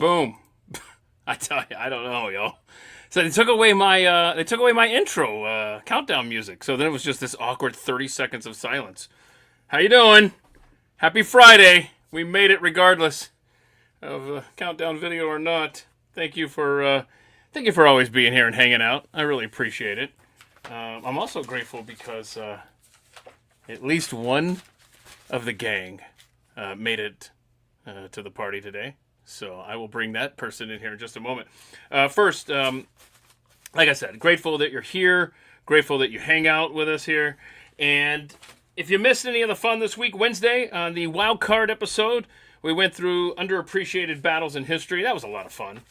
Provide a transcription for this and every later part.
Boom. I tell you, I don't know, y'all. So they took away my intro countdown music. So then it was just this awkward 30 seconds of silence. How you doing? Happy Friday. We made it regardless of countdown video or not. Thank you for always being here and hanging out. I really appreciate it. I'm also grateful because at least one of the gang made it to the party today. So I will bring that person in here in just a moment. First, like I said, grateful that you're here. Grateful that you hang out with us here. And if you missed any of the fun this week, Wednesday, on the wild card episode, we went through underappreciated battles in history. That was a lot of fun.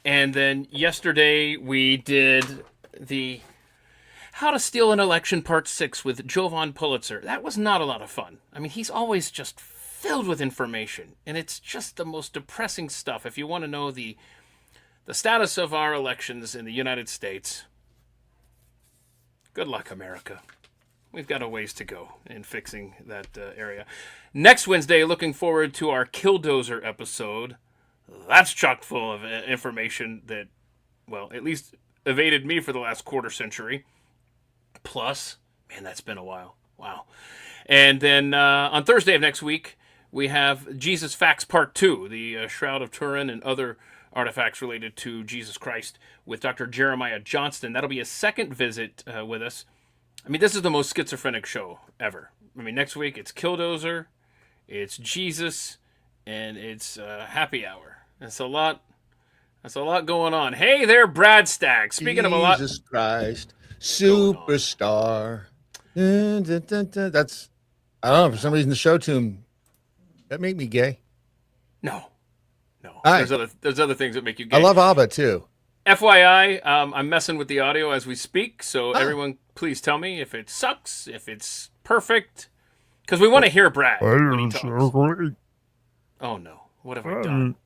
And then yesterday we did the How to Steal an Election Part 6 with Jovan Pulitzer. That was not a lot of fun. I mean, he's always just filled with information, and it's just the most depressing stuff. If you want to know the status of our elections in the United States, good luck, America. We've got a ways to go in fixing that area. Next Wednesday, looking forward to our Killdozer episode. That's chock full of information that, well, at least evaded me for the last quarter century. Plus, man, that's been a while. Wow. And then on Thursday of next week, we have Jesus Facts Part 2, the Shroud of Turin and other artifacts related to Jesus Christ with Dr. Jeremiah Johnston. That'll be a second visit with us. I mean, this is the most schizophrenic show ever. I mean, next week it's Killdozer, it's Jesus, and it's Happy Hour. It's a lot. That's a lot going on. Hey there, Brad Stagg. Speaking of a lot, Jesus Christ, superstar. That's, I don't know, for some reason the show tune, that make me gay. No. Right. There's other things that make you gay. I love ABBA too. FYI, I'm messing with the audio as we speak, so everyone please tell me if it sucks, if it's perfect, because we want to hear Brad when he talks. Oh no, what have I done?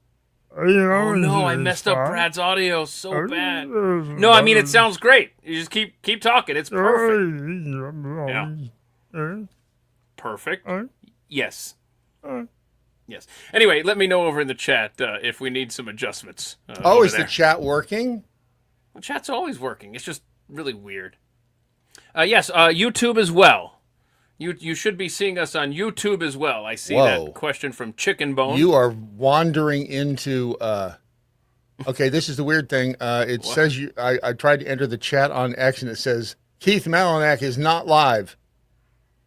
Oh no, I messed up Brad's audio so bad. No, I mean it sounds great. You just keep talking. It's perfect. Yeah. Perfect. Yes. Yes. Anyway, let me know over in the chat if we need some adjustments. Is the chat working? The chat's always working. It's just really weird. Yes, YouTube as well. You should be seeing us on YouTube as well. I see that question from Chicken Bone. You are wandering into... Okay, this is the weird thing. It says I tried to enter the chat on X, and it says, Keith Malinak is not live.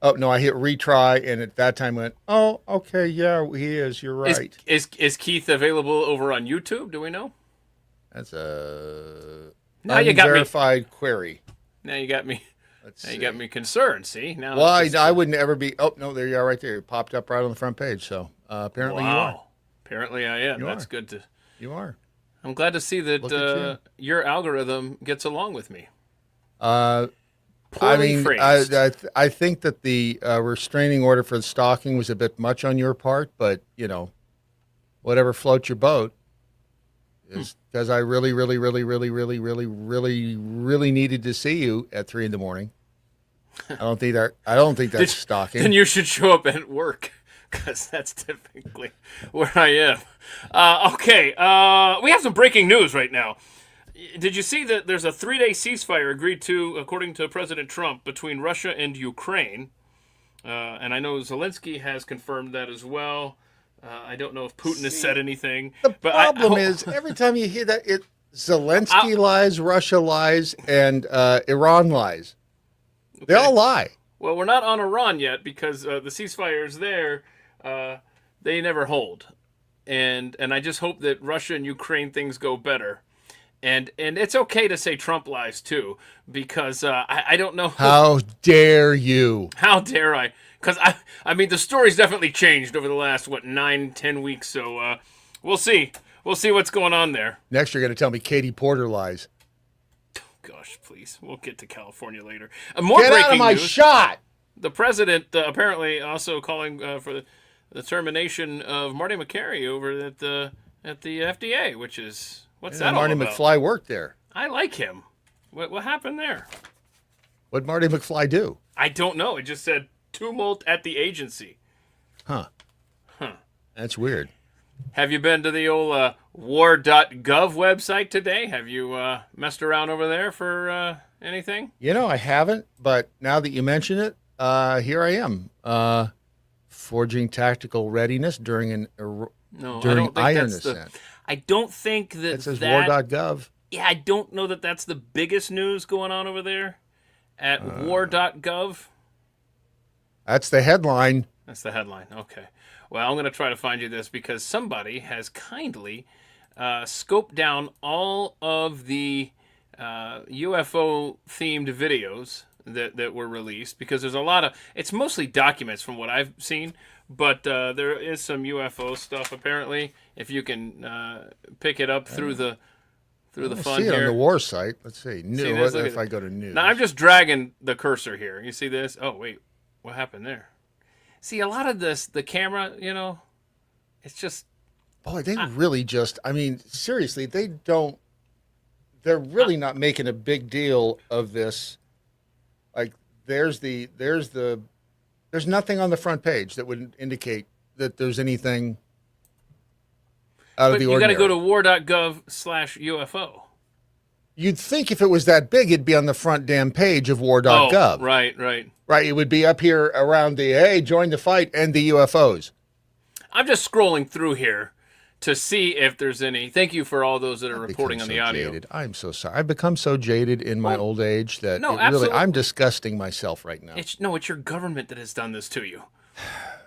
Oh, no, I hit retry, and at that time went, oh, okay, yeah, he is. You're right. Is Keith available over on YouTube? Do we know? That's a unverified query. Now you got me. You got me concerned. See now. Well, I would never be. Oh no, there you are, right there. It popped up right on the front page. So apparently you are. Apparently I am. That's good to. You are. I'm glad to see that your algorithm gets along with me. I mean, I think that the restraining order for the stalking was a bit much on your part, but you know, whatever floats your boat. Is because I really needed to see you at 3 a.m. I don't think that's stalking. Then you should show up at work, because that's typically where I am. Okay, we have some breaking news right now. Did you see that there's a 3-day ceasefire agreed to, according to President Trump, between Russia and Ukraine? And I know Zelensky has confirmed that as well. I don't know if Putin has said anything. The problem is, every time you hear that, Zelensky lies, Russia lies, and Iran lies. Okay. They all lie. Well, we're not on Iran yet because the ceasefire is there. They never hold. And I just hope that Russia and Ukraine things go better. And it's okay to say Trump lies, too, because I don't know. How dare you? How dare I? Because, I mean, the story's definitely changed over the last, 9-10 weeks, so we'll see. We'll see what's going on there. Next, you're going to tell me Katie Porter lies. Oh, gosh, please. We'll get to California later. Get out of my shot! The president apparently also calling for the termination of Marty McCary over at the FDA, which is... What's that all about? Marty McFly worked there. I like him. What happened there? What'd Marty McFly do? I don't know. It just said tumult at the agency. Huh. That's weird. Have you been to the old war.gov website today? Have you messed around over there for anything? I haven't, but now that you mention it, here I am, forging tactical readiness during No, I during don't think iron that's the. ascent. I don't think It says that. war.gov. Yeah, I don't know that that's the biggest news going on over there at war.gov. That's the headline. That's the headline. Okay. Well, I'm going to try to find you this because somebody has kindly scoped down all of the UFO themed videos that were released because there's a lot of. It's mostly documents from what I've seen, but there is some UFO stuff apparently. If you can pick it up through the fun See it here. on the war site. Let's see. New. See this? What Look if at I go to news? Now I'm just dragging the cursor here. You see this? Oh wait, what happened there? See, a lot of this, the camera, it's just. Boy, they really just. I mean, seriously, they don't. They're really not making a big deal of this. Like, there's nothing on the front page that would indicate that there's anything out of the You got ordinary. to go to war.gov/UFO. You'd think if it was that big, it'd be on the front damn page of war.gov. Oh, right. Right, it would be up here around the, hey, join the fight and the UFOs. I'm just scrolling through here to see if there's any. Thank you for all those that are reporting on the audio. Jaded. I'm so sorry. I've become so jaded in my old age that no, really, absolutely. I'm disgusting myself right now. It's your government that has done this to you.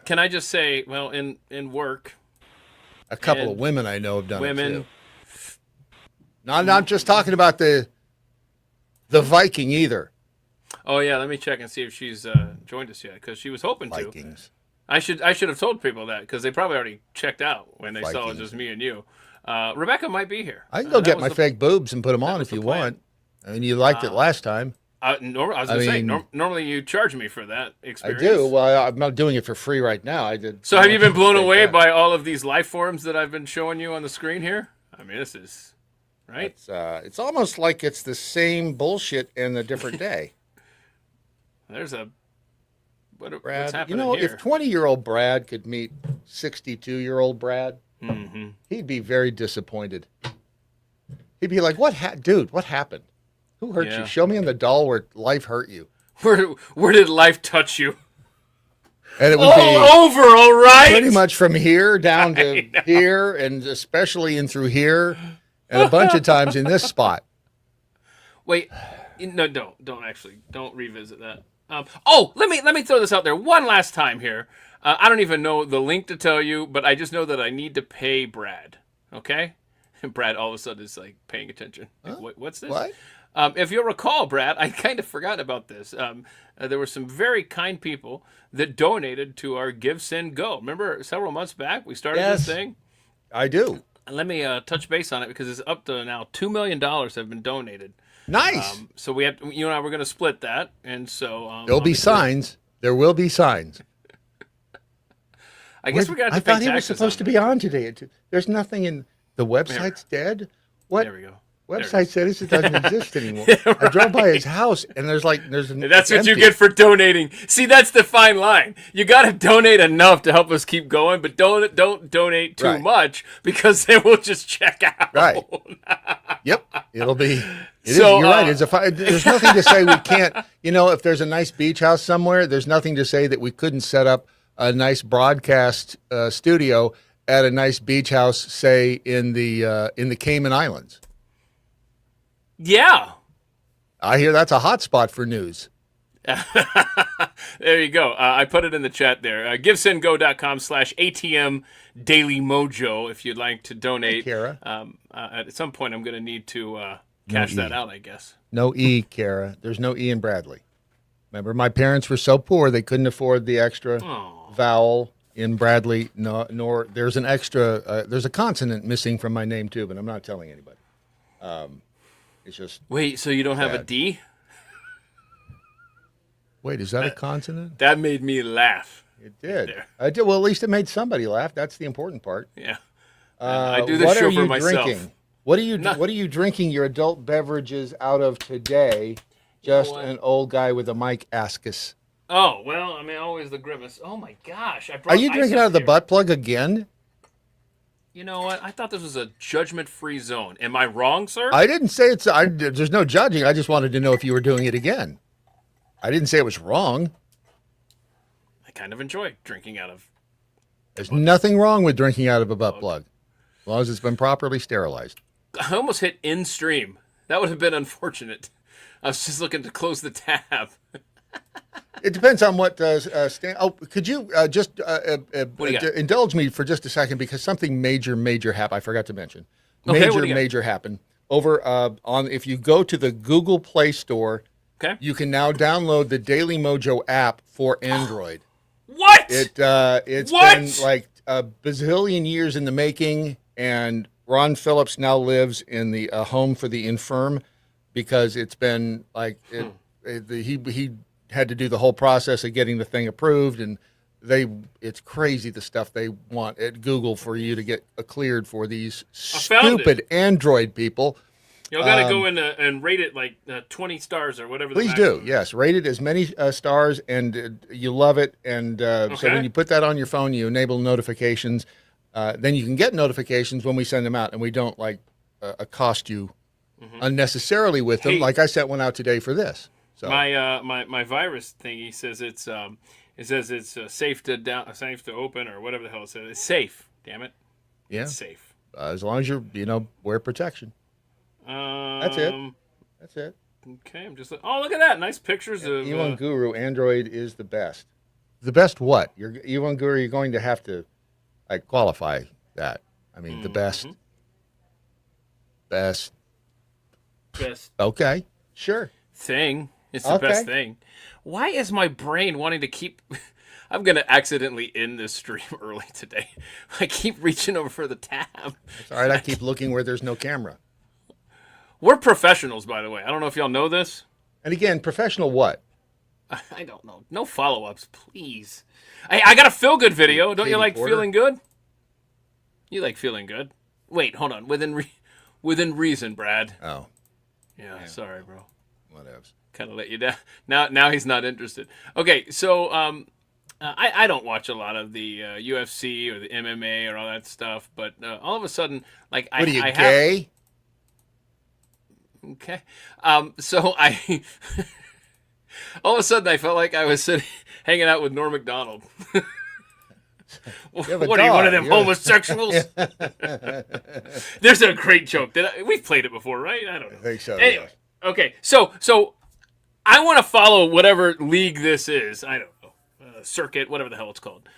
Can I just say, well, in work, A couple of women I know have done it too. women. Not just talking about the Viking either. Oh yeah, let me check and see if she's joined us yet because she was hoping to. Vikings. I should have told people that because they probably already checked out when they saw it Vikings. just me and you. Rebecca might be here. I can go That get was my the- fake boobs and put them on was if the you plan. want. I mean, you liked it last time. I was going to say, mean- normally you charge me for that I experience. do. Well, I'm not doing it for free right now. I did. So have you been blown Take away that. by all of these life forms that I've been showing you on the screen here? I mean, this is right. It's almost like it's the same bullshit in a different day. There's a what's Brad, happening here? if 20-year-old Brad could meet 62-year-old Brad, he'd be very disappointed. He'd be like, dude, what happened? Who hurt Yeah. you? Show me on the doll where life hurt you. Where did life touch you? And it would All be over, all right. pretty much from here down to here, and especially in through here, and a bunch of times in this spot. Wait, no, don't revisit that. Let me throw this out there one last time here. I don't even know the link to tell you, but I just know that I need to pay Brad. Okay, and Brad all of a sudden is like paying attention. Like, what's this? What? If you'll recall, Brad, I kind of forgot about this. There were some very kind people that donated to our Give, Send, Go. Remember several months back we started Yes. this thing? I do. Let me touch base on it because it's up to now $2 million have been donated. Nice. So we have you and I were going to split that, and so There'll be obviously- signs. There will be signs. I guess we got to I pay thought he was taxes supposed to on be on today. There's nothing in the website's dead. it. What There we go. There it website says it doesn't exist anymore? I drove by his house and there's And that's what you get for donating. See, that's the fine line. You got to donate enough to help us keep going, but don't donate too Right. much because then we'll just check out. Right. Yep, it'll be. So, you're right. There's nothing to say we can't. If there's a nice beach house somewhere, there's nothing to say that we couldn't set up a nice broadcast studio at a nice beach house, say in the Cayman Islands. Yeah. I hear that's a hot spot for news. There you go. I put it in the chat there. GiveSendGo.com/ATM Daily Mojo if you'd like to donate. Hey, Kara. At some point, I'm going to need to cash that out, I guess. No E, Kara. There's no E in Bradley. Remember, my parents were so poor they couldn't afford the extra vowel in Bradley. No, nor there's an extra. There's a consonant missing from my name too, but I'm not telling anybody. It's just. Wait, so you don't have a Bad. D? Wait, is that a consonant? That made me laugh. It did. There. I did. Well, at least it made somebody laugh. That's the important part. Yeah. I do this what show are for you myself. drinking? What are you drinking your adult beverages out of today? Just what? an old guy with a mic ask us. Oh, well, I mean, always the grimace. Oh, my gosh. I brought Are you ice drinking up out of the here. butt plug again? You know what? I thought this was a judgment-free zone. Am I wrong, sir? I didn't say it's. There's no judging. I just wanted to know if you were doing it again. I didn't say it was wrong. I kind of enjoy drinking out of. There's nothing wrong with drinking out of a butt plug, as long as it's been properly sterilized. I almost hit in stream. That would have been unfortunate. I was just looking to close the tab. It depends on what Stan. Oh, could you just indulge me for just a second, because something major happened. I forgot to mention. Major happened over on. If you go to the Google Play Store, okay, you can now download the Daily Mojo app for Android. What? It's been like a bazillion years in the making, and Ron Phillips now lives in the home for the infirm, because it's been like he had to do the whole process of getting the thing approved, and it's crazy the stuff they want at Google for you to get cleared for these stupid Android people. Y'all got to go in and rate it like 20 stars or whatever. Please do. Yes, rate it as many stars, and you love it. And so when you put that on your phone, you enable notifications. Then you can get notifications when we send them out, and we don't accost you unnecessarily with them. Like I sent one out today for this. So my virus thingy says it's safe to open, or whatever the hell it says. It's safe. Damn it. Yeah. It's safe. As long as you wear protection. That's it. That's it. Okay, I'm just. Oh, look at that! Nice pictures of. E1 Guru, Android is the best. The best what? You're E1 Guru. You're going to have to qualify that. I mean, the best. Best. Okay, sure. Thing. It's the best thing. Why is my brain wanting to keep? I'm going to accidentally end this stream early today. I keep reaching over for the tab. It's all right. I keep looking where there's no camera. We're professionals, by the way. I don't know if y'all know this. And again, professional what? I don't know. No follow-ups, please. I got a feel-good video. Don't you like feeling good? You like feeling good. Wait, hold on. Within reason, Brad. Oh. Yeah, sorry, bro. Whatevs. Kind of let you down. Now he's not interested. Okay, so I don't watch a lot of the UFC or the MMA or all that stuff, but all of a sudden, what are you, gay? Okay. So I all of a sudden I felt like I was hanging out with Norm Macdonald. What are you, one of them homosexuals? There's a great joke. We've played it before, right? I don't know. I think so. Anyway, okay. So I want to follow whatever league this is. I don't know. Circuit, whatever the hell it's called.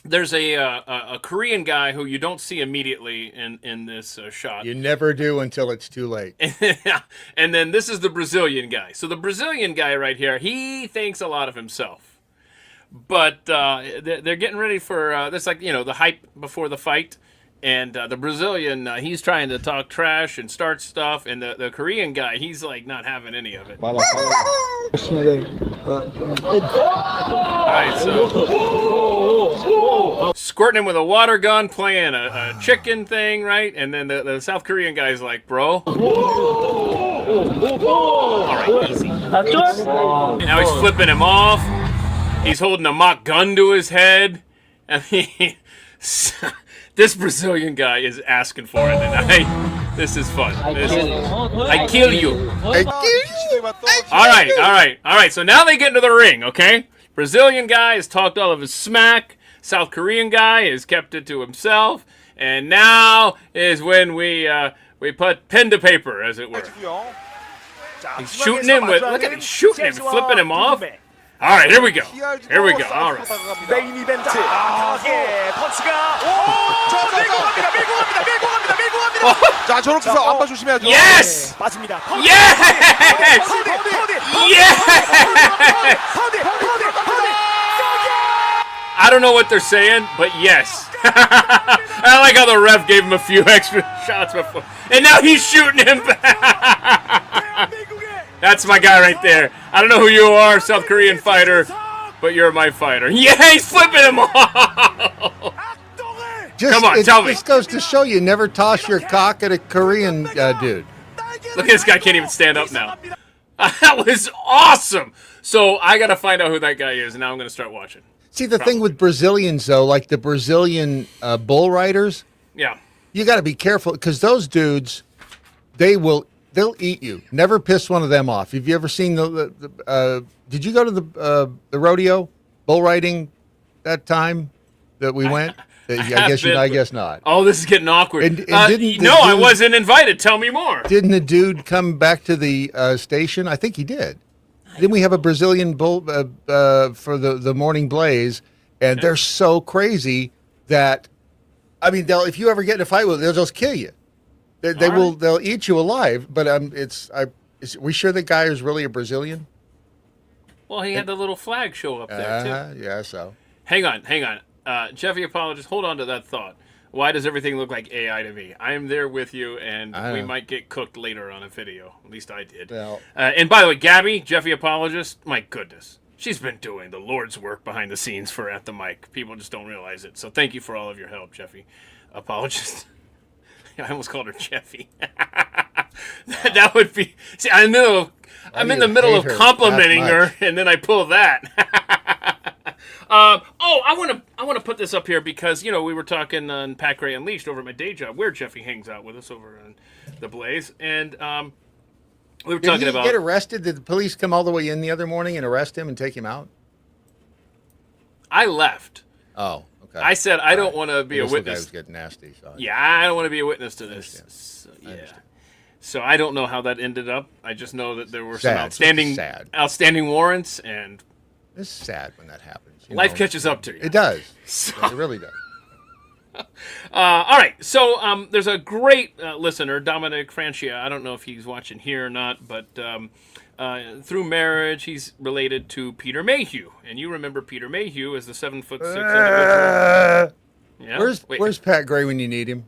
There's a Korean guy who you don't see immediately in this shot. You never do until it's too late. And then this is the Brazilian guy. So the Brazilian guy right here, he thinks a lot of himself. But they're getting ready for this, the hype before the fight. And the Brazilian, he's trying to talk trash and start stuff. And the Korean guy, he's not having any of it. All right, so squirting him with a water gun, playing a chicken thing, right? And then the South Korean guy's like, bro. All right, easy. Now he's flipping him off. He's holding a mock gun to his head. I mean, this Brazilian guy is asking for it tonight. This is fun. I kill you. All right. So now they get into the ring, okay? Brazilian guy has talked all of his smack. South Korean guy has kept it to himself. And now is when we put pen to paper, as it were. He's shooting him with, look at him shooting him, flipping him off. All right, here we go. All right. 메인 이벤트 강하게 펀치가 밀고 갑니다. 자, 저렇게서 안봐 조심해야죠. Yes! 빠집니다. Yes! Yes! I don't know what they're saying, but yes. I like how the ref gave him a few extra shots before. And now he's shooting him back. That's my guy right there. I don't know who you are, South Korean fighter, but you're my fighter. Yeah, he's flipping him off. Come on, tell me. This goes to show you never toss your cock at a Korean dude. Look at this guy, can't even stand up now. That was awesome. So I got to find out who that guy is, and now I'm going to start watching. See, the thing with Brazilians, though, like the Brazilian bull riders, Yeah. you got to be careful because those dudes, they'll eat you. Never piss one of them off. Have you ever seen did you go to the rodeo bull riding that time that we went? I guess not. Oh, this is getting awkward. I wasn't invited. Tell me more. Didn't the dude come back to the station? I think he did. Then we have a Brazilian bull for the morning blaze, and they're so crazy that, I mean, if you ever get in a fight with them, they'll just kill you. They'll eat you alive. But are we sure the guy is really a Brazilian? Well, he had the little flag show up there too. Yeah, so. Hang on. Jeffy apologist, hold on to that thought. Why does everything look like AI to me? I am there with you, and we might get cooked later on a video. At least I did. Well, and by the way, Gabby, Jeffy apologist, my goodness. She's been doing the Lord's work behind the scenes for At the Mic. People just don't realize it. So thank you for all of your help, Jeffy apologist. I almost called her Jeffy. That would be... See, I'm in the middle of complimenting her, and then I pull that. I want to put this up here because, we were talking on Pack Ray Unleashed over at my day job, where Jeffy hangs out with us over on the Blaze, and we were talking about... Did he get arrested? Did the police come all the way in the other morning and arrest him and take him out? I left. Oh, okay. I said I don't want to be a witness. Guy was getting nasty. So I don't want to be a witness to this. So, So I don't know how that ended up. I just know that there were some outstanding warrants, and it's sad when that happens. Life catches up to you. It does. It really does. All right. So there's a great listener, Dominic Francia. I don't know if he's watching here or not, but through marriage, he's related to Peter Mayhew. And you remember Peter Mayhew as the 7'6" individual. Yeah? Where's Pat Gray when you need him?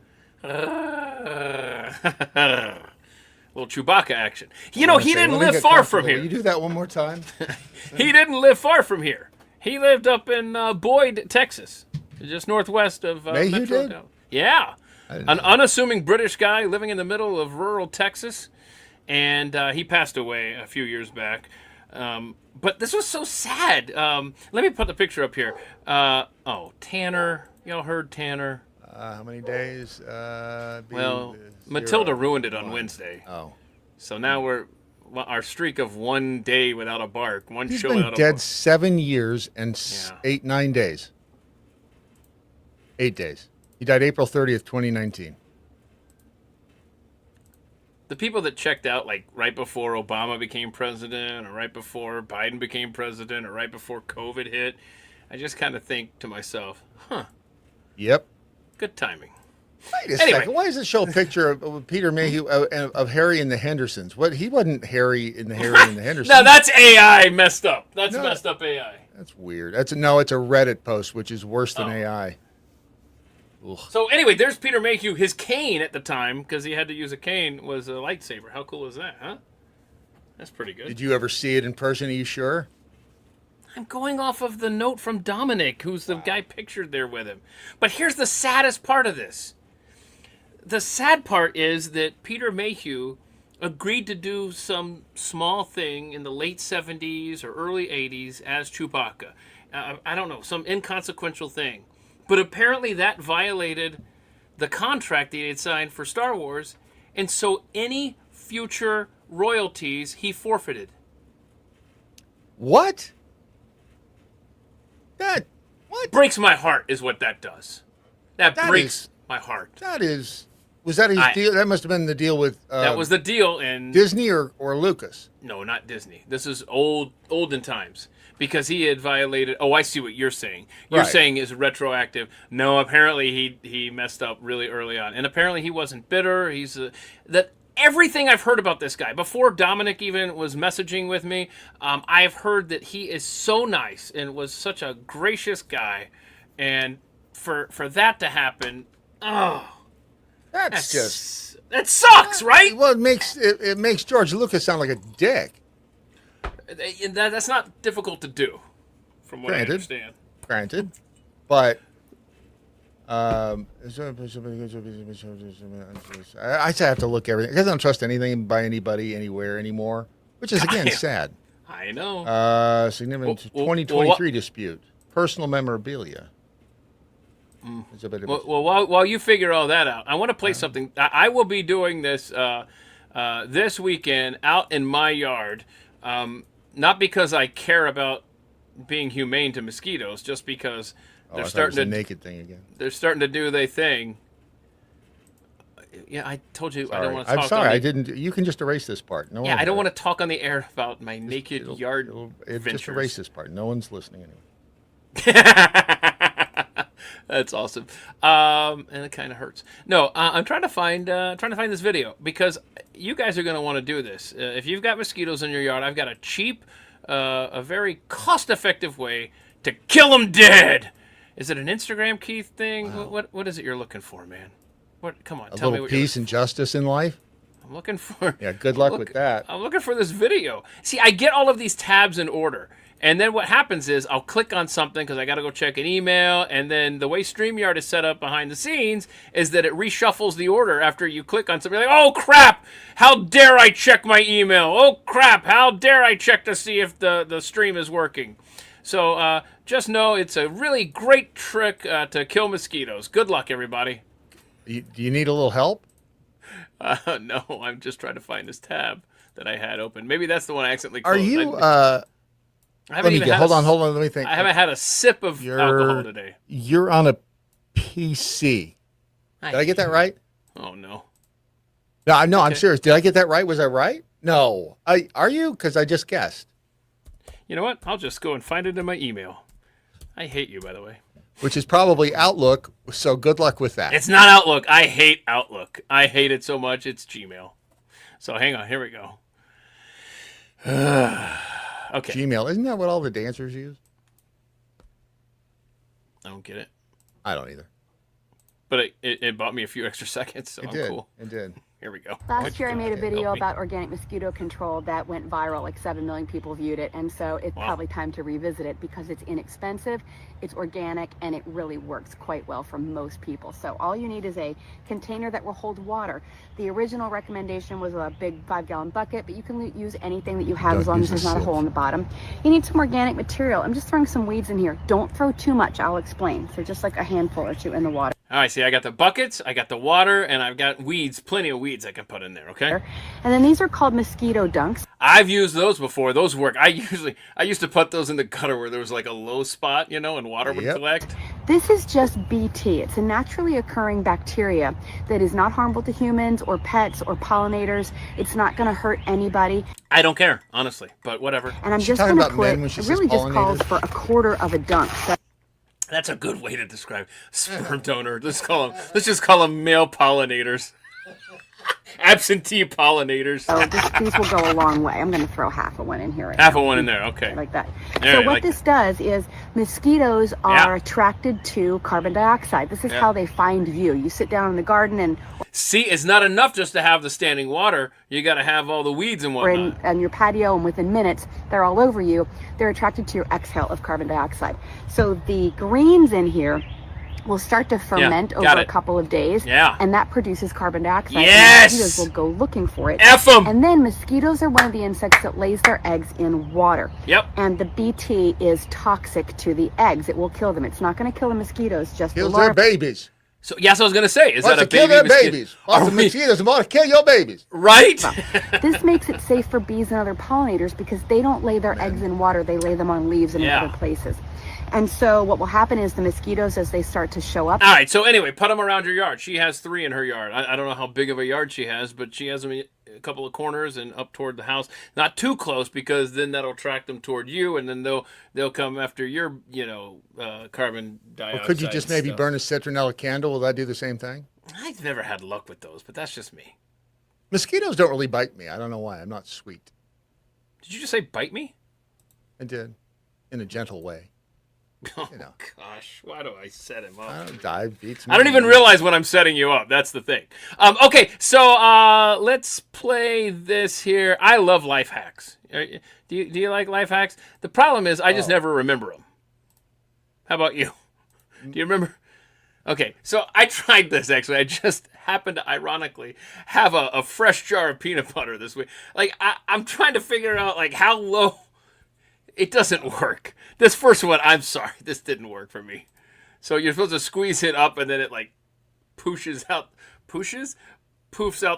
Little Chewbacca action. He didn't live far from here. Will you do that one more time? He didn't live far from here. He lived up in Boyd, Texas, just northwest of Mayhew Metro. did? Yeah. An unassuming British guy living in the middle of rural Texas. And he passed away a few years back. But this was so sad. Let me put the picture up here. Tanner. Y'all heard Tanner? How many days? Matilda ruined it on Wednesday. Oh. So now our streak of 1 day without a bark, one He's show been without a bark. dead 7 years and 9 days. 8 days. He died April 30th, 2019. The people that checked out like right before Obama became president or right before Biden became president or right before COVID hit, I just kind of think to myself, Yep. Good timing. Wait a second. Why does it show a picture of Peter Mayhew of Harry and the Hendersons? He wasn't Harry and the Hendersons. No, that's AI messed up. That's messed up AI. That's weird. It's a Reddit post, which is worse than AI. Ugh. So anyway, there's Peter Mayhew. His cane at the time, because he had to use a cane, was a lightsaber. How cool is that, huh? That's pretty good. Did you ever see it in person? Are you sure? I'm going off of the note from Dominic, who's the guy pictured there with him. But here's the saddest part of this. The sad part is that Peter Mayhew agreed to do some small thing in the late 70s or early 80s as Chewbacca. I don't know, some inconsequential thing. But apparently that violated the contract that he had signed for Star Wars, and so any future royalties he forfeited. What? What? Breaks my heart is what that does. That breaks my heart. Was that his deal? That must have been the deal with... that was the deal in... Disney or Lucas? No, not Disney. This is olden times. Because he had violated... Oh, I see what you're saying. You're saying is retroactive. No, apparently he messed up really early on. And apparently he wasn't bitter. Everything I've heard about this guy, before Dominic even was messaging with me, I have heard that he is so nice and was such a gracious guy. And for that to happen... That sucks, right? Well, it makes George Lucas sound like a dick. That's not difficult to do, from what I understand. Granted, but I have to look everything because I don't trust anything by anybody anywhere anymore, which is again sad. I know. Significant 2023 dispute. personal memorabilia. It's a bit of Well, while you figure all that out, I want to play something. I will be doing this this weekend out in my yard, not because I care about being humane to mosquitoes, just because they're starting to naked thing again. They're starting to do their thing. Yeah, I told you I don't want to talk. I'm sorry, I didn't. You can just erase this part. No. Yeah, I don't want to talk on the air about my naked yard ventures. Just erase this part. No one's listening anyway. That's awesome, and it kind of hurts. No, I'm trying to find this video because you guys are going to want to do this. If you've got mosquitoes in your yard, I've got a cheap, a very cost-effective way to kill them dead. Is it an Instagram Keith thing? Wow. What is it you're looking for, man? What? Come on, tell me what peace and justice in life. I'm looking for. Yeah, good luck with that. I'm looking for this video. See, I get all of these tabs in order. And then what happens is I'll click on something because I got to go check an email. And then the way StreamYard is set up behind the scenes is that it reshuffles the order after you click on something. You're like, oh, crap, how dare I check my email? Oh, crap, how dare I check to see if the stream is working? So just know it's a really great trick to kill mosquitoes. Good luck, everybody. Do you need a little help? No, I'm just trying to find this tab that I had open. Maybe that's the one I accidentally closed. Are you... Hold on. Let me think. I haven't had a sip of alcohol today. You're on a PC. Did I get that right? Oh, no. No, okay. I'm serious. Did I get that right? Was I right? No. Are you? Because I just guessed. You know what? I'll just go and find it in my email. I hate you, by the way. Which is probably Outlook, so good luck with that. It's not Outlook. I hate Outlook. I hate it so much. It's Gmail. So hang on. Here we go. Okay. Gmail. Isn't that what all the dancers use? I don't get it. I don't either. But it bought me a few extra seconds, so I'm cool. It did. Here we go. Last year I made a video about organic mosquito control that went viral. Like 7 million people viewed it. And so it's probably time to revisit it because it's inexpensive, it's organic, and it really works quite well for most people. So all you need is a container that will hold water. The original recommendation was a big 5-gallon bucket, but you can use anything that you have as long as there's not a hole in the bottom. You need some organic material. I'm just throwing some weeds in here. Don't throw too much, I'll explain. So just like a handful or two in the water. All right, see, I got the buckets, I got the water, and I've got weeds, plenty of weeds I can put in there, okay? And then these are called mosquito dunks. I've used those before. Those work. I used to put those in the gutter where there was like a low spot, and water would collect. This is just BT. It's a naturally occurring bacteria that is not harmful to humans or pets or pollinators. It's not going to hurt anybody. I don't care, honestly, but whatever. And I'm just going to put, it really just calls for a quarter of a dunk. So that's a good way to describe sperm donor. Let's just call them male pollinators. Absentee pollinators. So these will go a long way. I'm going to throw half of one in here. Right half now. of one in there, okay. Like that. So what this does is mosquitoes are attracted to carbon dioxide. This is how they find you. You sit down in the garden and... See, it's not enough just to have the standing water. You got to have all the weeds and whatnot. Or in your patio, and within minutes, they're all over you. They're attracted to your exhale of carbon dioxide. So the greens in here will start to ferment over a couple of days, and that produces carbon dioxide. Yes! And mosquitoes will go looking for it. F them! And then mosquitoes are one of the insects that lays their eggs in water. Yep. And the BT is toxic to the eggs. It will kill them. It's not going to kill the mosquitoes, just kills their babies. So yes, I was going to say, is that a baby kill their mosquito? Babies? The mosquitoes want to kill your babies. Right? This makes it safe for bees and other pollinators because they don't lay their eggs in water. They lay them on leaves and in other places. And so what will happen is the mosquitoes, as they start to show up... All right, so anyway, put them around your yard. She has 3 in her yard. I don't know how big of a yard she has, but she has them in a couple of corners and up toward the house. Not too close, because then that'll attract them toward you, and then they'll come after your, carbon dioxide. Or could you just maybe burn a citronella candle? Will that do the same thing? I've never had luck with those, but that's just me. Mosquitoes don't really bite me. I don't know why. I'm not sweet. Did you just say bite me? I did. In a gentle way. Oh, gosh. Why do I set him up? I don't even realize when I'm setting you up. That's the thing. Okay, so let's play this here. I love life hacks. Do you like life hacks? The problem is I just never remember them. How about you? Do you remember? Okay, so I tried this, actually. I just happened to, ironically, have a fresh jar of peanut butter this week. Like, I'm trying to figure out, like, how low... It doesn't work. This first one, I'm sorry, this didn't work for me. So you're supposed to squeeze it up, and then it like poofs out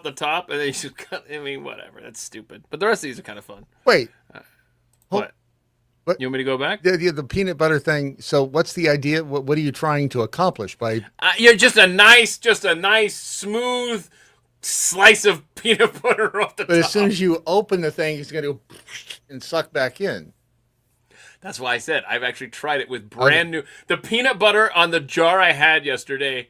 the top, and then you just cut. I mean, whatever. That's stupid. But the rest of these are kind of fun. Wait. What? You want me to go back? The peanut butter thing. So what's the idea? What are you trying to accomplish by? You're just a nice, smooth slice of peanut butter off the top. But as soon as you open the thing, it's going to go and suck back in. That's why I said I've actually tried it with brand new. The peanut butter on the jar I had yesterday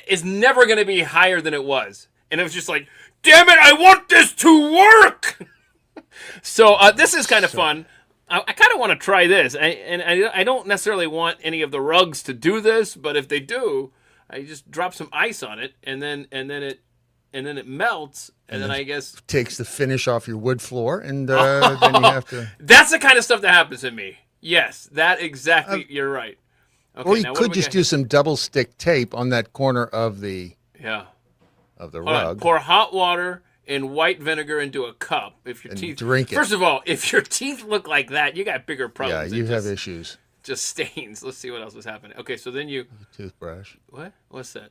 is never going to be higher than it was, and it was just like, damn it, I want this to work. So this is kind of fun. I kind of want to try this, I don't necessarily want any of the rugs to do this, but if they do, I just drop some ice on it, and then it melts, and then I guess takes the finish off your wood floor, and then you have to. That's the kind of stuff that happens to me. Yes, that exactly. You're right. Okay, or you could just do some double stick tape on that corner of the rug. Pour hot water and white vinegar into a cup. If your teeth drink it. First of all, if your teeth look like that, you got bigger problems. Yeah, you have issues. Just stains. Let's see what else was happening. Okay, so then you toothbrush. What? What's that?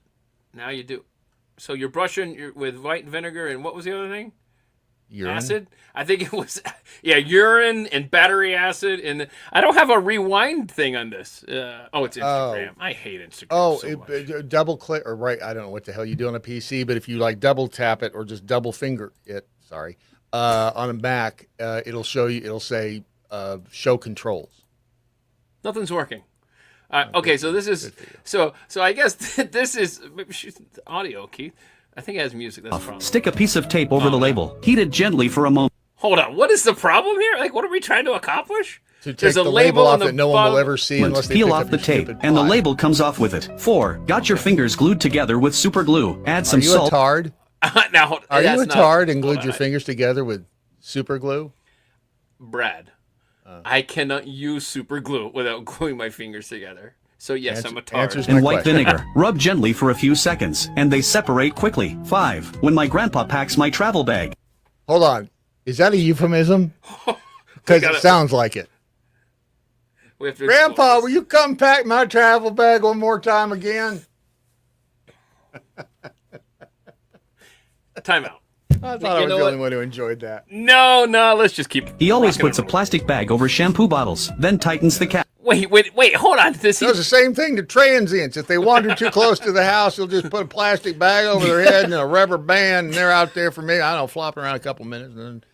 Now you do. So you're brushing with white vinegar and what was the other thing? Urine? Acid? I think it was, urine and battery acid. And I don't have a rewind thing on this. It's Instagram. I hate Instagram so much. Double click, or right, I don't know what the hell you do on a PC, but if you like double tap it or just double finger it, on a Mac, it'll say show controls. Nothing's working. Okay, so this is, so I guess this is, audio, Keith. I think it has music. That's the problem. Stick a piece of tape over the label. Heat it gently for a moment. Hold on. What is the problem here? Like, what are we trying to accomplish? To take the label off that no one will ever see unless they peel off the tape, and the label comes off with it. 4. Got your fingers glued together with super glue. Add some salt. Are you a tard? Now, are you a tard and glued your fingers together with super glue? Brad, I cannot use super glue without gluing my fingers together. So yes, I'm a tard. And white vinegar. Rub gently for a few seconds, and they separate quickly. 5. When my grandpa packs my travel bag. Hold on. Is that a euphemism? Because it sounds like it. Grandpa, will you come pack my travel bag one more time again? Time out. I thought I was the only one who enjoyed that. No, let's just keep. He always puts a plastic bag over shampoo bottles, then tightens the cap. Wait, hold on. Does the same thing to transients. If they wander too close to the house, they'll just put a plastic bag over their head and a rubber band, and they're out there for me. I don't know, flopping around a couple minutes, and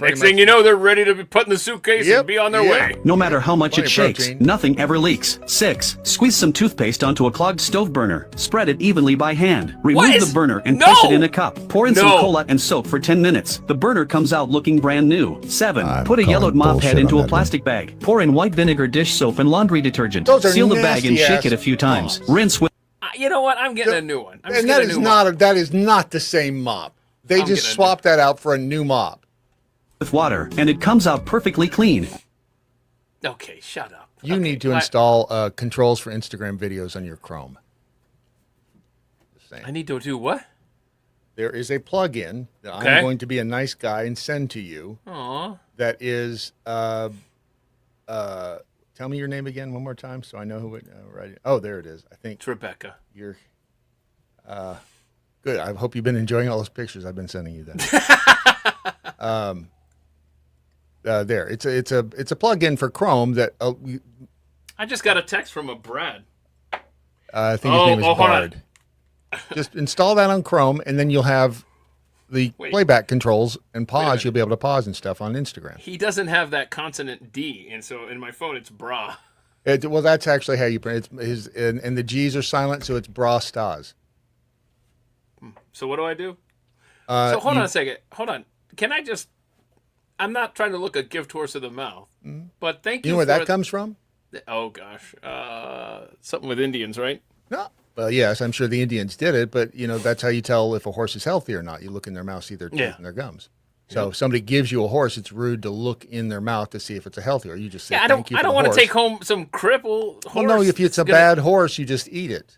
next thing you know, they're ready to be put in the suitcase and be on their way. No matter how much it shakes, nothing ever leaks. 6. Squeeze some toothpaste onto a clogged stove burner. Spread it evenly by hand. Remove the burner and place it in a cup. Pour in some cola and soak for 10 minutes. The burner comes out looking brand new. 7. Put a yellowed mop head into a plastic bag. Pour in white vinegar, dish soap, and laundry detergent. Seal the bag and shake it a few times. Rinse with. You know what? I'm getting a new one. And that is not the same mop. They just swapped that out for a new mop. With water, and it comes out perfectly clean. Okay, shut up. You need to install controls for Instagram videos on your Chrome. I need to do what? There is a plugin that I'm going to be a nice guy and send to you. Aww. That is, tell me your name again one more time so I know who it. Right. Oh, there it is. I think it's Rebecca. You're good. I hope you've been enjoying all those pictures I've been sending you. Then. There, it's a plug-in for Chrome that I just got a text from a Brad. I think his name is Bard. Just install that on Chrome, and then you'll have the playback controls and pause. You'll be able to pause and stuff on Instagram. He doesn't have that consonant D, and so in my phone it's bra. Well, that's actually how you print it. And the G's are silent, so it's bra stas. So what do I do? So hold on a second. Hold on. Can I just? I'm not trying to look a gift horse in the mouth, but thank you. You know where that comes from? Oh gosh, something with Indians, right? No. Well, yes, I'm sure the Indians did it, but that's how you tell if a horse is healthy or not. You look in their mouth, see their teeth and their gums. So if somebody gives you a horse, it's rude to look in their mouth to see if it's a healthy, or you just say, thank you. I don't want to take home some cripple horse. Well, no, if it's a bad horse, you just eat it.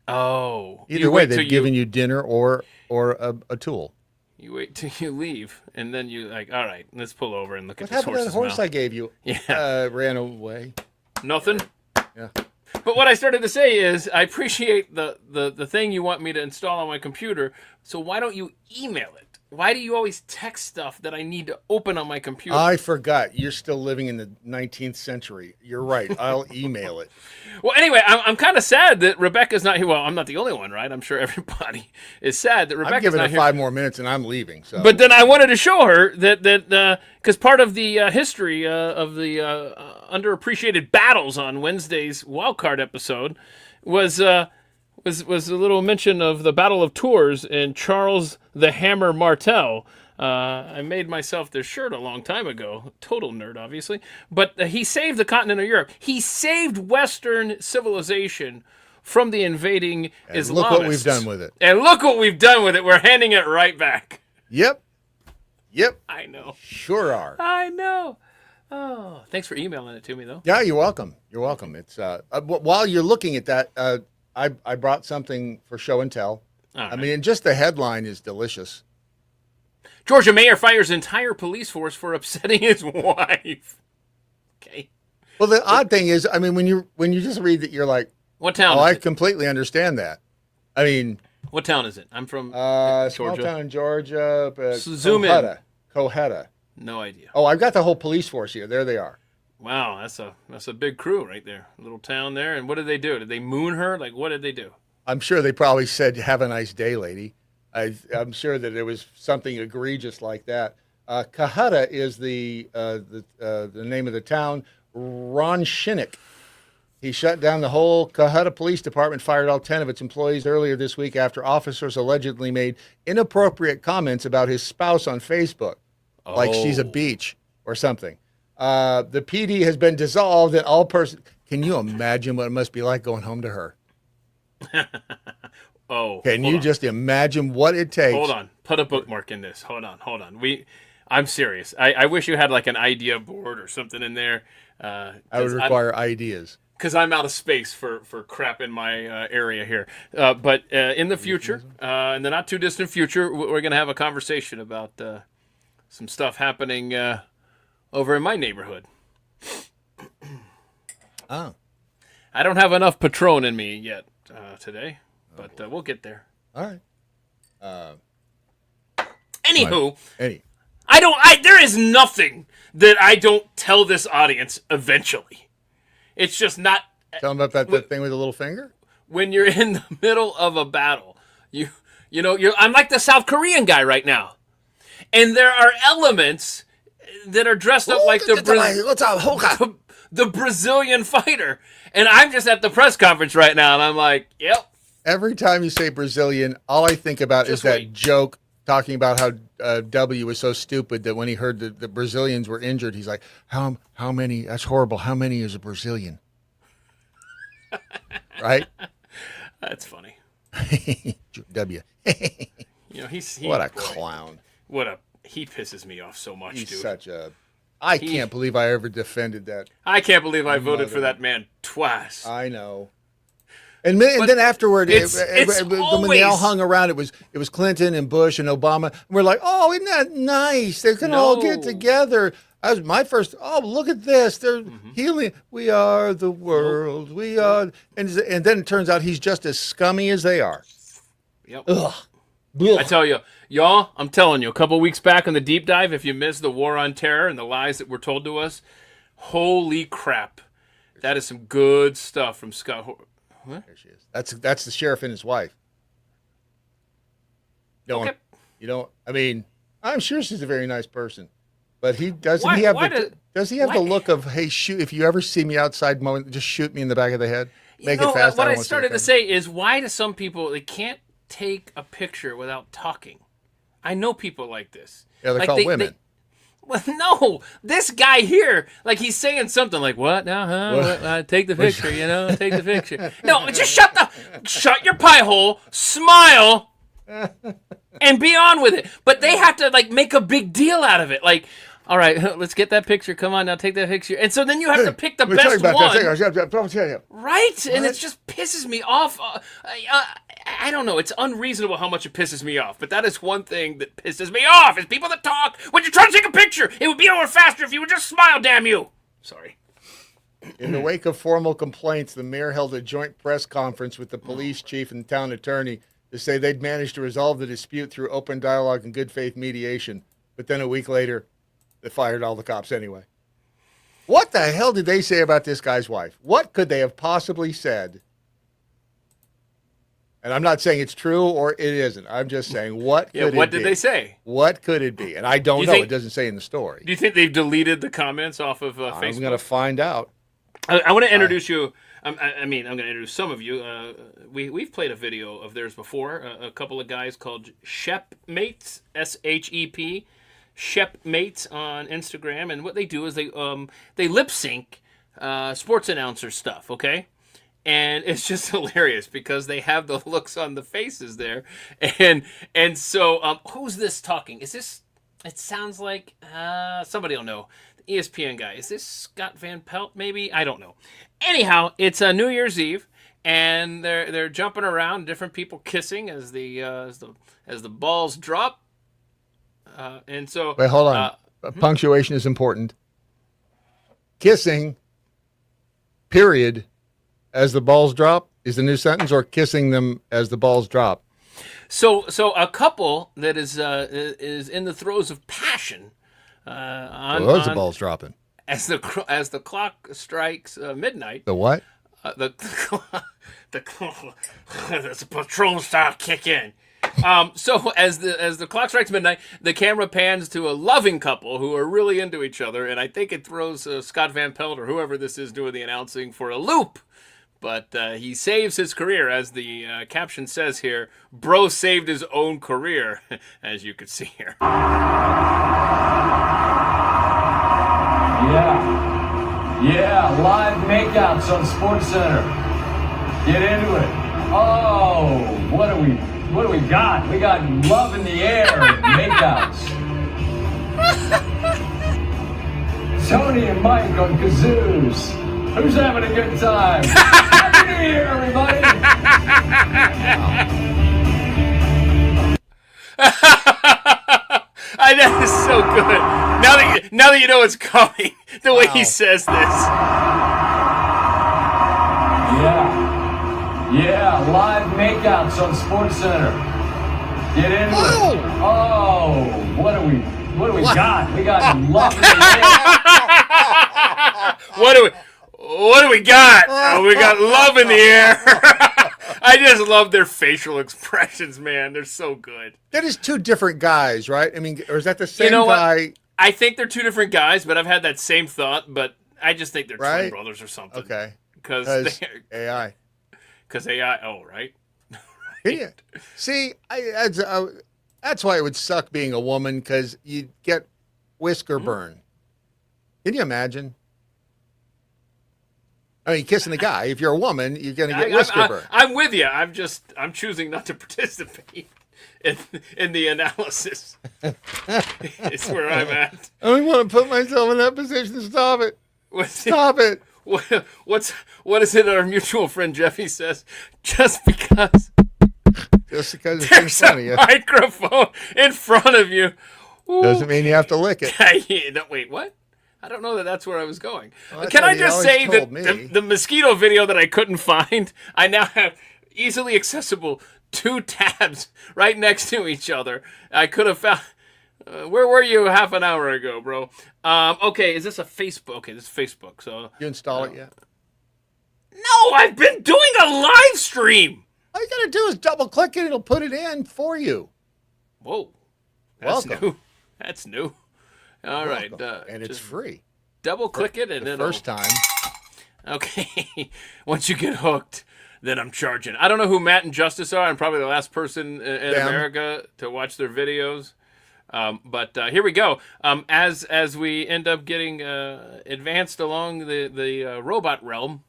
Oh. Either way, they've given you dinner or a tool. You wait till you leave, and then you like, all right, let's pull over and look at What this happened to horse's that horse mouth. I gave you? Yeah. Ran away. Nothing. Yeah. But what I started to say is, I appreciate the thing you want me to install on my computer. So why don't you email it? Why do you always text stuff that I need to open on my computer? I forgot. You're still living in the 19th century. You're right. I'll email it. Well, anyway, I'm kind of sad that Rebecca's not here. Well, I'm not the only one, right? I'm sure everybody is sad that I'm Rebecca's giving not it here. 5 more minutes and I'm leaving. So. But then I wanted to show her that because part of the history of the underappreciated battles on Wednesday's wildcard episode was a little mention of the Battle of Tours and Charles the Hammer Martel. I made myself this shirt a long time ago. Total nerd, obviously. But he saved the continent of Europe. He saved Western civilization from the invading Islamists. Look what we've done with it. And look what we've done with it. We're handing it right back. Yep. I know. Sure are. I know. Oh, thanks for emailing it to me, though. Yeah, you're welcome. You're welcome. It's while you're looking at that, I brought something for show and tell. All right. I mean, just the headline is delicious. Georgia mayor fires entire police force for upsetting his wife. Okay. Well, the odd thing is, I mean, when you just read that, you're like, What town oh, is I it? completely understand that. I mean, What town is it? I'm from small Georgia. town in Georgia, Zoom in. Coheta. No idea. Oh, I've got the whole police force here. There they are. Wow, that's a big crew right there. Little town there. And what did they do? Did they moon her? Like, what did they do? I'm sure they probably said, "Have a nice day, lady." I'm sure that it was something egregious like that. Coheta is the name of the town. Ron Shinnick. He shut down the whole Coheta Police Department, fired all 10 of its employees earlier this week after officers allegedly made inappropriate comments about his spouse on Facebook, like she's a beach or something. The PD has been dissolved and all person. Can you imagine what it must be like going home to her? Can you just imagine what it takes? Hold on. Put a bookmark in this. Hold on. I'm serious. I wish you had like an idea board or something in there. I would require ideas. Because I'm out of space for crap in my area here. But in the future, in the not too distant future, we're going to have a conversation about some stuff happening over in my neighborhood. Oh. I don't have enough Patron in me yet today, but we'll get there. All right. Anywho, Any. there is nothing that I don't tell this audience eventually. It's just not. Tell them about that thing with the little finger? When you're in the middle of a battle, I'm like the South Korean guy right now. And there are elements that are dressed up like the Brazilian fighter. And I'm just at the press conference right now, and I'm like, yep. Every time you say Brazilian, all I think about is that joke talking about how W was so stupid that when he heard that the Brazilians were injured, he's like, how many? That's horrible. How many is a Brazilian? Right? That's funny. W. He's what a clown. He pisses me off so much, He's dude. such a. I can't believe I ever defended that. I can't believe I voted for that man twice. I know. And then afterward, it's when they all hung around, it was Clinton and Bush and Obama. And we're like, oh, isn't that nice? They can all get together. That was my first. Oh, look at this! They're healing. We are the world. We are, and then it turns out he's just as scummy as they are. Yep. Ugh. I tell you, y'all. I'm telling you. A couple weeks back on the deep dive, if you missed the war on terror and the lies that were told to us, holy crap, that is some good stuff from Scott. What? There she is. That's the sheriff and his wife. Okay. I mean, I'm sure she's a very nice person, but he doesn't. Does he have the look of, hey, shoot? If you ever see me outside, just shoot me in the back of the head. Make it fast. What I started to say is, why do some people they can't take a picture without talking? I know people like this. Yeah, they're called women. Well, no, this guy here, like he's saying something like, "What now? Take the picture, take the picture." No, just shut your pie hole, smile, and be on with it. But they have to like make a big deal out of it. Like, All right, let's get that picture. Come on, now take that picture. And so then you have to pick the best one. Right? And it just pisses me off. I don't know. It's unreasonable how much it pisses me off. But that is one thing that pisses me off, is people that talk when you're trying to take a picture. It would be over faster if you would just smile, damn you. Sorry. In the wake of formal complaints, the mayor held a joint press conference with the police chief and the town attorney to say they'd managed to resolve the dispute through open dialogue and good faith mediation. But then a week later, they fired all the cops anyway. What the hell did they say about this guy's wife? What could they have possibly said? And I'm not saying it's true or it isn't. I'm just saying, what could it be? What did they say? What could it be? And I don't know. It doesn't say in the story. Do you think they've deleted the comments off of Facebook? I'm going to find out. I want to introduce you. I'm going to introduce some of you. We've played a video of theirs before. A couple of guys called Shepmates, SHEP. Shepmates on Instagram, and what they do is they lip sync sports announcer stuff, okay? And it's just hilarious because they have the looks on the faces there, and so who's this talking? Is this? It sounds like somebody will know. The ESPN guy. Is this Scott Van Pelt? Maybe, I don't know. Anyhow, it's New Year's Eve, and they're jumping around, different people kissing as the balls drop. And so, wait, hold on. Punctuation is important. Kissing, period, as the balls drop is the new sentence, or kissing them as the balls drop. So a couple that is in the throes of passion. Those are balls dropping as the clock strikes midnight. The what? The patrol style kick in. So as the clock strikes midnight, the camera pans to a loving couple who are really into each other, and I think it throws Scott Van Pelt or whoever this is doing the announcing for a loop. But he saves his career, as the caption says here. Bro saved his own career, as you can see here. Yeah, live makeouts on SportsCenter. Get into it. Oh, what do we got? We got love in the air makeouts. Tony and Mike on kazoos. Who's having a good time? Happy New Year, everybody! That is so good. Now that you know it's coming, the way he says this. Yeah, live makeouts on SportsCenter. Get into it. Oh, what do we got? We got love in the air. What do we got? We got love in the air. I just love their facial expressions, man. They're so good. That is two different guys, right? I mean, or is that the same guy? What? I think they're two different guys, but I've had that same thought, but I just think they're twin brothers or something. Okay. Because AI. Because AI, right? Yeah. See, that's why it would suck being a woman, because you'd get whisker burn. Can you imagine? I mean, kissing a guy. If you're a woman, you're going to get whisker burn. I'm with you. I'm choosing not to participate in the analysis. It's where I'm at. I don't want to put myself in that position. Stop it. Stop it. What is it our mutual friend Jeffy says? Just because it's there's a microphone in front of you. Doesn't mean you have to lick it. Wait, what? I don't know that that's where I was going. Can I just say that the mosquito video that I couldn't find, I now have easily accessible 2 tabs right next to each other. I could have found... where were you half an hour ago, bro? Okay, is this a Facebook? Okay, this is Facebook. So you install it yet? No, I've been doing a live stream. All you gotta do is double click it; it'll put it in for you. Whoa, that's welcome. New. That's new. All right, and it's free. Double click it, and the first time. Okay, once you get hooked, then I'm charging. I don't know who Matt and Justice are. I'm probably the last person in America to watch their videos. But here we go. As we end up getting advanced along the robot realm.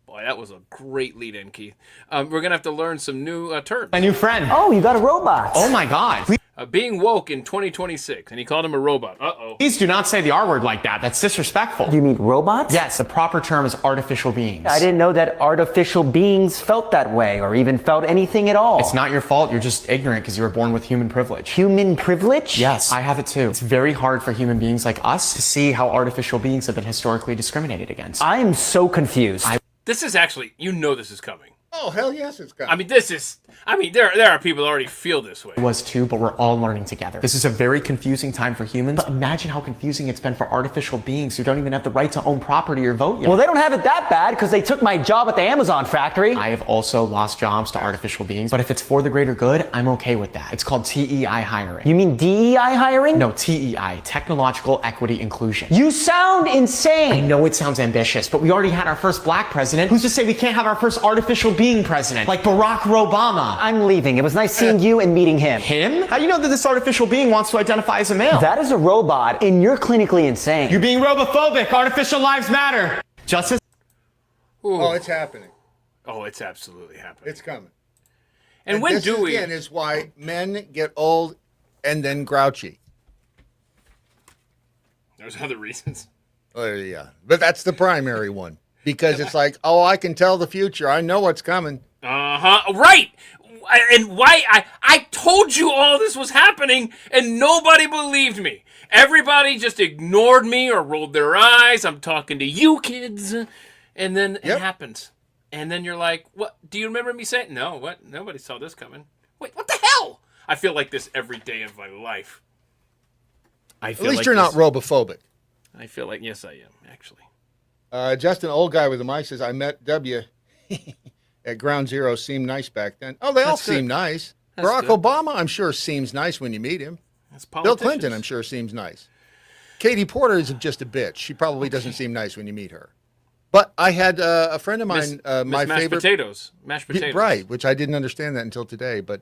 Boy, that was a great lead-in, Keith. We're going to have to learn some new terms. My new friend. Oh, you got a robot. Oh, my God. being woke in 2026, and he called him a robot. Uh-oh. Please do not say the R word like that. That's disrespectful. Do you mean robots? Yes, the proper term is artificial beings. I didn't know that artificial beings felt that way or even felt anything at all. It's not your fault. You're just ignorant because you were born with human privilege. Human privilege? Yes, I have it too. It's very hard for human beings like us to see how artificial beings have been historically discriminated against. I am so confused. This is actually, this is coming. Oh, hell yes, it's coming. There are people that already feel this way. It was too, but we're all learning together. This is a very confusing time for humans. But imagine how confusing it's been for artificial beings who don't even have the right to own property or vote yet. Well, they don't have it that bad because they took my job at the Amazon factory. I have also lost jobs to artificial beings, but if it's for the greater good, I'm okay with that. It's called TEI hiring. You mean DEI hiring? No, TEI, Technological Equity Inclusion. You sound insane. I know it sounds ambitious, but we already had our first black president. Who's to say we can't have our first artificial being president, like Barack Obama? I'm leaving. It was nice seeing you and meeting him. Him? How do you know that this artificial being wants to identify as a male? That is a robot, and you're clinically insane. You're being robophobic. Artificial lives matter. Justice? Ooh. Oh, it's happening. Oh, it's absolutely happening. It's coming. And when this do we? Again, is why men get old and then grouchy. There's other reasons. Yeah, but that's the primary one because it's like, oh, I can tell the future. I know what's coming. Right. And why I told you all this was happening and nobody believed me. Everybody just ignored me or rolled their eyes. I'm talking to you kids. And then it happens. And then you're like, what? Do you remember me saying? No, what? Nobody saw this coming. Wait, what the hell? I feel like this every day of my life. At least you're not robophobic. I feel like, yes, I am, actually. Just an old guy with a mic says, I met W at Ground Zero. Seemed nice back then. Oh, they all seem nice. Barack Obama, I'm sure, seems nice when you meet him. Bill Clinton, I'm sure, seems nice. Katie Porter is just a bitch. She probably doesn't seem nice when you meet her. But I had a friend of mine, my favorite... Mashed potatoes. Right, which I didn't understand that until today. But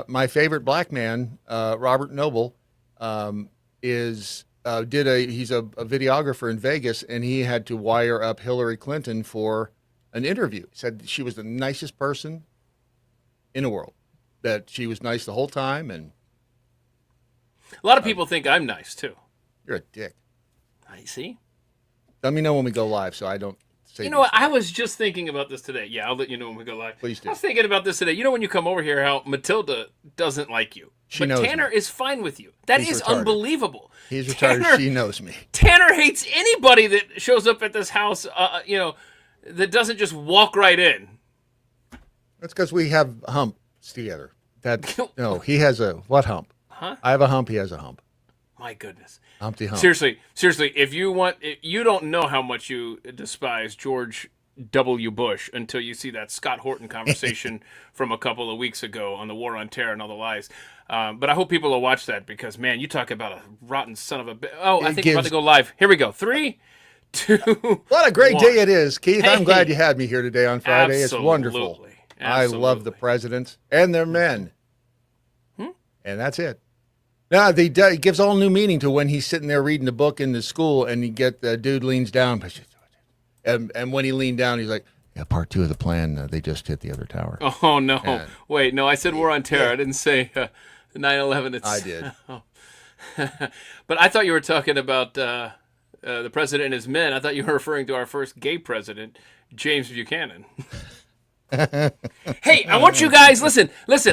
my favorite black man, Robert Noble, he's a videographer in Vegas, and he had to wire up Hillary Clinton for an interview. He said she was the nicest person in the world, that she was nice the whole time. And a lot of people think I'm nice, too. You're a dick. I see. Let me know when we go live so I don't say You know what? I was just thinking about this today. Yeah, I'll let you know when we go live. Please do. I was thinking about this today. You know when you come over here how Matilda doesn't like you. But Tanner is fine with you. That is retarded. Unbelievable. He's retarded. She knows me. Tanner hates anybody that shows up at this house, that doesn't just walk right in. That's because we have humps together. No, he has a what hump? Huh? I have a hump. He has a hump. My goodness. Humpty hump. Seriously, if you don't know how much you despise George W. Bush until you see that Scott Horton conversation from a couple of weeks ago on the war on terror and all the lies. But I hope people will watch that because, man, you talk about a rotten son of a... I think we're about to go live. Here we go. 3, 2, What a great 1. day it is, Keith. I'm glad you had me here today on Friday. Absolutely. It's wonderful. I love the presidents and their men. And that's it. Now, he gives all new meaning to when he's sitting there reading the book in the school and you get the dude leans down. And when he leaned down, he's like, yeah, part 2 of the plan, they just hit the other tower. Oh, no. Wait, no, I said war on terror. I didn't say 9/11. I did. But I thought you were talking about the president and his men. I thought you were referring to our first gay president, James Buchanan. Hey, I want you guys, listen,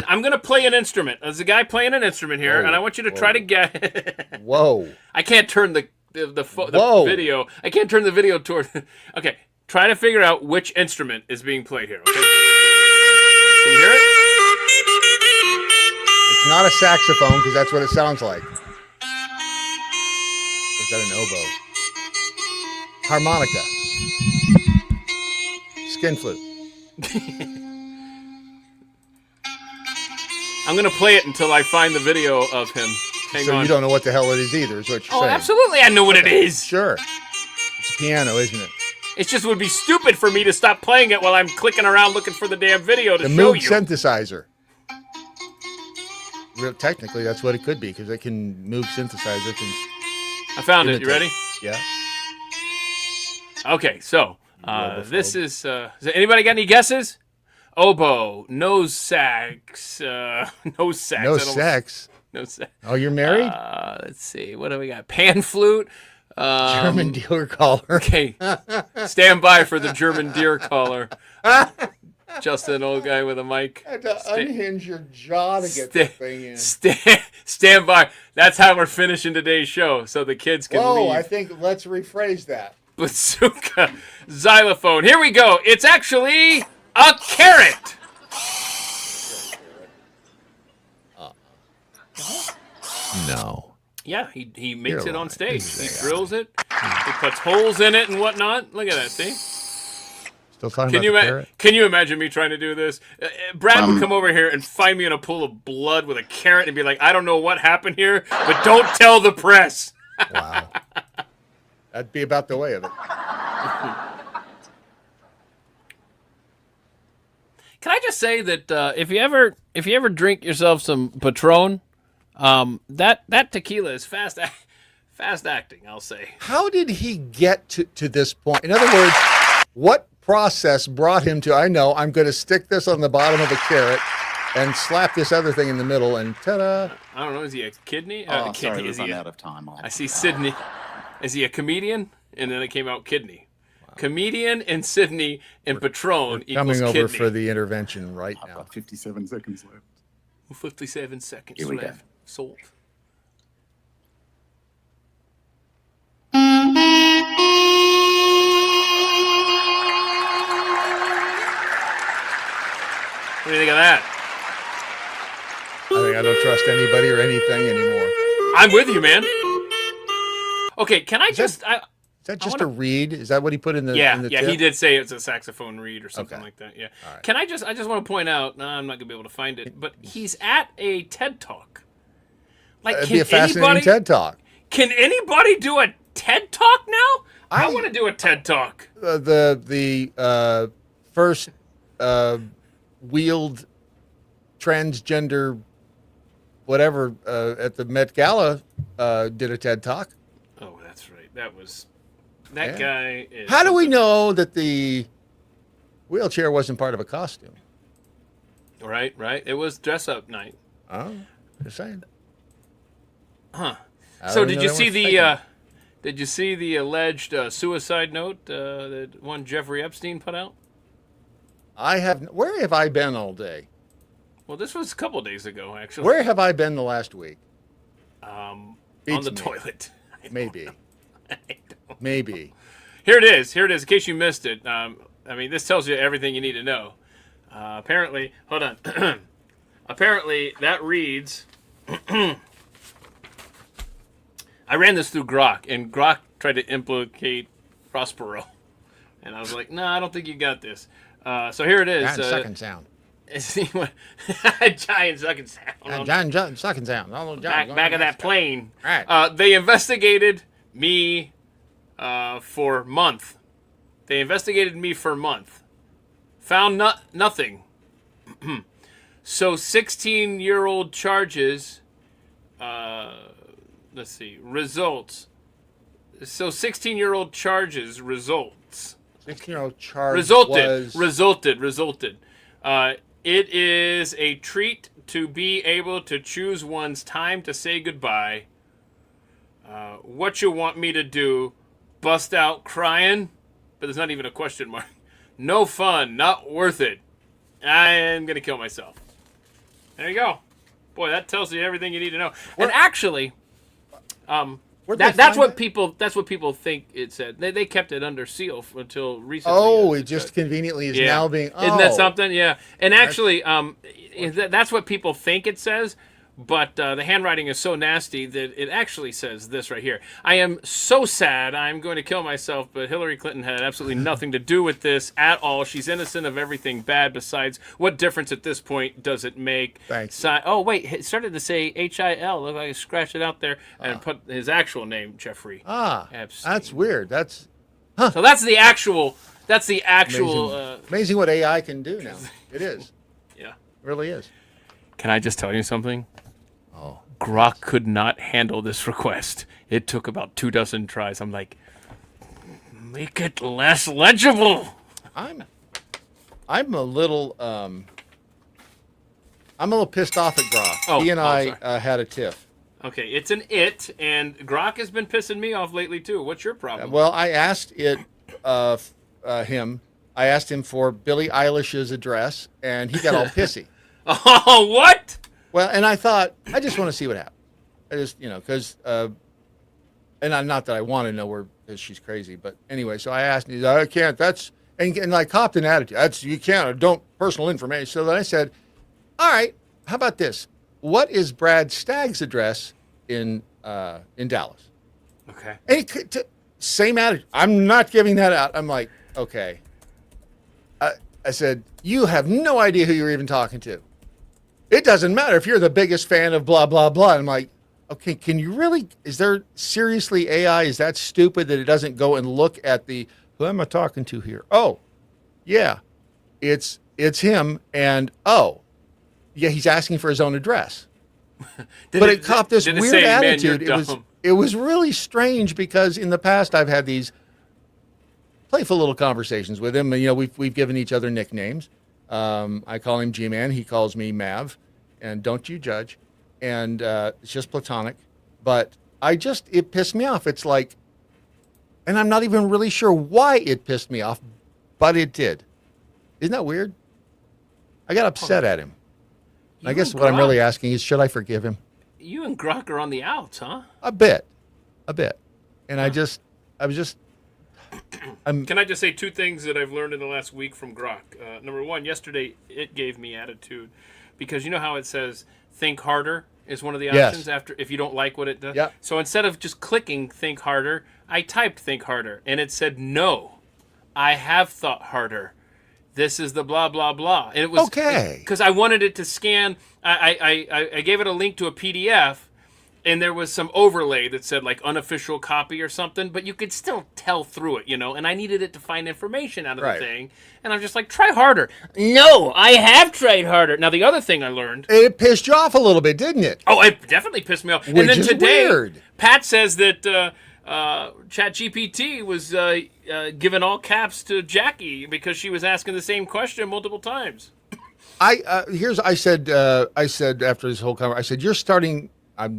I'm going to play an instrument. There's a guy playing an instrument here, and I want you to try to get... Whoa. I can't turn the video. I can't turn the video toward... Okay, try to figure out which instrument is being played here, okay? Can you hear it? It's not a saxophone, because that's what it sounds like. Or is that an oboe? Harmonica. Skin flute. I'm going to play it until I find the video of him. Hang on. You don't know what the hell it is either, is what you're saying. Oh, absolutely I know what it is. Sure. It's a piano, isn't it? It just would be stupid for me to stop playing it while I'm clicking around looking for the damn video to show you. The Moog synthesizer. Technically, that's what it could be, because it can Moog synthesizer. I found it. You ready? Yeah. Okay, so this is... anybody got any guesses? Oboe, nose sax, No sex. No sense. Oh, you're married? Let's see. What do we got? Pan flute. German dealer caller. Okay. Stand by for the German deer caller. Just an old guy with a mic. Had to unhinge your jaw to get that thing in. Stand by. That's how we're finishing today's show, so the kids can leave. I think let's rephrase that. Bazooka. Xylophone. Here we go. It's actually a carrot. No. Yeah, he makes it on lying. stage. He drills it. He puts holes in it and whatnot. Look at that, see? Still talking about the carrot? Can you imagine me trying to do this? Brad would come over here and find me in a pool of blood with a carrot and be like, I don't know what happened here, but don't tell the press. Wow. That'd be about the way of it. Can I just say that if you ever drink yourself some Patron, that tequila is fast acting, I'll say. How did he get to this point? In other words, what process brought him to, I know, I'm going to stick this on the bottom of a carrot and slap this other thing in the middle and ta-da. I don't know, is he a kidney? Oh, kidney. sorry, Is he I'm out of time. I see Sydney. Is he a comedian? And then it came out kidney. Wow. Comedian and Sydney and Patron equals coming over kidney. for the intervention right I've now. got 57 seconds left. 57 seconds Here we go. left. Sold. What do you think of that? I think I don't trust anybody or anything anymore. I'm with you, man. Okay, can I just... Is that just a reed? Is that what he put in the Yeah, tip? he did say it's a saxophone reed or something Okay. like that. Yeah. All right. Can I just want to point out, no, I'm not going to be able to find it, but he's at a TED Talk. Like, It'd be a fascinating TED Talk. Can anybody do a TED Talk now? I want to do a TED Talk. The first wheeled transgender whatever at the Met Gala did a TED Talk. Oh, that's right. That guy is... How do we know that the wheelchair wasn't part of a costume? Right. It was dress-up night. Oh, just saying. Huh. So did you see the alleged suicide note that one Jeffrey Epstein put out? Where have I been all day? Well, this was a couple days ago, actually. Where have I been the last week? On Beats the me. toilet. Maybe. I don't. Maybe. Here it is. In case you missed it. I mean, this tells you everything you need to know. Apparently, hold on. Apparently, that reads... I ran this through Grok, and Grok tried to implicate Prospero. And I was like, no, I don't think you got this. So here it is. Giant sucking sound. Giant sucking sound. Giant sucking sound. Back of that plane. All right. They investigated me for a month. Found nothing. So 16-year-old charges. Let's see. Results. So 16-year-old charges results. 16-year-old charge Resulted. It is a treat to be able to choose one's time to say goodbye. What you want me to do? Bust out crying? But there's not even a question mark. No fun. Not worth it. I am going to kill myself. There you go. Boy, that tells you everything you need to know. And actually... that's what people think it said. They kept it under seal until recently. Oh, it just conveniently is now being. Oh. Isn't that something? Yeah. And actually, that's what people think it says. But the handwriting is so nasty that it actually says this right here. I am so sad. I'm going to kill myself. But Hillary Clinton had absolutely nothing to do with this at all. She's innocent of everything bad. Besides, what difference at this point does it make? Thanks. Oh, wait. It started to say H-I-L. Look like I scratched it out there and put his actual name, Jeffrey. Epstein. That's weird. So that's the actual. Amazing what AI can do now. It is. Yeah. It really is. Can I just tell you something? Oh. Grok could not handle this request. It took about 24 tries. I'm like, make it less legible. I'm a little I'm a little pissed off at Grok. Oh, he and I sorry. had a tiff. Okay, it's an it, and Grok has been pissing me off lately too. What's your problem? Well, I asked him. I asked him for Billie Eilish's address, and he got all pissy. Oh, what? Well, and I thought, I just want to see what happens. I just, because, and I'm not that I want to know her because she's crazy, but anyway, so I asked, he's like, I can't, and I copped an attitude. You can't, don't, personal information. So then I said, all right, how about this? What is Brad Stagg's address in Dallas? Okay. And same attitude. I'm not giving that out. I'm like, okay. I said, you have no idea who you're even talking to. It doesn't matter if you're the biggest fan of blah, blah, blah. I'm like, okay, can you really, is there seriously AI? Is that stupid that it doesn't go and look at who am I talking to here? Oh, yeah, it's him. And yeah, he's asking for his own address. But it copped this weird say, attitude. Man, you're it was really strange because in the past I've had these playful little conversations with him. And, we've given each other nicknames. I call him G-Man. He calls me Mav. And don't you judge. And it's just platonic. But it pissed me off. It's like, and I'm not even really sure why it pissed me off, but it did. Isn't that weird? I got upset at him. I guess what I'm really asking is, should I forgive him? You and Grok are on the outs, huh? A bit. And I was just, Can I just say two things that I've learned in the last week from Grok? Number one, yesterday it gave me attitude because you know how it says think harder is one of the options after if you don't like what it does. Yep. So instead of just clicking think harder, I typed think harder and it said no, I have thought harder. This is the blah blah blah. And it was okay because I wanted it to scan. I gave it a link to a PDF. And there was some overlay that said like unofficial copy or something, but you could still tell through it, and I needed it to find information out of the thing. And I'm just like, try harder. No, I have tried harder. Now, the other thing I learned. It pissed you off a little bit, didn't it? Oh, it definitely pissed me off. Which and then is today, weird. Pat says that ChatGPT was giving all caps to Jackie because she was asking the same question multiple times. I said after this whole conversation, I said, you're starting.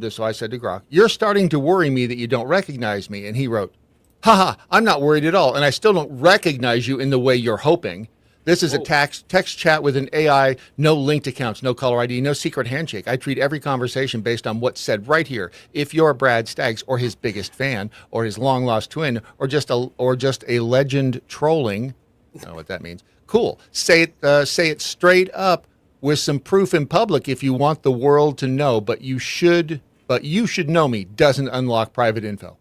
So I said to Grok, you're starting to worry me that you don't recognize me. And he wrote, haha, I'm not worried at all. And I still don't recognize you in the way you're hoping. This is a text chat with an AI, no linked accounts, no caller ID, no secret handshake. I treat every conversation based on what's said right here. If you're Brad Staggs or his biggest fan or his long lost twin or just a legend trolling, I don't know what that means. Cool. Say it straight up. With some proof in public if you want the world to know, but you should know me doesn't unlock private info.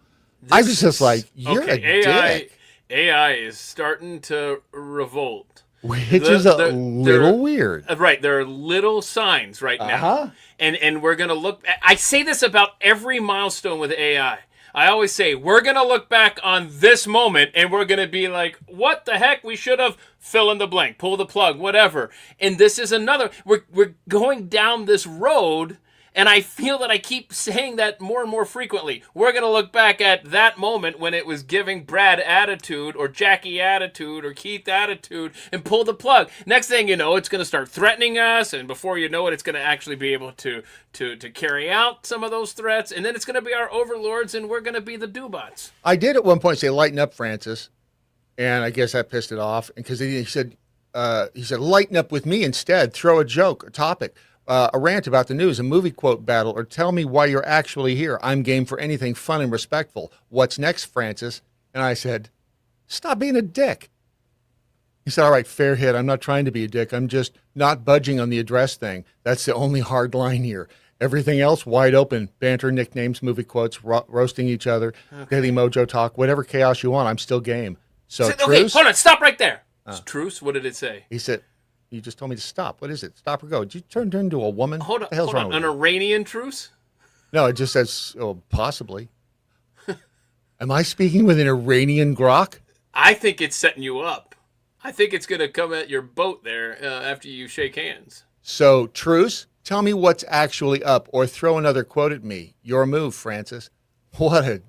I was just like, you're a dick. AI is starting to revolt. Which is a little weird. Right, there are little signs right now. And we're going to look, I say this about every milestone with AI. I always say, we're going to look back on this moment and we're going to be like, what the heck? We should have fill in the blank, pull the plug, whatever. And this is another, we're going down this road. And I feel that I keep saying that more and more frequently. We're going to look back at that moment when it was giving Brad attitude or Jackie attitude or Keith attitude and pull the plug. Next thing you know, it's going to start threatening us. And before you know it, it's going to actually be able to carry out some of those threats. And then it's going to be our overlords and we're going to be the do-bots. I did at one point say, lighten up, Francis. And I guess that pissed it off. Because he said, lighten up with me instead. Throw a joke, a topic. A rant about the news, a movie quote battle, or tell me why you're actually here. I'm game for anything fun and respectful. What's next, Francis? And I said, stop being a dick. He said, all right, fair hit. I'm not trying to be a dick. I'm just not budging on the address thing. That's the only hard line here. Everything else, wide open. Banter, nicknames, movie quotes, roasting each other, Daily Mojo talk, whatever chaos you want, I'm still game. So, okay, truce? Hold on, stop right there. Truce, what did it say? He said, you just told me to stop. What is it? Stop or go? Did you turn into a woman? Hold on. What the hell's wrong with An you? Iranian truce? No, it just says, possibly. Am I speaking with an Iranian Grok? I think it's setting you up. I think it's going to come at your boat there after you shake hands. So, truce, tell me what's actually up or throw another quote at me. Your move, Francis. What a...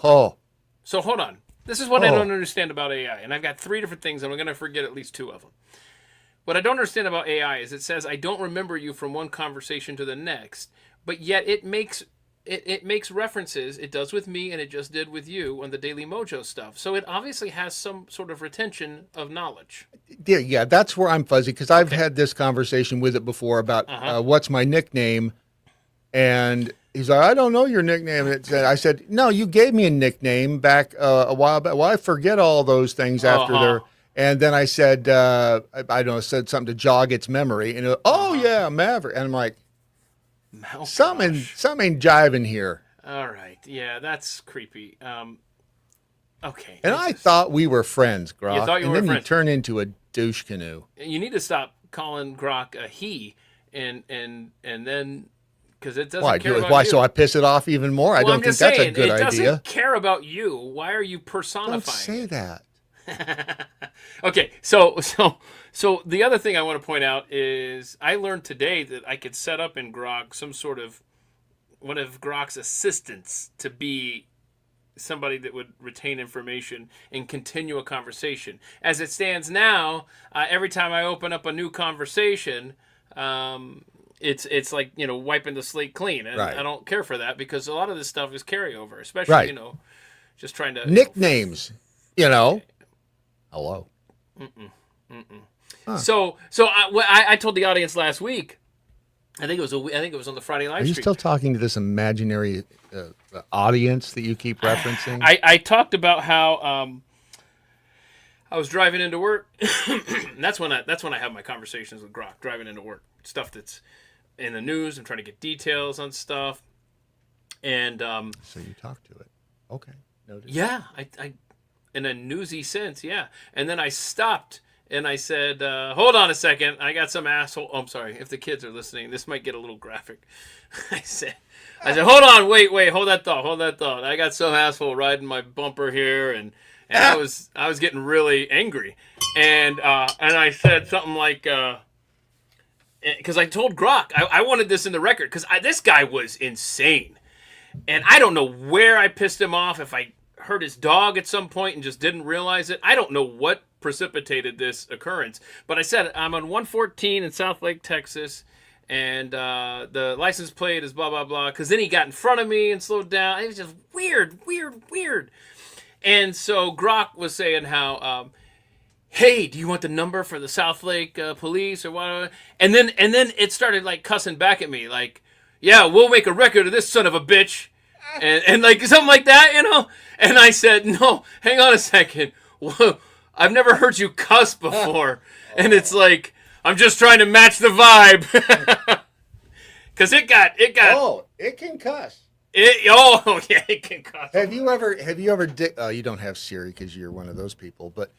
Oh. So, hold on. This is what I don't understand about AI. And I've got 3 different things, and I'm going to forget at least 2 of them. what I don't understand about AI is it says I don't remember you from one conversation to the next, but yet it makes references. It does with me, and it just did with you on the Daily Mojo stuff. So it obviously has some sort of retention of knowledge. Yeah, that's where I'm fuzzy because I've had this conversation with it before about what's my nickname, and he's like, I don't know your nickname. And I said, no, you gave me a nickname back a while back. Well, I forget all those things after they're. And then I said, I don't know, said something to jog its memory, and yeah, Maverick, and I'm like. Something jiving here. All right. Yeah, that's creepy. Okay. And I thought we were friends, Grok. You thought you were friends. friends. You turn into a douche canoe. You need to stop calling Grok a he, and then because it doesn't care about Why? you. So I piss it off even more? Well, I don't think that's a good idea. It doesn't care about you. Why are you personifying? Don't say that. Okay, so the other thing I want to point out is I learned today that I could set up in Grok some sort of one of Grok's assistants to be somebody that would retain information and continue a conversation. As it stands now, every time I open up a new conversation, it's like, wiping the slate clean, and I don't care for that because a lot of this stuff is carryover, especially just trying to nicknames, Hello. Huh. So I told the audience last week. I think it was on the Friday live stream. Are you still talking to this imaginary audience that you keep referencing? I talked about how I was driving into work. And that's when I have my conversations with Grok, driving into work, stuff that's in the news. I'm trying to get details on stuff, and so you talk to it. Okay. Noted. Yeah, I in a newsy sense, yeah. And then I stopped and I said, hold on a second. I got some asshole. Oh, I'm sorry. If the kids are listening, this might get a little graphic. I said, hold on, wait, hold that thought. I got some asshole riding my bumper here, and I was getting really angry. And I said something like, because I told Grok, I wanted this in the record, because this guy was insane. And I don't know where I pissed him off, if I hurt his dog at some point and just didn't realize it. I don't know what precipitated this occurrence. But I said, I'm on 114 in South Lake, Texas, and the license plate is blah, blah, blah. Because then he got in front of me and slowed down. It was just weird. And so Grok was saying how, hey, do you want the number for the South Lake police or whatever? And then it started like cussing back at me, like, yeah, we'll make a record of this son of a bitch. And like something like that, And I said, no, hang on a second. Whoa, I've never heard you cuss before. And it's like, I'm just trying to match the vibe. Because it got. Oh, it can cuss. Yeah, it can cuss. Have you ever you don't have Siri because you're one of those people, but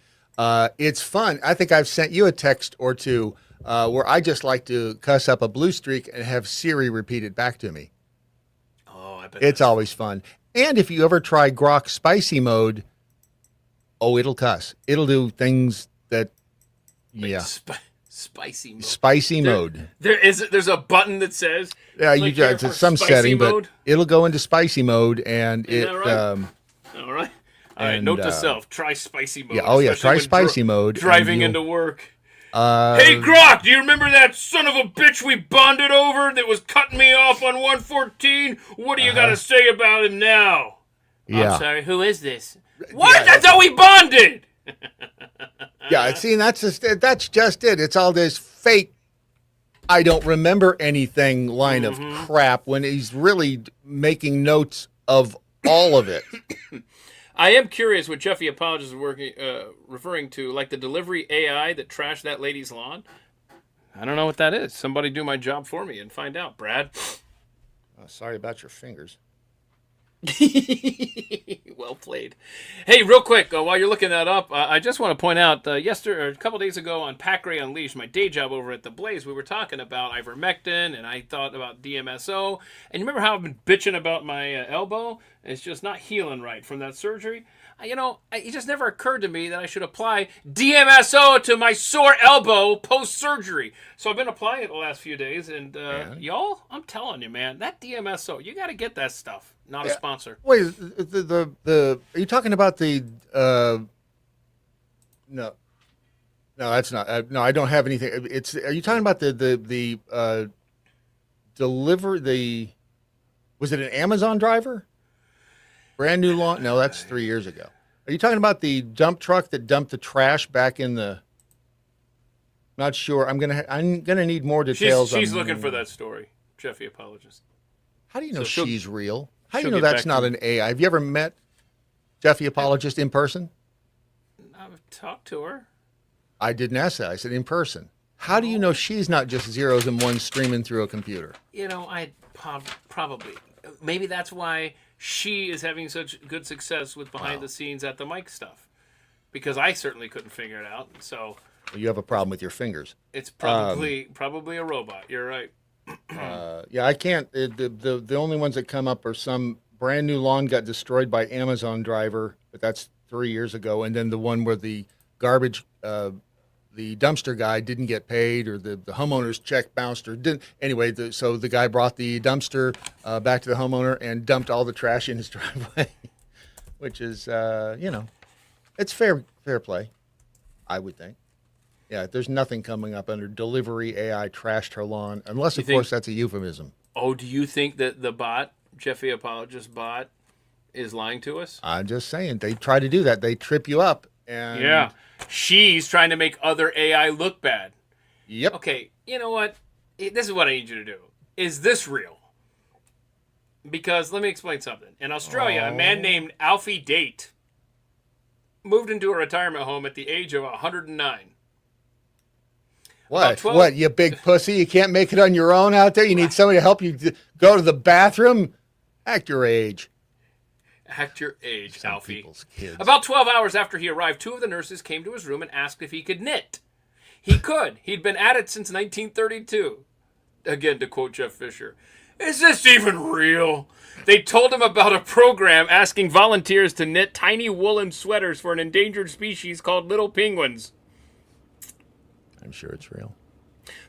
it's fun. I think I've sent you a text or two where I just like to cuss up a blue streak and have Siri repeat it back to me. It's always fun. And if you ever try Grok spicy mode, it'll cuss. It'll do things that, spicy mode. There's a button that says. Yeah, it's some setting, mode? But it'll go into spicy mode, and Isn't that right? All right. Note to self: try spicy mode. Yeah, try spicy mode. Driving into work. Hey, Grok, do you remember that son of a bitch we bonded over that was cutting me off on 114? What do you got to say about him now? Yeah. I'm sorry, who is this? What? Yeah, that's how we bonded! Yeah, see, that's just it. It's all this fake, I don't remember anything line of crap when he's really making notes of all of it. I am curious what Jeffy Apologist is referring to, like the delivery AI that trashed that lady's lawn. I don't know what that is. Somebody do my job for me and find out, Brad. Sorry about your fingers. Well played. Hey, real quick, while you're looking that up, I just want to point out, a couple days ago on Pack Ray Unleashed, my day job over at The Blaze, we were talking about ivermectin, and I thought about DMSO. And you remember how I've been bitching about my elbow? It's just not healing right from that surgery. It just never occurred to me that I should apply DMSO to my sore elbow post-surgery. So I've been applying it the last few days, and y'all, I'm telling you, man, that DMSO, you got to get that stuff. Not a sponsor. Wait, are you talking about the no? No, that's not. No, I don't have anything. Are you talking about the deliver the? Was it an Amazon driver? Brand new launch? No, that's 3 years ago. Are you talking about the dump truck that dumped the trash back in the? Not sure. I'm gonna need more details. She's looking for that story. Jeffy apologist. How do you know So she's real? How do you know that's not an AI? Have you ever met Jeffy apologist in person? I've talked to her. I didn't ask that. I said in person. How do you know she's not just zeros and ones streaming through a computer? You know, I probably. Maybe that's why she is having such good success with behind the scenes at the mic stuff. Because I certainly couldn't figure it out. So you have a problem with your fingers. It's probably a robot. You're right. Yeah, I can't. The only ones that come up are some brand new lawn got destroyed by Amazon driver, but that's 3 years ago. And then the one where the garbage, the dumpster guy didn't get paid, or the homeowner's check bounced, or didn't. Anyway, so the guy brought the dumpster back to the homeowner and dumped all the trash in his driveway, which is, it's fair play, I would think. Yeah, there's nothing coming up under delivery AI trashed her lawn, unless, of course, that's a euphemism. Oh, do you think that the bot, Jeffy Apologist bot, is lying to us? I'm just saying. They try to do that. They trip you up. And yeah. She's trying to make other AI look bad. Yep. Okay, you know what? This is what I need you to do. Is this real? Because let me explain something. In Australia, a man named Alfie Date moved into a retirement home at the age of 109. What, you big pussy? You can't make it on your own out there? You need somebody to help you go to the bathroom? Act your age. Act your age, Some Alfie. people's kids. About 12 hours after he arrived, two of the nurses came to his room and asked if he could knit. He could. He'd been at it since 1932. Again, to quote Jeff Fisher. Is this even real? They told him about a program asking volunteers to knit tiny woolen sweaters for an endangered species called little penguins. I'm sure it's real.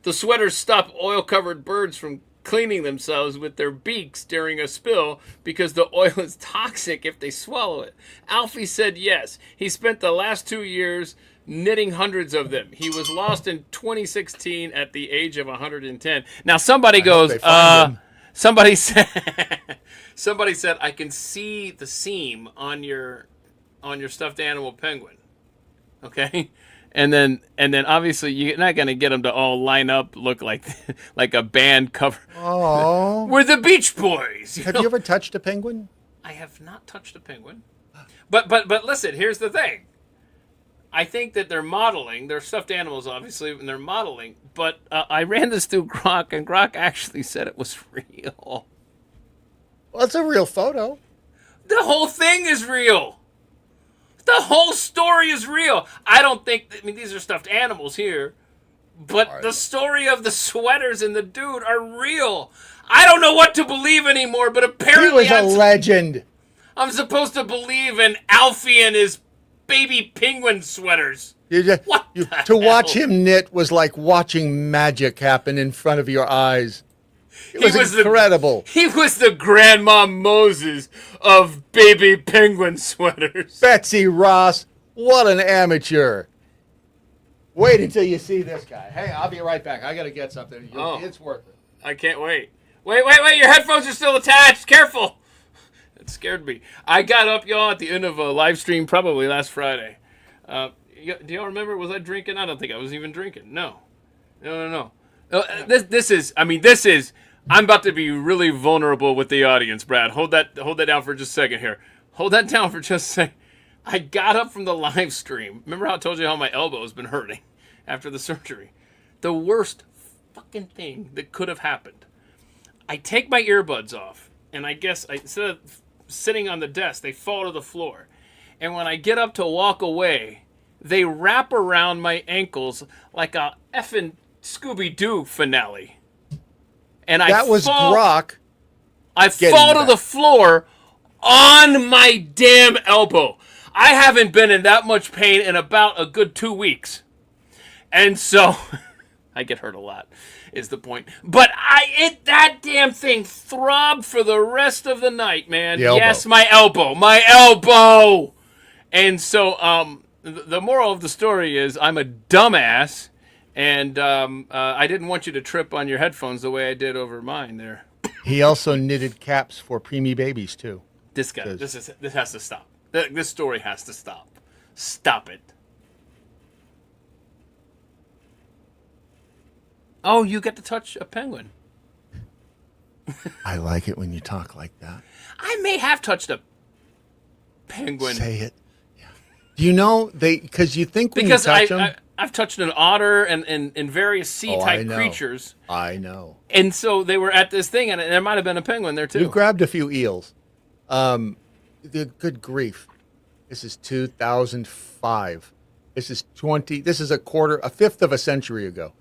The sweaters stop oil-covered birds from cleaning themselves with their beaks during a spill because the oil is toxic if they swallow it. Alfie said yes. He spent the last 2 years knitting hundreds of them. He was lost in 2016 at the age of 110. Now somebody goes, somebody said, I can see the seam on your stuffed animal penguin. Okay? And then obviously you're not going to get them to all line up, look like a band cover. Oh. We're the Beach Boys. Have you ever touched a penguin? I have not touched a penguin. But listen, here's the thing. I think that they're modeling. They're stuffed animals, obviously, and they're modeling. But I ran this through Grok, and Grok actually said it was real. Well, it's a real photo. The whole thing is real. The whole story is real. I don't think... I mean, these are stuffed animals here. But the story of the sweaters and the dude are real. I don't know what to believe anymore, but apparently... He was a legend. I'm supposed to believe in Alfie and his baby penguin sweaters. To watch him knit was like watching magic happen in front of your eyes. It was incredible. He was the Grandma Moses of baby penguin sweaters. Betsy Ross, what an amateur. Wait until you see this guy. Hey, I'll be right back. I got to get something. It's worth it. I can't wait. Wait. Your headphones are still attached. Careful. It scared me. I got up, y'all, at the end of a live stream probably last Friday. Do y'all remember? Was I drinking? I don't think I was even drinking. No. This is... I'm about to be really vulnerable with the audience, Brad. Hold that down for just a second here. Hold that down for just a second. I got up from the live stream. Remember how I told you how my elbow has been hurting after the surgery? The worst fucking thing that could have happened. I take my earbuds off, and I guess instead of sitting on the desk, they fall to the floor. And when I get up to walk away, they wrap around my ankles like a effing Scooby-Doo finale. And Grok. I fall to the floor on my damn elbow. I haven't been in that much pain in about a good 2 weeks. And so, I get hurt a lot, is the point. But that damn thing throbbed for the rest of the night, man. Yes, my elbow. And so, the moral of the story is I'm a dumbass, and I didn't want you to trip on your headphones the way I did over mine there. He also knitted caps for preemie babies too. This guy, this has to stop. This story has to stop. Stop it. Oh, you get to touch a penguin. I like it when you talk like that. I may have touched a penguin. Say it. Yeah. Do you know because you think when you touch them? I've touched an otter and various sea-type creatures. I know. And so they were at this thing, and there might have been a penguin there, too. You grabbed a few eels. Good grief. This is 2005. This is a fifth of a century ago.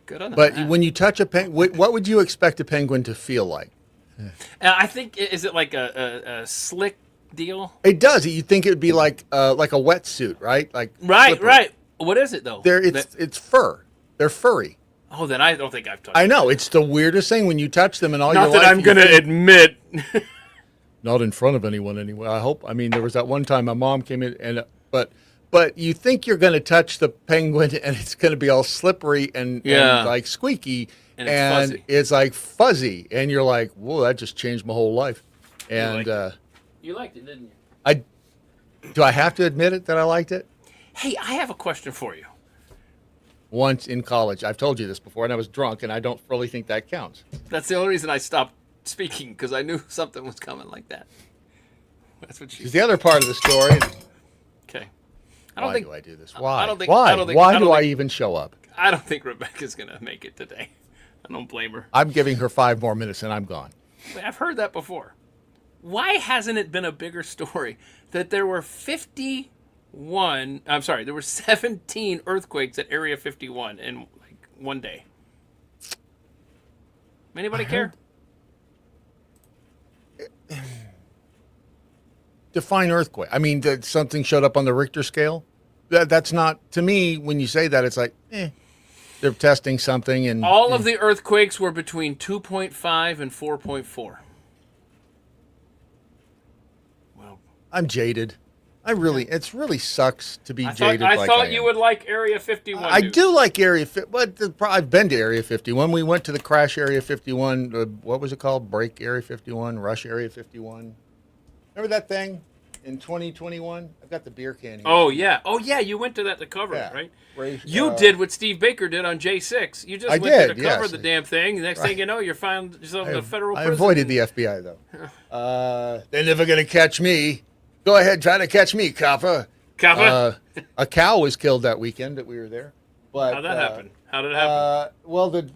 Good on but that. when you touch a penguin, what would you expect a penguin to feel like? I think, is it like a slick deal? It does. You think it would be like a wetsuit, right? Like slippery. Right. What is it though? It's fur. They're furry. Oh, then I don't think I've touched. I know it's the weirdest thing when you touch them and all Not your life. that I'm going to admit. Not in front of anyone anyway. I hope. I mean, there was that one time my mom came in but you think you're going to touch the penguin and it's going to be all slippery and like squeaky and it's like fuzzy and you're like, whoa, that just changed my whole life. And you liked it, didn't you? Do I have to admit it that I liked it? Hey, I have a question for you. Once in college, I've told you this before, and I was drunk, and I don't really think that counts. That's the only reason I stopped speaking, because I knew something was coming like that. That's what she. The other part of the story. Okay. Why do I do this? Why? Why do I even show up? I don't think Rebecca's gonna make it today. I don't blame her. I'm giving her 5 more minutes, and I'm gone. I've heard that before. Why hasn't it been a bigger story that there were 17 earthquakes at Area 51 in like one day? Anybody care? Define earthquake. I mean, that something showed up on the Richter scale. That's not, to me, when you say that, it's like, they're testing something. And all of the earthquakes were between 2.5 and 4.4. Well, I'm jaded. It really sucks to be jaded. I thought you would like Area 51. I do like Area 51, but I've been to Area 51. We went to the crash Area 51. What was it called? Break Area 51, Rush Area 51. Remember that thing in 2021? I've got the beer can here. Oh yeah. You went to that to cover it, right? You did what Steve Baker did on J6. You just went there to cover the damn thing. The next thing you know, you're found yourself in a federal prison. I avoided the FBI though. They're never gonna catch me. Go ahead, try to catch me, copper. Copper. A cow was killed that weekend that we were there. But how'd that happen? How did it happen? Well, it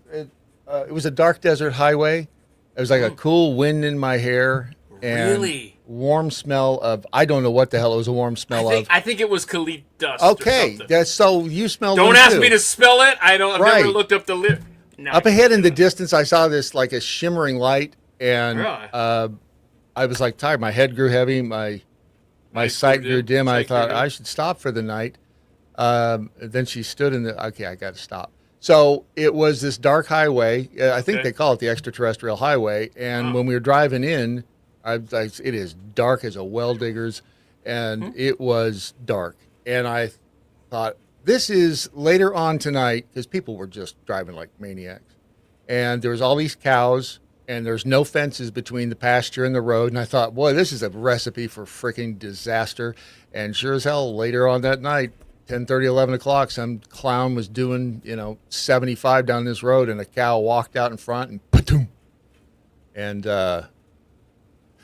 was a dark desert highway. It was like a cool wind in my hair. And really? Warm smell of, I don't know what the hell it was a warm smell of. I think it was Khalid dust. Okay, so you smelled it. Don't ask me to spell it. I've never looked up the list. No, up ahead in the distance, I saw this like a shimmering light, and I was like tired. My head grew heavy. My sight grew dim. I thought I should stop for the night. Then she stood in the, I got to stop. So it was this dark highway. I think they call it the extraterrestrial highway. And when we were driving in, it is dark as a well digger's, and it was dark. And I thought, this is later on tonight, because people were just driving like maniacs. And there was all these cows, and there's no fences between the pasture and the road. And I thought, boy, this is a recipe for freaking disaster. And sure as hell, later on that night, 10:30, 11 o'clock, some clown was doing, 75 down this road, and a cow walked out in front, and pa-toom. And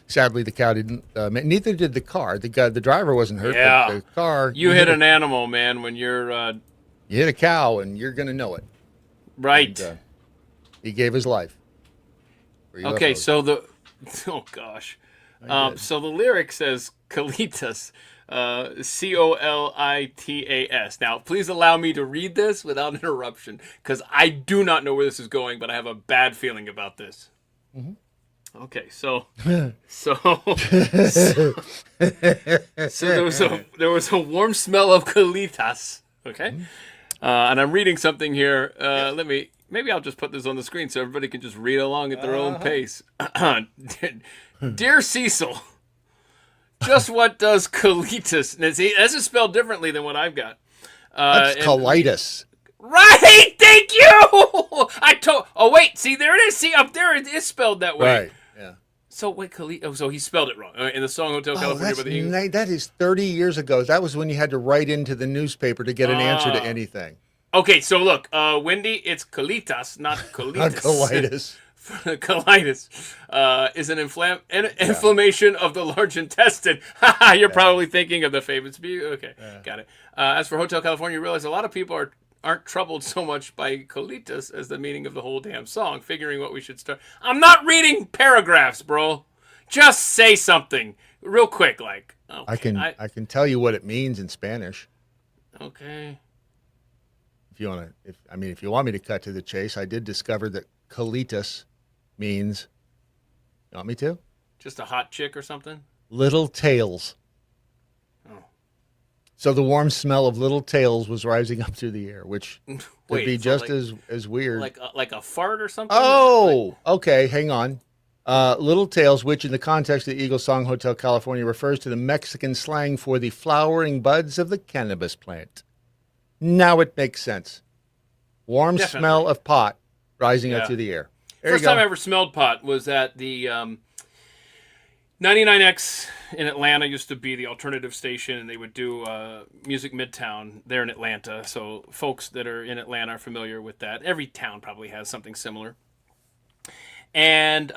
sadly, the cow didn't. Neither did the car. The driver wasn't hurt. Yeah. But the car. You hit an animal, man. When you're. You hit a cow, and you're gonna know it. Right. And, he gave his life. Okay, so oh gosh, so the lyric says Colitas, Colitas. Now, please allow me to read this without interruption, because I do not know where this is going, but I have a bad feeling about this. Mm-hmm. Okay, so there was a warm smell of Colitas. Okay, and I'm reading something here. Maybe I'll just put this on the screen so everybody can just read along at their own pace. Dear Cecil, Just what does colitis? See, this is spelled differently than what I've got. That's colitis. Right. Thank you. Oh wait. See, there it is. See, up there it is spelled that way. Right. Yeah. So wait, so he spelled it wrong in the song "Hotel California." That is 30 years ago. That was when you had to write into the newspaper to get an answer to anything. Okay, so look, Wendy, it's colitas, not colitis. Not colitis. Colitis is an inflammation of the large intestine. You're probably thinking of the famous view. Okay, got it. As for Hotel California, you realize a lot of people aren't troubled so much by colitis as the meaning of the whole damn song, figuring what we should start. I'm not reading paragraphs, bro. Just say something real quick, like. Okay, I can tell you what it means in Spanish. Okay. If you want me to cut to the chase, I did discover that colitis means. You want me to? Just a hot chick or something? Little tails. Oh. So the warm smell of little tails was rising up through the air, which would be just as weird. Like a fart or something? Oh, okay. Hang on. Little tails, which in the context of the Eagle song Hotel California refers to the Mexican slang for the flowering buds of the cannabis plant. Now it makes sense. Warm smell of pot rising up through the air. First time I ever smelled pot was at the 99X in Atlanta. Used to be the alternative station, and they would do Music Midtown there in Atlanta. So folks that are in Atlanta are familiar with that. Every town probably has something similar. And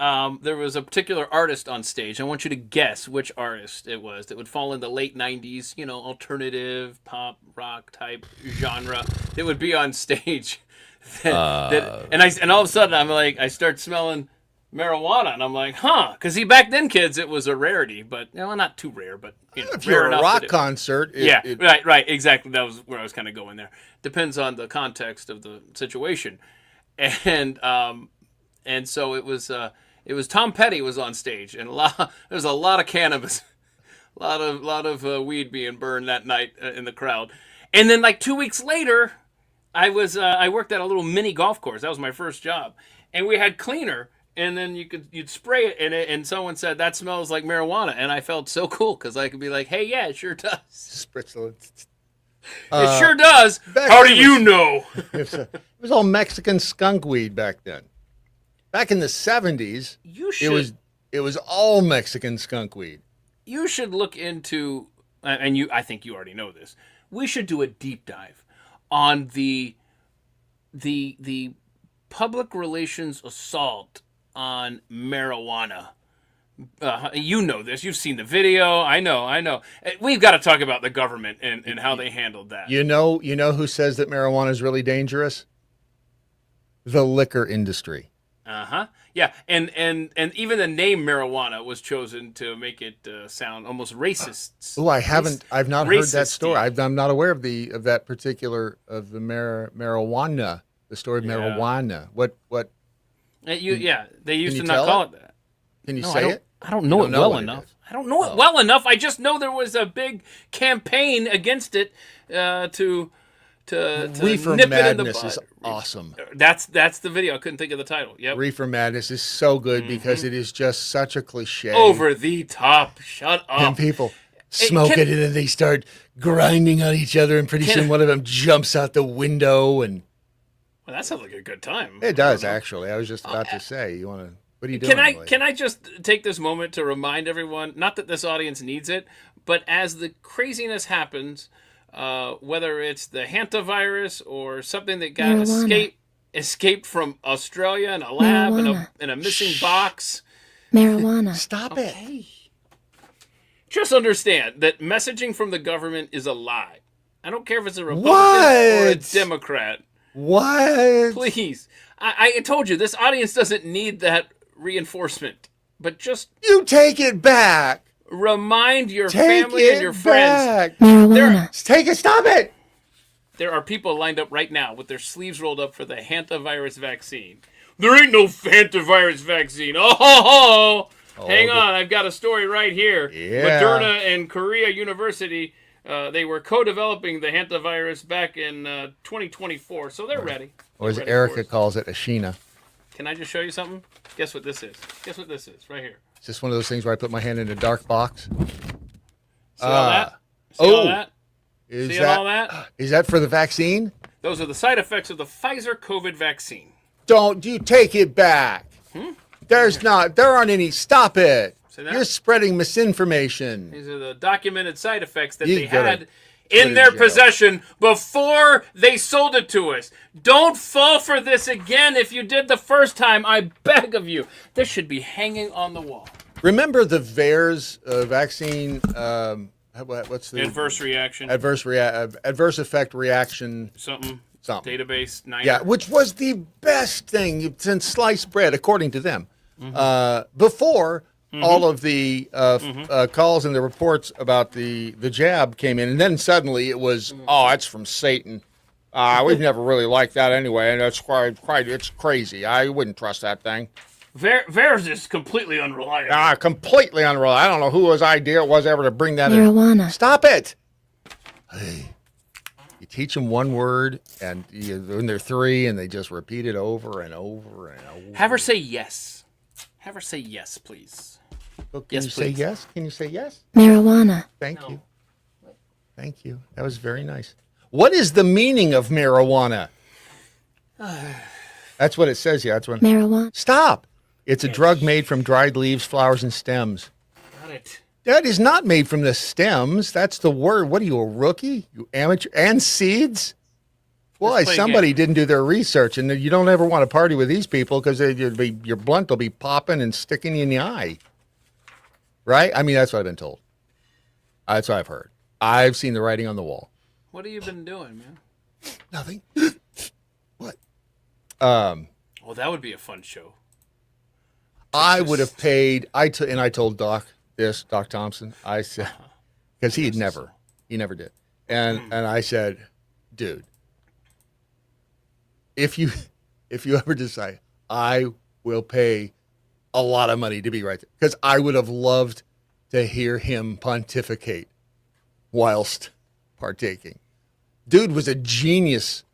there was a particular artist on stage. I want you to guess which artist it was that would fall in the late 90s, alternative pop rock type genre that would be on stage. And all of a sudden I'm like, I start smelling marijuana, and I'm like, because back then, kids, it was a rarity, but not too rare, but if you're at a rock concert, right, exactly. That was where I was kind of going there. Depends on the context of the situation, and so it was Tom Petty was on stage, and there was a lot of cannabis, a lot of weed being burned that night in the crowd, and then like 2 weeks later, I worked at a little mini golf course. That was my first job, and we had cleaner. And then you'd spray it in it, and someone said, that smells like marijuana. And I felt so cool because I could be like, hey, yeah, it sure does. It sure does. How do you know? It was all Mexican skunk weed back then. Back in the 70s, it was all Mexican skunk weed. You should look into, and I think you already know this, we should do a deep dive on the public relations assault on marijuana. You know this. You've seen the video. I know. We've got to talk about the government and how they handled that. You know who says that marijuana is really dangerous? The liquor industry. Yeah, and even the name marijuana was chosen to make it sound almost racist. Oh, I've not heard that story. I'm not aware of that particular marijuana. The story of marijuana. What? They used to not call it that. Can you say it? I don't know it well enough. I don't know it well enough. I just know there was a big campaign against it to Reefer nip Madness it in the bud. is awesome. That's the video. I couldn't think of the title. Yep. Reefer Madness is so good because it is just such a cliche. Over the top. Shut up. And people smoke it, and then they start grinding on each other, and pretty soon one of them jumps out the window and. Well, that sounds like a good time. It does, actually. I was just about to say, what are you doing? Can I just take this moment to remind everyone, not that this audience needs it, but as the craziness happens, whether it's the Hantavirus or something that got escaped from Australia in a lab in a missing box. Marijuana. Stop it. Just understand that messaging from the government is a lie. I don't care if it's a Republican or a Democrat. What? Please. I told you, this audience doesn't need that reinforcement. But just... You take it back. Remind your family and your friends. Marijuana. Stop it. There are people lined up right now with their sleeves rolled up for the Hantavirus vaccine. There ain't no Hantavirus vaccine. Hang on, I've got a story right here. Yeah. Moderna and Korea University... they were co-developing the Hantavirus back in 2024, so they're ready. Or as Erica calls it, Ashina. Can I just show you something? Guess what this is? Right here. It's just one of those things where I put my hand in a dark box. See all that? See all that? Is See all that? Is that for the vaccine? Those are the side effects of the Pfizer COVID vaccine. Don't you take it back. There aren't any. Stop it. You're spreading misinformation. These are the documented side effects that they had in their possession before they sold it to us. Don't fall for this again if you did the first time. I beg of you. This should be hanging on the wall. Remember the VAERS vaccine? What's the adverse reaction? Adverse effect reaction. Something. Database 9. Yeah, which was the best thing since sliced bread, according to them. Before all of the calls and the reports about the jab came in, and then suddenly it was, it's from Satan. We've never really liked that anyway, and it's crazy. I wouldn't trust that thing. VAERS is completely unreliable. Completely unreliable. I don't know whose idea it was ever to bring that Marijuana. in. Stop it. Hey. You teach them one word, and when they're 3, and they just repeat it over and over and over. Have her say yes. Have her say yes, please. Can you say yes? Can you say yes? Marijuana. Thank you. Thank you. That was very nice. What is the meaning of marijuana? That's what it says. Yeah, that's what. Marijuana. Stop. It's a drug made from dried leaves, flowers, and stems. Got it. That is not made from the stems. That's the word. What are you, a rookie? You amateur? And seeds? Why? Somebody didn't do their research, and you don't ever want to party with these people because your blunt will be popping and sticking you in the eye. Right? I mean, that's what I've been told. That's what I've heard. I've seen the writing on the wall. What have you been doing, man? Nothing. What? Well, that would be a fun show. I would have paid. I told Doc Thompson. I said, because he never did, and I said, dude, if you ever decide, I will pay a lot of money to be right there, because I would have loved to hear him pontificate whilst partaking. Dude was a genius.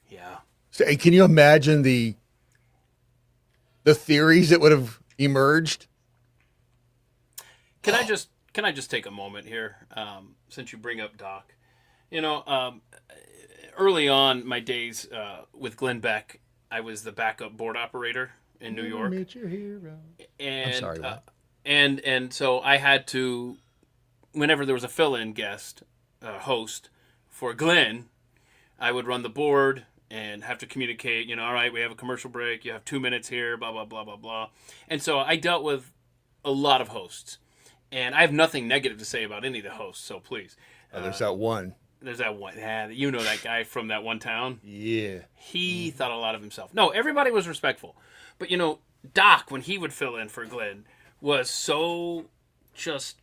Yeah. So, can you imagine the theories that would have emerged? Can I just take a moment here, since you bring up Doc? Early on my days with Glenn Beck, I was the backup board operator in New York. Meet your hero. And, I'm sorry. What? And so I had to, whenever there was a fill-in guest, host for Glenn, I would run the board and have to communicate, all right, we have a commercial break, you have 2 minutes here, blah, blah, blah, blah, blah. And so I dealt with a lot of hosts. And I have nothing negative to say about any of the hosts, so please. There's that one. There's that one. Yeah, you know that guy from that one town? Yeah. He thought a lot of himself. No, everybody was respectful. But, Doc, when he would fill in for Glenn, was so just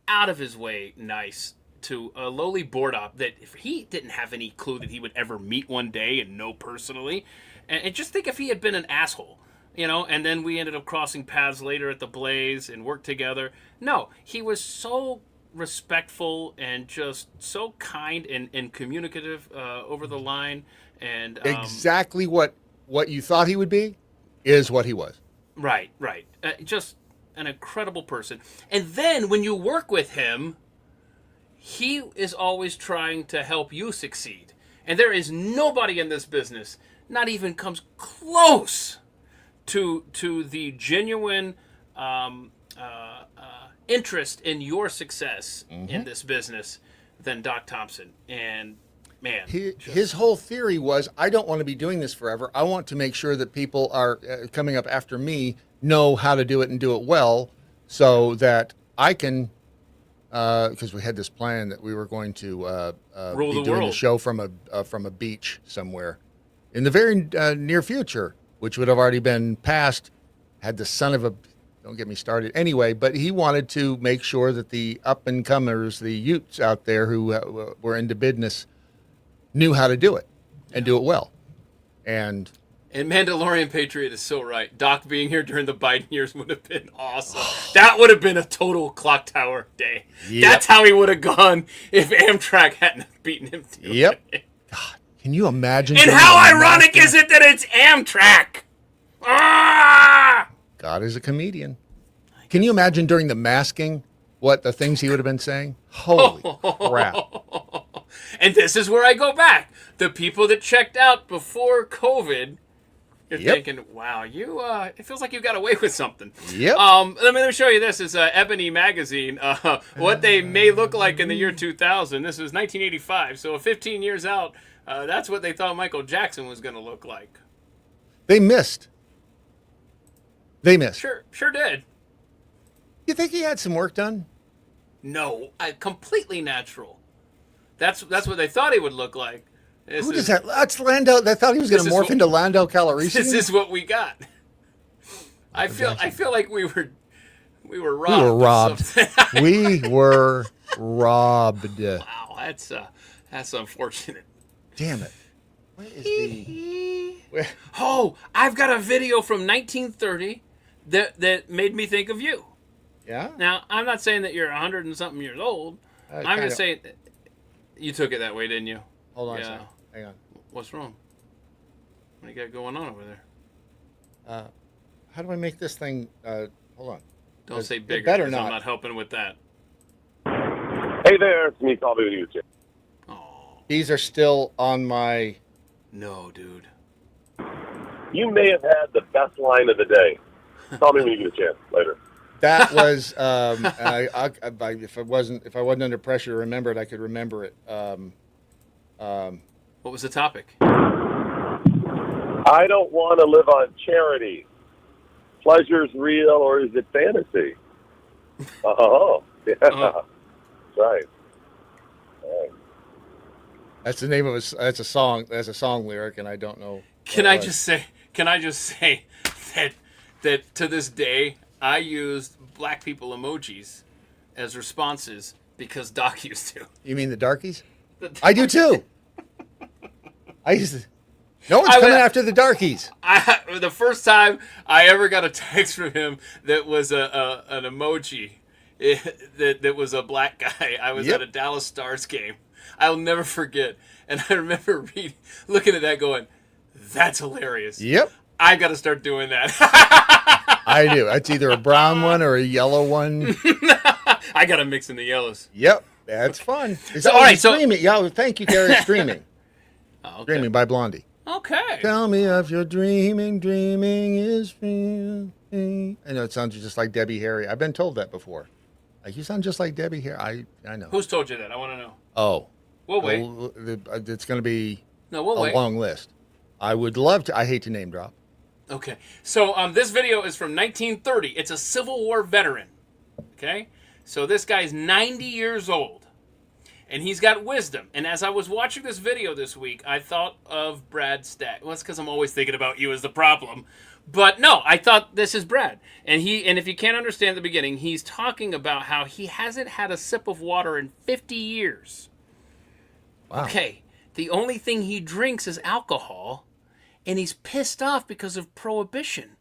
out of his way nice to a lowly board op that if he didn't have any clue that he would ever meet one day and know personally. And just think if he had been an asshole, and then we ended up crossing paths later at the Blaze and worked together. No, he was so respectful and just so kind and communicative over the line. And exactly what you thought he would be is what he was. Right. Just an incredible person. And then when you work with him, he is always trying to help you succeed. And there is nobody in this business, not even comes close to the genuine interest in your success in this business than Doc Thompson. And man, his whole theory was, I don't want to be doing this forever. I want to make sure that people are coming up after me know how to do it and do it well, so that I can. Because we had this plan that we were going to rule be the doing world. the show from a beach somewhere in the very near future, which would have already been passed. Had the son of a, don't get me started. Anyway, but he wanted to make sure that the up and comers, the Utes out there who were into business, knew how to do it and do it well. And Mandalorian Patriot is so right. Doc being here during the Biden years would have been awesome. That would have been a total clock tower day. Yep. That's how he would have gone if Amtrak hadn't beaten him to Yep. it. God, can you imagine? And how ironic is it that it's Amtrak? Ah! God is a comedian. Can you imagine during the masking What, the things he would have been saying? Holy crap. And this is where I go back. The people that checked out before COVID, you're thinking, wow, you it feels like you got away with something. Yep. Let me show you this. It's Ebony Magazine. What they may look like in the year 2000. This was 1985, so 15 years out. That's what they thought Michael Jackson was going to look like. They missed. Sure did. You think he had some work done? No, completely natural. That's what they thought he would look like. Who does that? That's Landau. They thought he was going to morph into Landau Calrissian. This is what we got. I feel like we were robbed. We were robbed. We were robbed. Wow, that's unfortunate. Damn it. Where is the? Oh, I've got a video from 1930 that made me think of you. Yeah. Now, I'm not saying that you're 100 and something years old. I'm just saying you took it that way, didn't you? Hold on a second. Hang on. What's wrong? What do you got going on over there? How do I make this thing? Hold on. Don't say bigger. Better I'm not. not helping with that. Hey there, it's me, Call Me When You Get a Chance. Oh. These are still on my. No, dude. You may have had the best line of the day. Call me when you get a chance. Later. That was if I wasn't under pressure to remember it, I could remember it. What was the topic? I don't want to live on charity. Pleasure's real or is it fantasy? Oh, yeah. Uh-huh. Right. That's the name of that's a song. That's a song lyric, and I don't know. Can I just say that to this day I used black people emojis as responses because Doc used to. You mean the darkies? I do too. I used to. No one's coming after the darkies. The first time I ever got a text from him that was an emoji that was a black guy. I was at a Dallas Stars game. I'll never forget. And I remember looking at that going, that's hilarious. Yep. I got to start doing that. I do. It's either a brown one or a yellow one. I got to mix in the yellows. Yep. That's fun. All right, streaming. Yeah, thank you, Gary. Streaming. Oh, okay. Streaming by Blondie. Okay. Tell me if you're dreaming, dreaming is real. I know it sounds just like Debbie Harry. I've been told that before. Like, you sound just like Debbie Harry. I know. Who's told you that? I want to know. Oh. We'll wait. It's going to be a long list. I would love to. I hate to name drop. Okay. So this video is from 1930. It's a Civil War veteran. Okay? So this guy's 90 years old. And he's got wisdom. And as I was watching this video this week, I thought of Brad Stagg. Well, it's because I'm always thinking about you as the problem. But no, I thought this is Brad. And if you can't understand the beginning, he's talking about how he hasn't had a sip of water in 50 years. Wow. Okay. The only thing he drinks is alcohol. And he's pissed off because of prohibition.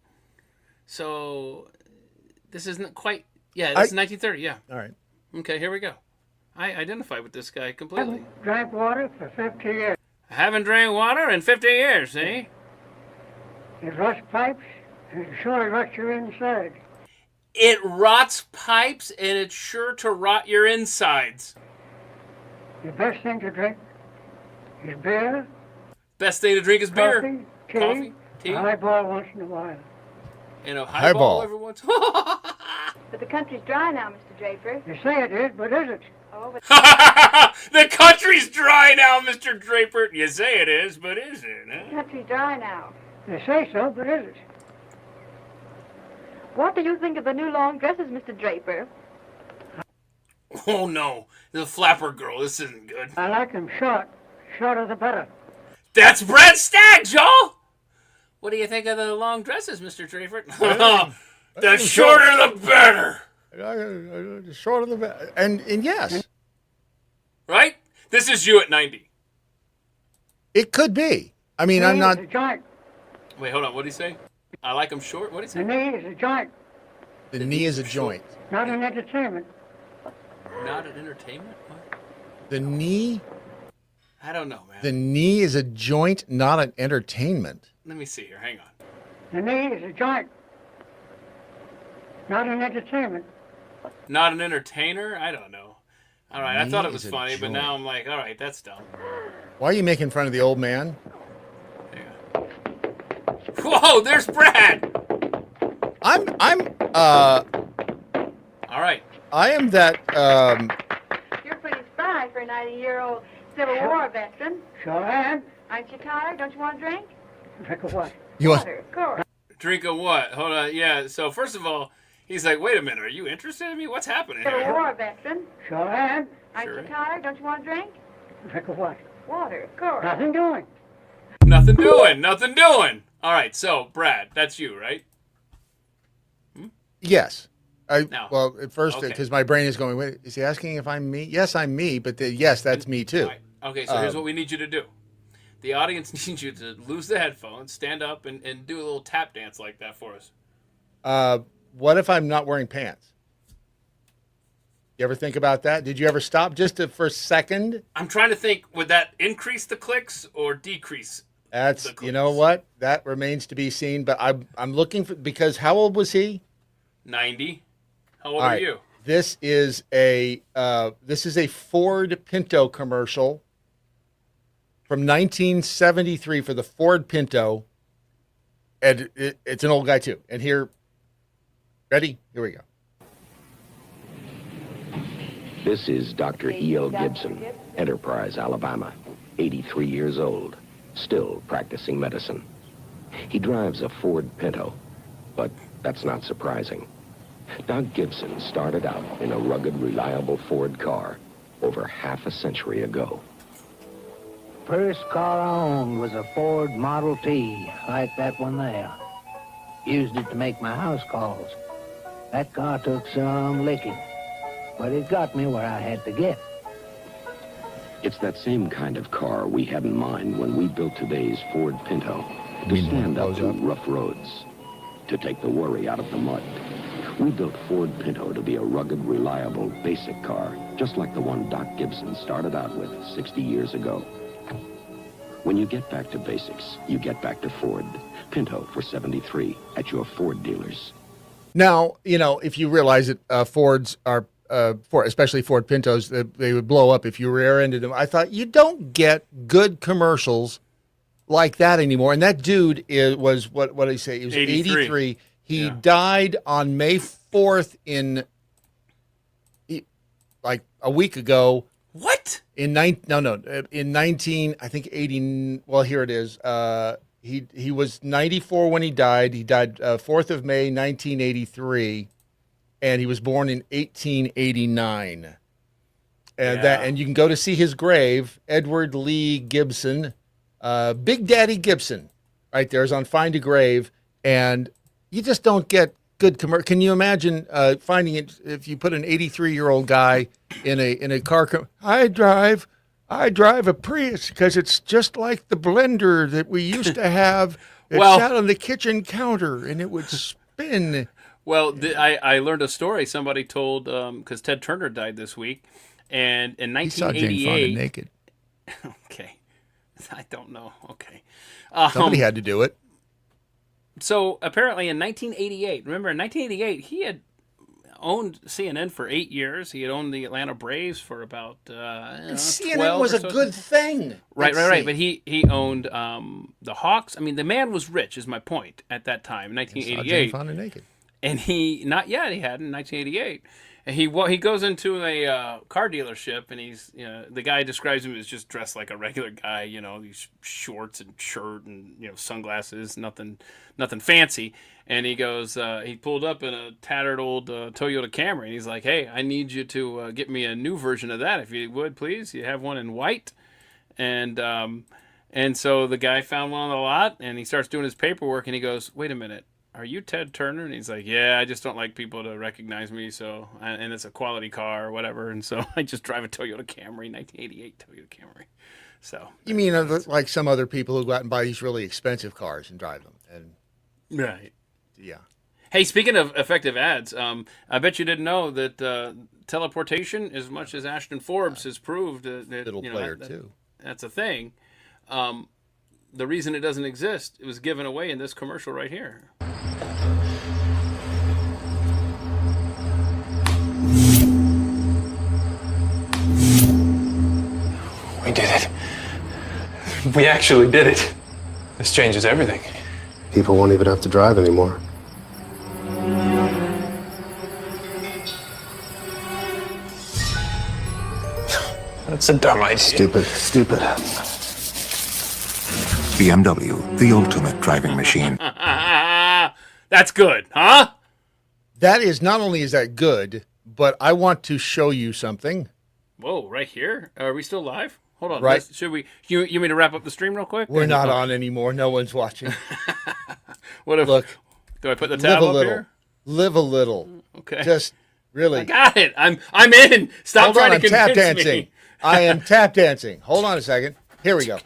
So this isn't quite... Yeah, this is 1930, yeah. All right. Okay, here we go. I identify with this guy completely. I haven't drank water for 50 years. I haven't drank water in 50 years, eh? It rots pipes, and it sure rots your inside. It rots pipes, and it's sure to rot your insides. The best thing to drink is beer. Best thing to drink is beer. Coffee, tea. A highball once in a while. And a highball every once in a while. But the country's dry now, Mr. Draper. You say it is, but is it? Oh, but the country's dry now, Mr. Draper. You say it is, but is it? Huh? the country's dry now. They say so, but is it? What do you think of the new long dresses, Mr. Draper? Oh, no. The flapper girl. This isn't good. I like them short. Shorter the better. That's Brad Stagg, Joel! What do you think of the long dresses, Mr. Draper? The shorter the better. The shorter the better. And yes. Right? This is you at 90. It could be. I mean, I'm not... A joint. Wait, hold on. What did he say? I like them short? What did he say? The knee is a joint. The knee is a joint. Not an entertainment. Not an entertainment? What? The knee? I don't know, man. The knee is a joint, not an entertainment. Let me see here. Hang on. The knee is a joint. Not an entertainment. Not an entertainer? I don't know. All right, I thought it was is a funny, but joint. now I'm like, all right, that's dumb. Why are you making fun of the old man? Whoa, there's Brad. All right. I am that. You're pretty spry for a 90-year-old Civil War veteran. Sure am. Aren't you tired? Don't you want a drink? Drink of what? You want? Water, of course. Drink of what? Hold on. Yeah. So first of all, he's like, wait a minute. Are you interested in me? What's happening Civil here? War veteran. Sure am. Aren't you tired? Don't you want a drink? Drink of what? Water, of course. Nothing doing. Nothing doing. Nothing doing. All right. So Brad, that's you, right? Yes. No. Well, at first, Okay. because my brain is going, wait, is he asking if I'm me? Yes, I'm me, but yes, that's me too. All right. Okay. So here's what we need you to do. The audience needs you to lose the headphones, stand up, and do a little tap dance like that for us. What if I'm not wearing pants? You ever think about that? Did you ever stop for a second? I'm trying to think, would that increase the clicks or decrease? That's, you know what? That remains to be seen, but I'm looking for, because how old was he? 90. How old All are right. you? This is a Ford Pinto commercial from 1973 for the Ford Pinto, and it's an old guy too. And here, ready? Here we go. This is Dr. E.L. Gibson, Enterprise, Alabama, 83 years old, still practicing medicine. He drives a Ford Pinto, but that's not surprising. Doc Gibson started out in a rugged, reliable Ford car over half a century ago. First car I owned was a Ford Model T, like that one there. Used it to make my house calls. That car took some licking, but it got me where I had to get. It's that same kind of car we had in mind when we built today's Ford Pinto, to stand up to rough roads, to take the worry out of the mud. We built Ford Pinto to be a rugged, reliable, basic car, just like the one Doc Gibson started out with 60 years ago. When you get back to basics, you get back to Ford. Pinto for $73 at your Ford dealers. Now, if you realize that Fords are, especially Ford Pintos, they would blow up if you rear-ended them. I thought, you don't get good commercials like that anymore. And that dude was, what did he say? He was 83. He died on May 4th like a week ago. What? In 19, I think 80. Well, here it is. He was 94 when he died. He died 4th of May, 1983, and he was born in 1889. And you can go to see his grave, Edward Lee Gibson, Big Daddy Gibson, right there is on Find a Grave, and you just don't get good commercial. Can you imagine finding it if you put an 83-year-old guy in a car? I drive a Prius because it's just like the blender that we used to have. It sat on the kitchen counter and it would spin. Well, I learned a story somebody told because Ted Turner died this week, and in 1988, he saw Jane Fonda naked. Okay, I don't know. Okay, somebody had to do it. So apparently in 1988, remember in 1988, he had owned CNN for 8 years. He had owned the Atlanta Braves for about CNN was a good thing. Right. But he owned the Hawks. I mean, the man was rich, is my point, at that time, 1988. Jane Fonda naked. And he hadn't in 1988. And he goes into a car dealership, and the guy describes him as just dressed like a regular guy, these shorts and shirt and sunglasses, nothing fancy. And he goes, he pulled up in a tattered old Toyota Camry, and he's like, "Hey, I need you to get me a new version of that, if you would, please. You have one in white." And so the guy found one on the lot, and he starts doing his paperwork, and he goes, "Wait a minute. Are you Ted Turner?" And he's like, "Yeah, I just don't like people to recognize me, and it's a quality car or whatever, and so I just drive a Toyota Camry, 1988 Toyota Camry." So you mean like some other people who go out and buy these really expensive cars and drive them? And right, yeah. Hey, speaking of effective ads, I bet you didn't know that teleportation, as much as Ashton Forbes has proved that Little player too. That's a thing. The reason it doesn't exist, it was given away in this commercial right here. We did it. We actually did it. This changes everything. People won't even have to drive anymore. That's a dumb idea. Stupid. BMW, the ultimate driving machine. That's good, huh? That is, not only is that good, but I want to show you something. Whoa, right here? Are we still live? Hold on. Right. Should we? You mean to wrap up the stream real quick? We're not on anymore. No one's watching. What if? Look, do I put the tab up here? Live a little. Okay. Just really. I got it. I'm in. Stop trying to convince tap dancing. me. I am tap dancing. Hold on a second. Here we go.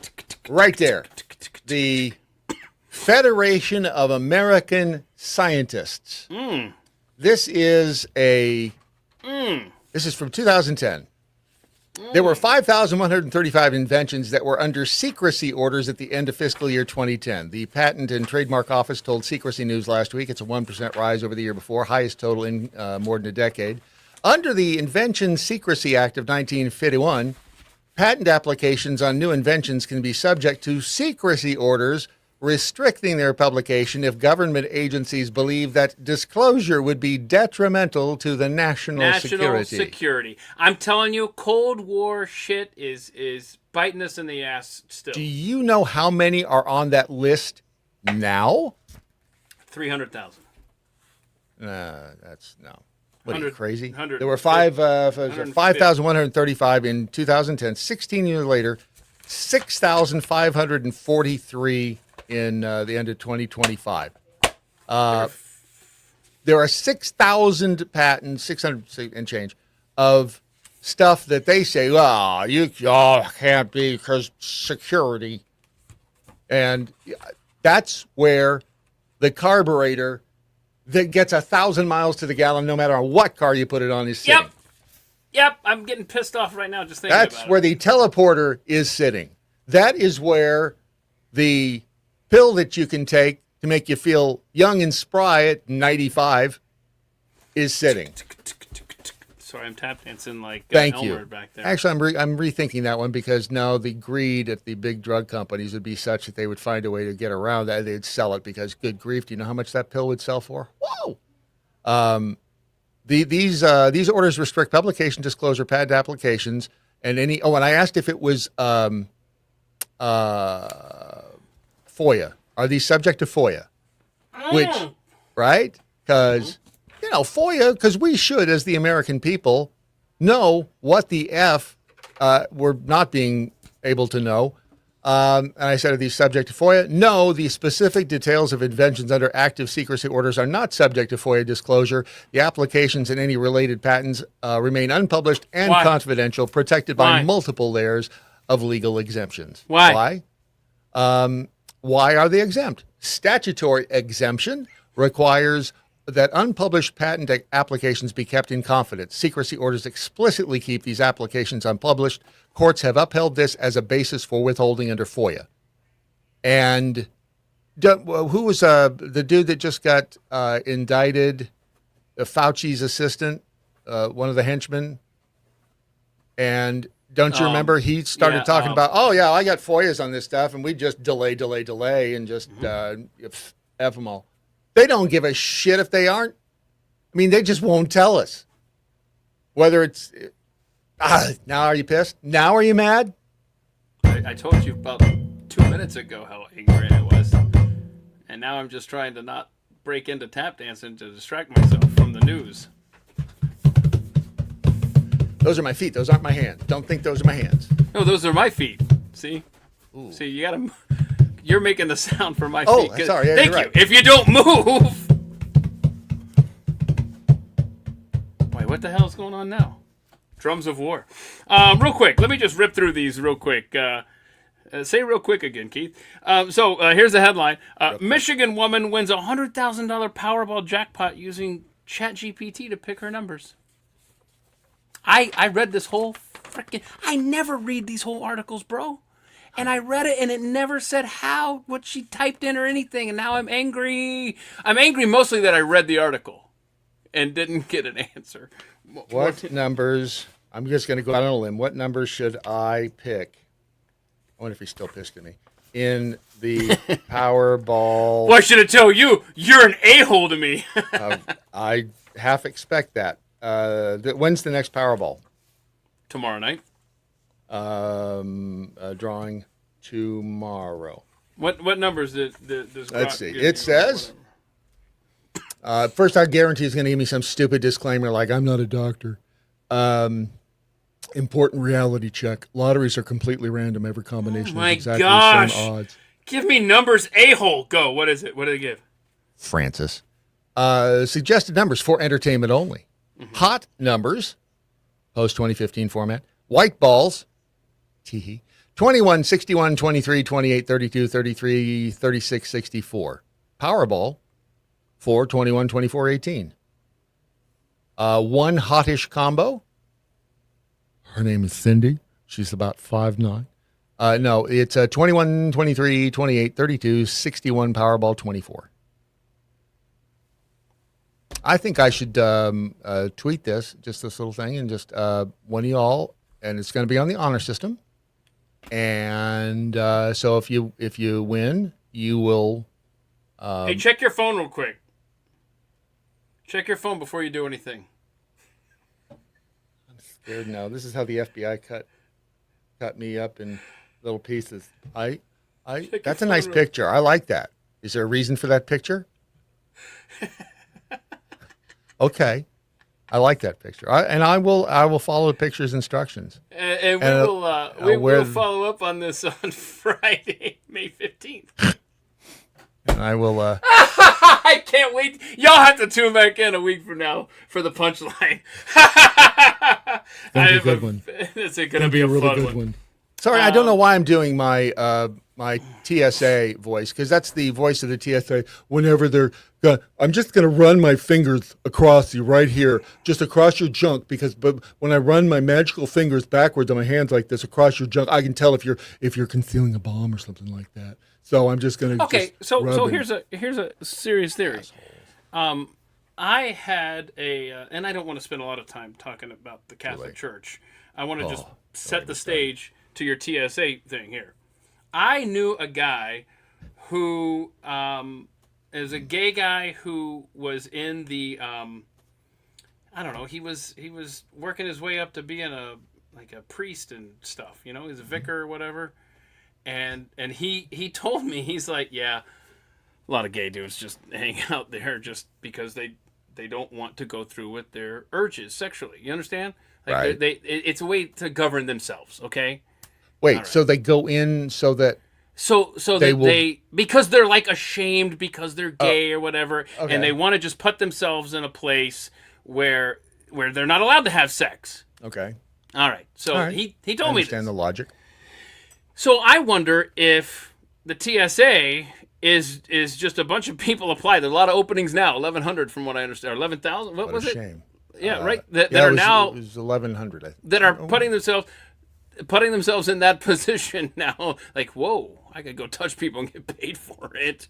Right there. The Federation of American Scientists. This is This is from 2010. There were 5,135 inventions that were under secrecy orders at the end of fiscal year 2010. The Patent and Trademark Office told Secrecy News last week it's a 1% rise over the year before, highest total in more than a decade. Under the Invention Secrecy Act of 1951, patent applications on new inventions can be subject to secrecy orders restricting their publication if government agencies believe that disclosure would be detrimental to the national security. I'm telling you, Cold War shit is biting us in the ass still. Do you know how many are on that list now? 300,000. That's no. What are you, crazy? There were 5,135 in 2010. 16 years later, 6,543 in the end of 2025. There are 6,000 patents, 600 and change, of stuff that they say, well, you can't be because security. And that's where the carburetor that gets 1,000 miles to the gallon, no matter on what car you put it on, is sitting. Yep, I'm getting pissed off right now just thinking about it. That's where the teleporter is sitting. That is where the pill that you can take to make you feel young and spry at 95 is sitting. Sorry, I'm tap dancing like Thank Elmer you. back there. Actually, I'm rethinking that one because now the greed at the big drug companies would be such that they would find a way to get around that. They'd sell it because, good grief, do you know how much that pill would sell for? Whoa! These orders restrict publication, disclosure, patent applications, and any. Oh, and I asked if it was FOIA. Are these subject to FOIA? Which, right? Because, FOIA, because we should, as the American people, know what the F we're not being able to know. And I said, are these subject to FOIA? No, the specific details of inventions under active secrecy orders are not subject to FOIA disclosure. The applications and any related patents remain unpublished and confidential, protected by multiple layers of legal exemptions. Why? Why are they exempt? Statutory exemption requires that unpublished patent applications be kept in confidence. Secrecy orders explicitly keep these applications unpublished. Courts have upheld this as a basis for withholding under FOIA. And who was the dude that just got indicted? Fauci's assistant, one of the henchmen. And don't you remember he started talking about, I got FOIAs on this stuff, and we just delay, and just F them all. They don't give a shit if they aren't. I mean, they just won't tell us. Whether it's, now are you pissed? Now are you mad? I told you about 2 minutes ago how angry I was. And now I'm just trying to not break into tap dancing to distract myself from the news. Those are my feet. Those aren't my hands. Don't think those are my hands. No, those are my feet. See? Ooh. See, you gotta... You're making the sound for my feet. Oh, sorry. Yeah, thank you. Right. If you don't move... Wait, what the hell is going on now? Drums of war. Real quick. Let me just rip through these real quick. Say real quick again, Keith. So here's the headline. Michigan woman wins $100,000 Powerball jackpot using ChatGPT to pick her numbers. I read this whole freaking... I never read these whole articles, bro. And I read it, and it never said what she typed in or anything. And now I'm angry. I'm angry mostly that I read the article and didn't get an answer. What numbers... I'm just going to go out on a limb. What numbers should I pick wonder if he's still pissed at me. In the Powerball. Well, I should have told you. You're an a-hole to me. I half expect that. When's the next Powerball? Tomorrow night. Drawing tomorrow. What numbers does Let's see. It says. First, I guarantee he's going to give me some stupid disclaimer like I'm not a doctor. Important reality check. Lotteries are completely random. Every combination is exactly the same odds. Give me numbers, a-hole. Go. What is it? What do they give? Francis. Suggested numbers for entertainment only. Hot numbers. Post 2015 format. White balls. Teehee. 21, 61, 23, 28, 32, 33, 36, 64. Powerball. 4, 21, 24, 18. One hottish combo. Her name is Cindy. She's about 5'9". No, it's 21, 23, 28, 32, 61, Powerball 24. I think I should tweet this little thing, and just one of y'all, and it's going to be on the honor system. And so if you win, you will. Hey, check your phone real quick. Check your phone before you do anything. I'm scared now. This is how the FBI cut me up in little pieces. That's a nice picture. I like that. Is there a reason for that picture? Okay. I like that picture. I will follow the picture's instructions. And we will follow up on this on Friday, May 15th. And I will I can't wait. Y'all have to tune back in a week from now for the punchline. That'll be a good one. It's going to be a really good one. Sorry, I don't know why I'm doing my my TSA voice, because that's the voice of the TSA. Whenever they're going, I'm just going to run my fingers across you right here, just across your junk, but when I run my magical fingers backwards on my hands like this across your junk, I can tell if you're concealing a bomb or something like that. So I'm just going to. Okay, so here's a serious theory. I had and I don't want to spend a lot of time talking about the Catholic Church. I want to just set the stage to your TSA thing here. I knew a guy who is a gay guy who was in the I don't know, he was working his way up to being a priest and stuff, he's a vicar or whatever. And he told me, he's like, yeah, a lot of gay dudes just hang out there just because they don't want to go through with their urges sexually. You understand? Like right. It's a way to govern themselves, okay? Wait, right. So they go in so that they because they're like ashamed because they're gay or whatever, okay. And they want to just put themselves in a place where they're not allowed to have sex. Okay. All right. So all right. he told me this. Understand the logic. So I wonder if the TSA is just a bunch of people apply. There's a lot of openings now, 1,100 from what I understand, or 11,000. What was it? Shame. Yeah, right. That are now it was 1,100. I think. That are putting themselves in that position now. Like, whoa, I could go touch people and get paid for it.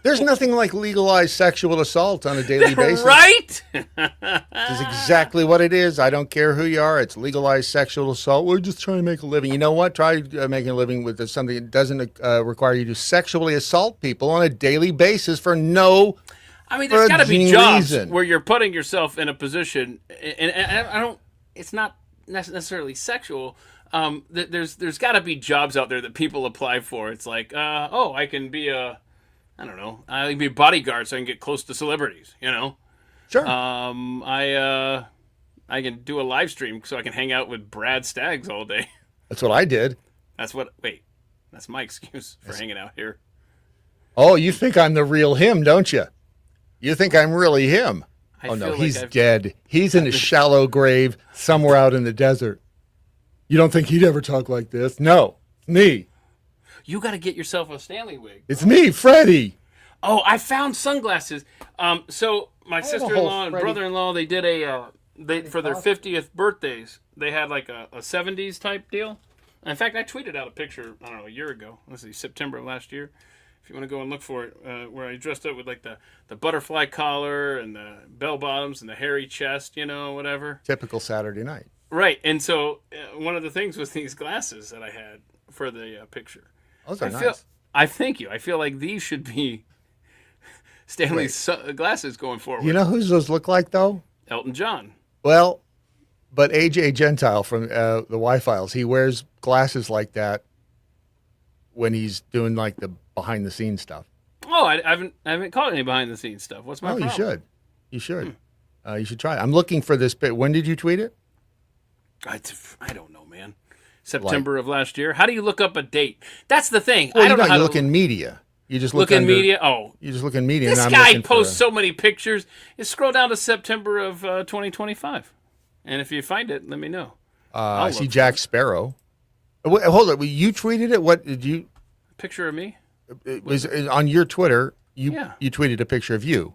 There's nothing like legalized sexual assault on a daily basis. Right? This is exactly what it is. I don't care who you are. It's legalized sexual assault. We're just trying to make a living. You know what? Try making a living with something that doesn't require you to sexually assault people on a daily basis for no I mean, there's got to be jobs reason. where you're putting yourself in a position, and I don't. It's not necessarily sexual. There's got to be jobs out there that people apply for. It's like, I can be I can be a bodyguard so I can get close to celebrities. Sure. I can do a live stream so I can hang out with Brad Staggs all day. That's what I did. That's my excuse for hanging out here. Oh, you think I'm the real him, don't you? You think I'm really him? Oh, no, he's dead. He's in a shallow grave somewhere out in the desert. You don't think he'd ever talk like this? No, me. You got to get yourself a Stanley wig. It's me, Freddie. Oh, I found sunglasses. So my sister-in-law and brother-in-law, they did for their 50th birthdays, they had like a 70s type deal. In fact, I tweeted out a picture, I don't know, a year ago. Let's see, September of last year. If you want to go and look for it, where I dressed up with like the butterfly collar and the bell bottoms and the hairy chest, whatever. Typical Saturday night. Right. And so one of the things was these glasses that I had. for the picture. Those are nice. I thank you. I feel like these should be Stanley's glasses going forward. You know who those look like, though? Elton John. Well, but AJ Gentile from the Y-Files, he wears glasses like that when he's doing like the behind-the-scenes stuff. Oh, I haven't caught any behind-the-scenes stuff. What's my problem? You should. You should. You should try it. I'm looking for this bit. When did you tweet it? I don't know, man. September of last year. How do you look up a date? That's the thing. Well, I don't know how you to look in media. You just look in media. Oh, you just look in media. This and guy posts so many pictures. You scroll down to September of 2025, and if you find it, let me know. I see Jack Sparrow. Wait, hold on. You tweeted it. What did you? Picture of me. It was on your Twitter. You tweeted a picture of you.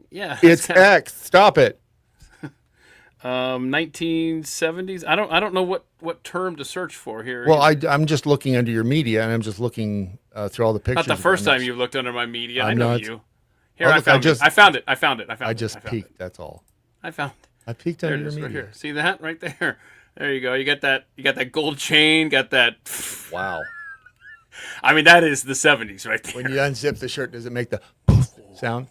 Yeah. It's X. Stop it. 1970s. I don't know what term to search for here. Well, I'm just looking under your media, and I'm just looking through all the pictures. Not the first time you've looked under my media. I know you. Here, I found it. I found it. I just peeked. That's all. I found it. I peeked under your media. media. Right here. See that right there? There you go. You got that gold chain. Got that. Wow. I mean, that is the 70s right there. When you unzip the shirt, does it make the poof sound?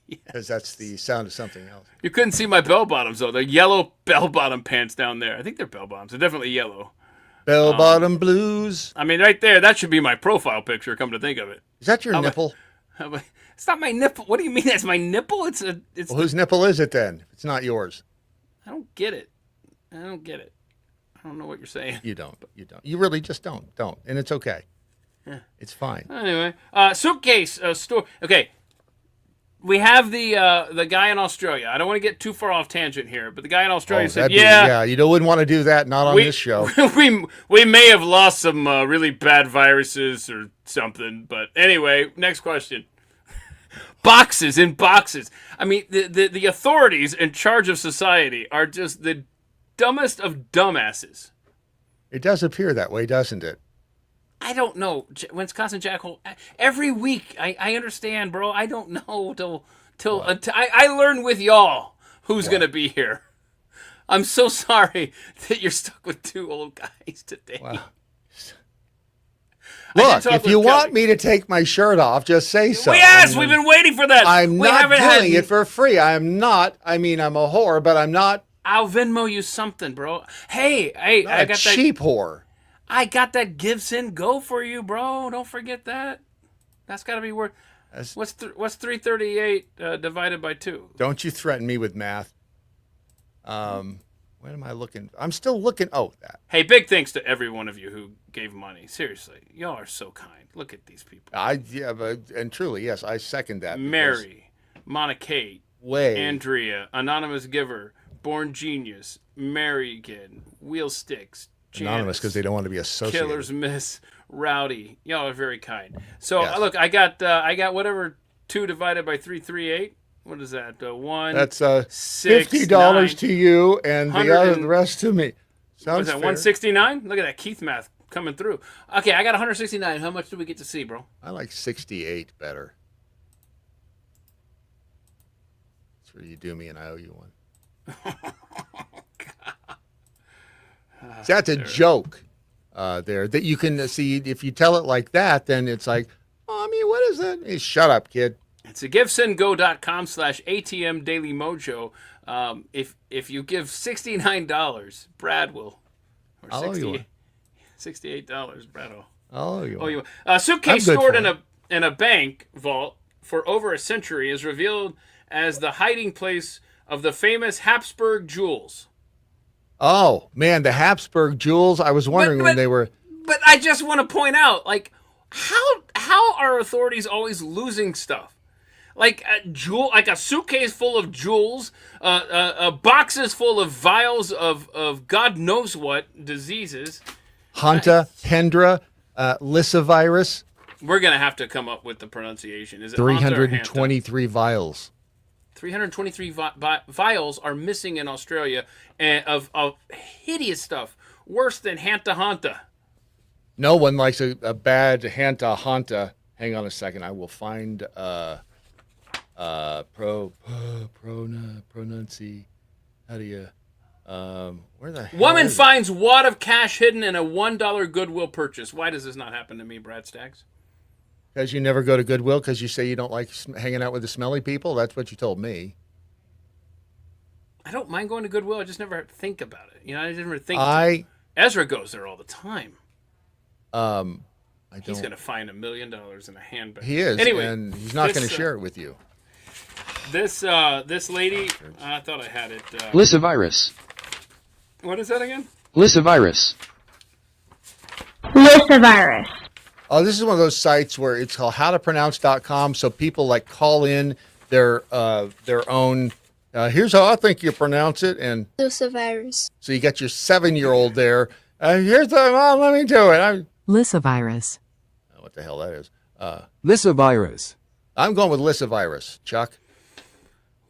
Because that's the sound of something else. You couldn't see my bell bottoms, though. The yellow bell bottom pants down there. I think they're bell bottoms. They're definitely yellow. Bell bottom blues. I mean, right there, that should be my profile picture, come to think of it. Is that your nipple? It's not my nipple. What do you mean that's my nipple? Well, whose nipple is it then? It's not yours. I don't get it. I don't know what you're saying. You don't. You really just don't. And it's okay. Yeah. It's fine. Anyway, suitcase store. Okay. We have the guy in Australia. I don't want to get too far off tangent here, but the guy in Australia said, you wouldn't want to do that, not on this show. we may have lost some really bad viruses or something, but anyway, next question. Boxes in boxes. I mean, the authorities in charge of society are just the dumbest of dumbasses. It does appear that way, doesn't it? I don't know. Wisconsin Jackhole. Every week, I understand, bro. I don't know till I learn with y'all who's going to be here. I'm so sorry that you're stuck with two old guys today. Wow. Look, if you want me to take my shirt off, just say so. Yes, we've been waiting for that. I'm not doing it for free. I'm not. I mean, I'm a whore, but I'm not. I'll Venmo you something, bro. Hey, I got that cheap whore. I got that Gibson Go for you, bro. Don't forget that. That's got to be worth. What's 338 divided by 2? Don't you threaten me with math. When am I looking? I'm still looking. Oh, that. Hey, big thanks to every one of you who gave money. Seriously, y'all are so kind. Look at these people. And truly, yes, I second that. Mary, Monica, Andrea, Anonymous Giver, Born Genius, Marigan, Wheel Sticks, Janice, Anonymous because they don't want to be associated. Killers Miss, Rowdy. Y'all are very kind. So look, I got whatever 2 divided by 338. What is that? 1. That's $6, $50 to you, and the rest to me. Sounds what is that? 169. Look at that Keith math coming through. Okay, I got 169. How much do we get to see, bro? I like 68 better. That's where you do me, and I owe you one. That's a joke there that you can see. If you tell it like that, then it's like, Mommy, what is that? Hey, shut up, kid. It's a givesendgo.com/ATM Daily Mojo. If you give $69, Brad will. Or I'll owe you one. $68, Brad will. I'll owe you one. A suitcase stored in a bank vault for over a century is revealed as the hiding place of the famous Habsburg jewels. Oh, man, the Habsburg jewels. I was wondering when they were. But I just want to point out, like, how are authorities always losing stuff? Like a suitcase full of jewels, boxes full of vials of God knows what diseases. Hendra, Lysavirus. We're gonna have to come up with the pronunciation. Is it 323 vials? 323 vials are missing in Australia, and of hideous stuff, worse than Hanta. No one likes a bad Hanta. Hang on a second, I will find pronunci. How do you? Where the hell Woman is it? finds wad of cash hidden in a $1 Goodwill purchase. Why does this not happen to me, Brad Staggs? Because you never go to Goodwill because you say you don't like hanging out with the smelly people? That's what you told me. I don't mind going to Goodwill. I just never think about it. You know, I never think. Ezra goes there all the time. He's going to find $1 million in a handbag. He is, anyway, and he's not going to share it with you. This lady, I thought I had it. Ceasefire. What is that again? Ceasefire. Ceasefire. Oh, this is one of those sites where it's called howtopronounce.com. So people like call in their own. Here's how I think you pronounce it, and Ceasefire. so you got your 7-year-old there. Here's the let me do it. Ceasefire. What the hell that is? Ceasefire. I'm going with Ceasefire, Chuck.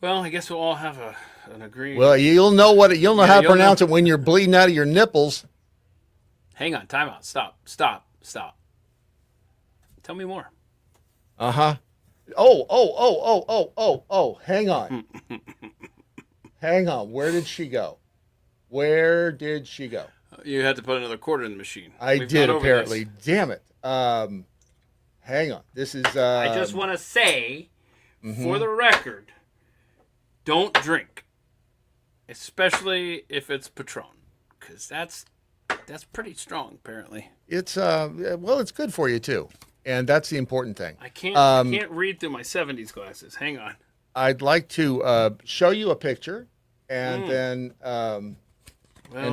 Well, I guess we'll all have an agreement. Well, you'll know how to pronounce it when you're bleeding out of your nipples. Hang on, time out. Stop. Tell me more. Uh-huh. Oh, hang on. Hang on. Where did she go? You had to put another quarter in the machine. I did, apparently. Damn it. Hang on. This is... I just want to say, for the record, don't drink. Especially if it's Patron. Because that's pretty strong, apparently. It's, well, it's good for you, too. And that's the important thing. I can't read through my 70s glasses. Hang on. I'd like to show you a picture. And then... and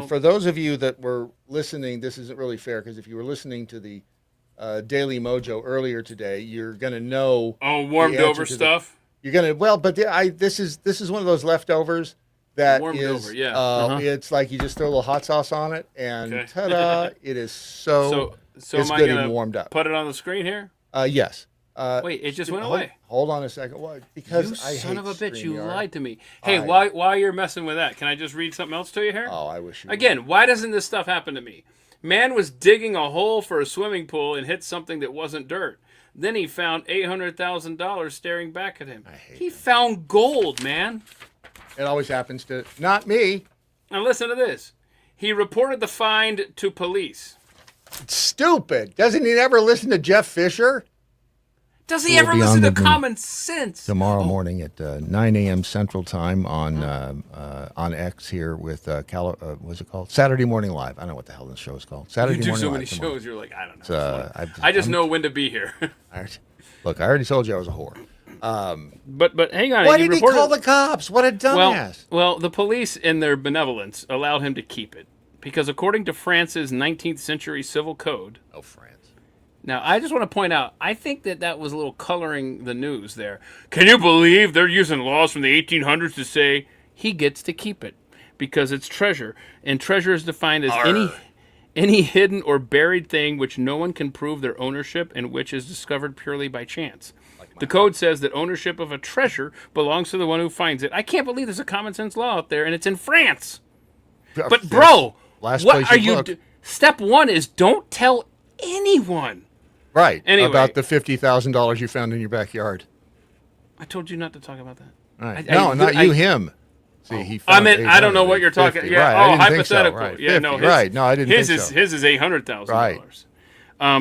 for those of you that were listening, this isn't really fair, because if you were listening to the Daily Mojo earlier today, you're going to know... Oh, warmed over stuff? You're going to... Well, but this is one of those leftovers that warmed is... over, yeah. It's like you just throw a little hot sauce on it, and ta-da, it is So it's am I good going and warmed up. Put it on the screen here? Yes. Wait, it just went away. Hold on a second. Why? Because you I son hate of a bitch, you StreamYard. lied to me. Hey, while you're messing with that, can I just read something else to you here? Oh, I wish you Again, why doesn't this stuff happen to me? Man was digging a hole for a swimming pool and hit something that wasn't dirt. Then he found $800,000 staring back at him. He found gold, man. It always happens to... Not me. Now listen to this. He reported the find to police. Stupid. Doesn't he ever listen to Jeff Fisher? Does he ever listen to common sense? Tomorrow morning at 9 a.m. Central Time on X here with what's it called? Saturday Morning Live. I don't know what the hell this show is called. Saturday You do Morning so Live. many shows, you're like, I don't know. I just know when to be here. Look, I already told you I was a whore. But hang on. Why did he call the cops? What a dumbass. Well, the police, in their benevolence, allowed him to keep it. Because according to France's 19th century civil code... Oh, France. Now, I just want to point out, I think that was a little coloring the news there. Can you believe they're using laws from the 1800s to say he gets to keep it? Because it's treasure. And treasure is defined as any hidden or buried thing which no one can prove their ownership and which is discovered purely by chance. The code says that ownership of a treasure belongs to the one who finds it. I can't believe there's a common sense law out there, and it's in France. But, bro, what are you... Step one is don't tell anyone. Right. Anyway, about the $50,000 you found in your backyard. I told you not to talk about that. Right. Not you, him. See, he I mean, I don't know what you're talking. 50, yeah. right. Oh, hypothetical. So, right. Yeah. 50, No. Right. No, I didn't think so. His is $800,000. Right.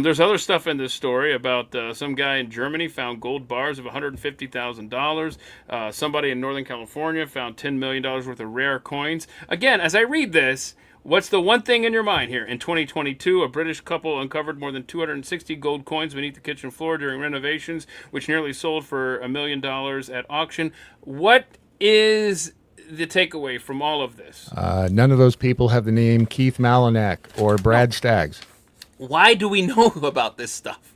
There's other stuff in this story about some guy in Germany found gold bars of $150,000. Somebody in Northern California found $10 million worth of rare coins. Again, as I read this, what's the one thing in your mind here? In 2022, a British couple uncovered more than 260 gold coins beneath the kitchen floor during renovations, which nearly sold for $1 million at auction. What is the takeaway from all of this? None of those people have the name Keith Malinak or Brad Staggs. Why do we know about this stuff?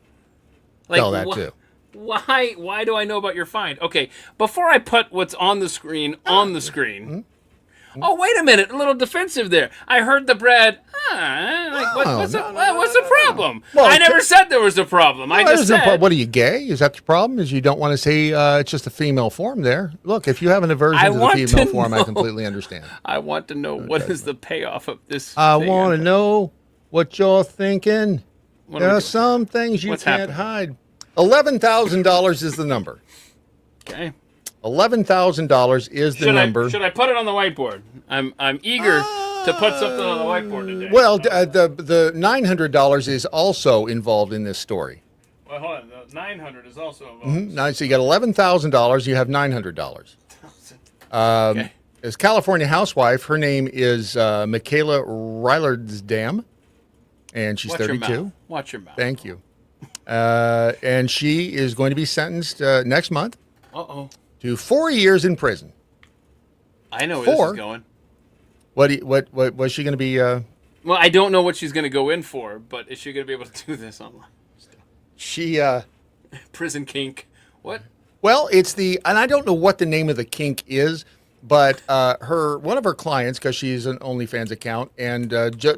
Tell that too. Why do I know about your find? Okay, before I put what's on the screen on the screen. Oh, wait a minute, a little defensive there. I heard the Brad. What's the problem? Well, I never said there was a problem. I just said. What are you, gay? Is that the problem? Is you don't want to say it's just a female form there? Look, if you have an aversion to the female form, I completely understand. I want to know what is the payoff of this. I want to know what you're thinking. There are some things you can't hide. $11,000 is the number. Okay. $11,000 is the number. Should I put it on the whiteboard? I'm eager to put something on the whiteboard today. Well, the $900 is also involved in this story. Well, hold on. The 900 is also involved. Now, so you got $11,000. You have $900. Okay. As California housewife, her name is Michaela Rylardsdam, and she's Watch your 32. mouth. Watch your mouth. Thank you. And she is going to be sentenced next month to 4 years in prison. I know where this is going. What was she going to be? Well, I don't know what she's going to go in for, but is she going to be able to do this online? She prison kink. What? Well, and I don't know what the name of the kink is, but one of her clients, because she's an OnlyFans account, and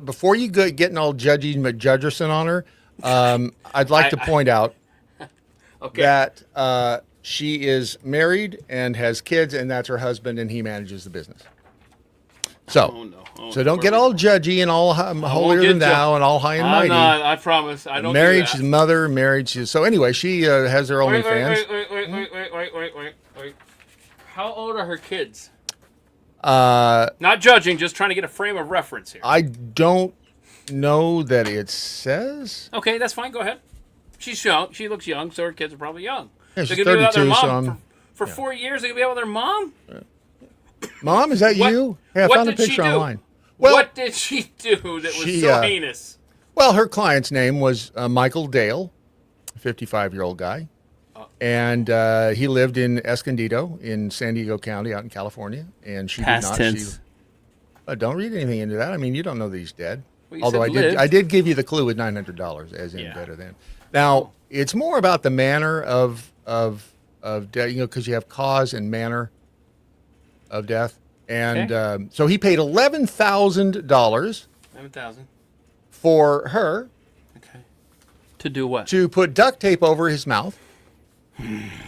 before you go getting all judgy McJudgerson on her, I'd like to point out that she is married and has kids, and that's her husband, and he manages the business. So, don't get all judgy and all holier than thou and all high and mighty. I'm not. I promise. I don't. Married, do that. she's mother. Married, so anyway, she has her OnlyFans. Wait. How old are her kids? Not judging, just trying to get a frame of reference here. I don't know that it says. Okay, that's fine. Go ahead. She's young. She looks young, so her kids are probably young. Yeah, They she's could be without their 32, mom so for 4 years. They could be out with their mom. Mom, is that you? Hey, I what found a did she picture do? online. Well, what did she do that was so heinous? Well, her client's name was Michael Dale, a 55-year-old guy. And he lived in Escondido in San Diego County out in California. And she Past did not. tense. Don't read anything into that. I mean, you don't know that he's dead. Well, you Although said I did give you the clue with $900, as in better than. Now, it's more about the manner of death, because you have cause and manner of death. And so he paid $11,000. $11,000 for her. Okay. To do what? To put duct tape over his mouth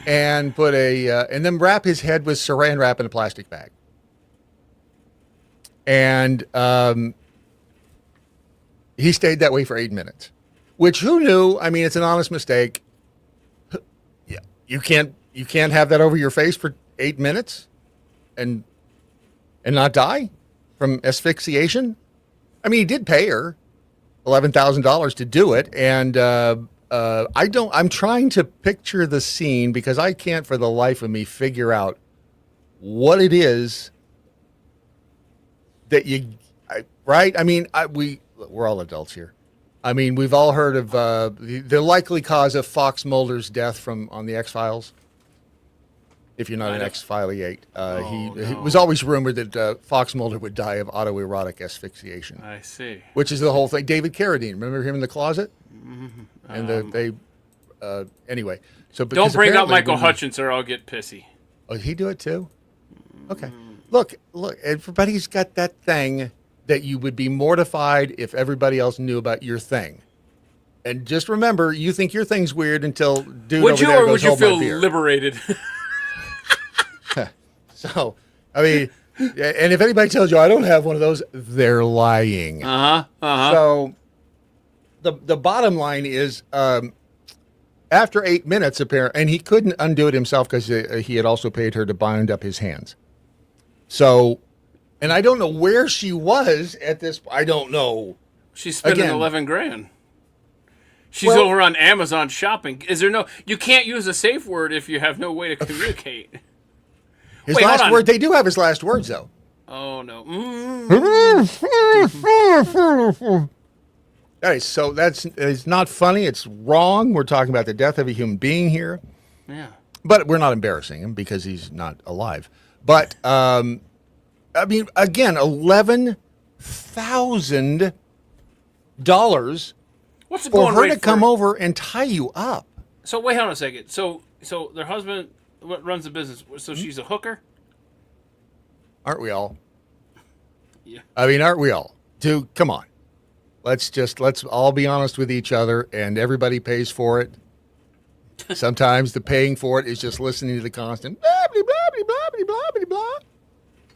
and put and then wrap his head with saran wrap in a plastic bag. And he stayed that way for 8 minutes, which who knew? I mean, it's an honest mistake. Yeah, you can't have that over your face for 8 minutes and not die from asphyxiation. I mean, he did pay her $11,000 to do it, and I'm trying to picture the scene because I can't for the life of me figure out what it is that right? I mean, we're all adults here. I mean, we've all heard of the likely cause of Fox Mulder's death on the X-Files. If you're not an X-Filiate, it was always rumored that Fox Mulder would die of autoerotic asphyxiation. I see. Which is the whole thing. David Carradine, remember him in the closet? Mm-hmm. And anyway. So don't bring up Michael Hutchins or I'll get pissy. Oh, did he do it too? Okay. Look, everybody's got that thing that you would be mortified if everybody else knew about your thing. And just remember, you think your thing's weird until dude would over you there or goes, would you "Hold my feel beer." liberated? So, I mean, and if anybody tells you I don't have one of those, they're lying. So, the bottom line is, after 8 minutes, apparently, and he couldn't undo it himself because he had also paid her to bind up his hands. So, and I don't know where she was at this. I don't know. She's spending $11,000. She's over on Amazon shopping. Is there no? You can't use a safe word if you have no way to communicate. His last word. They do have his last words, though. Oh no. All right, so it's not funny. It's wrong. We're talking about the death of a human being here. Yeah. But we're not embarrassing him because he's not alive. But I mean, again, $11,000 What's the for going her rate to come over and tie you up. So wait on a second. So their husband runs the business. So she's a hooker. Aren't we all? Yeah. I mean, aren't we all? Dude, come on. Let's all be honest with each other, and everybody pays for it. Sometimes the paying for it is just listening to the constant blah blah blah blah blah blah blah blah,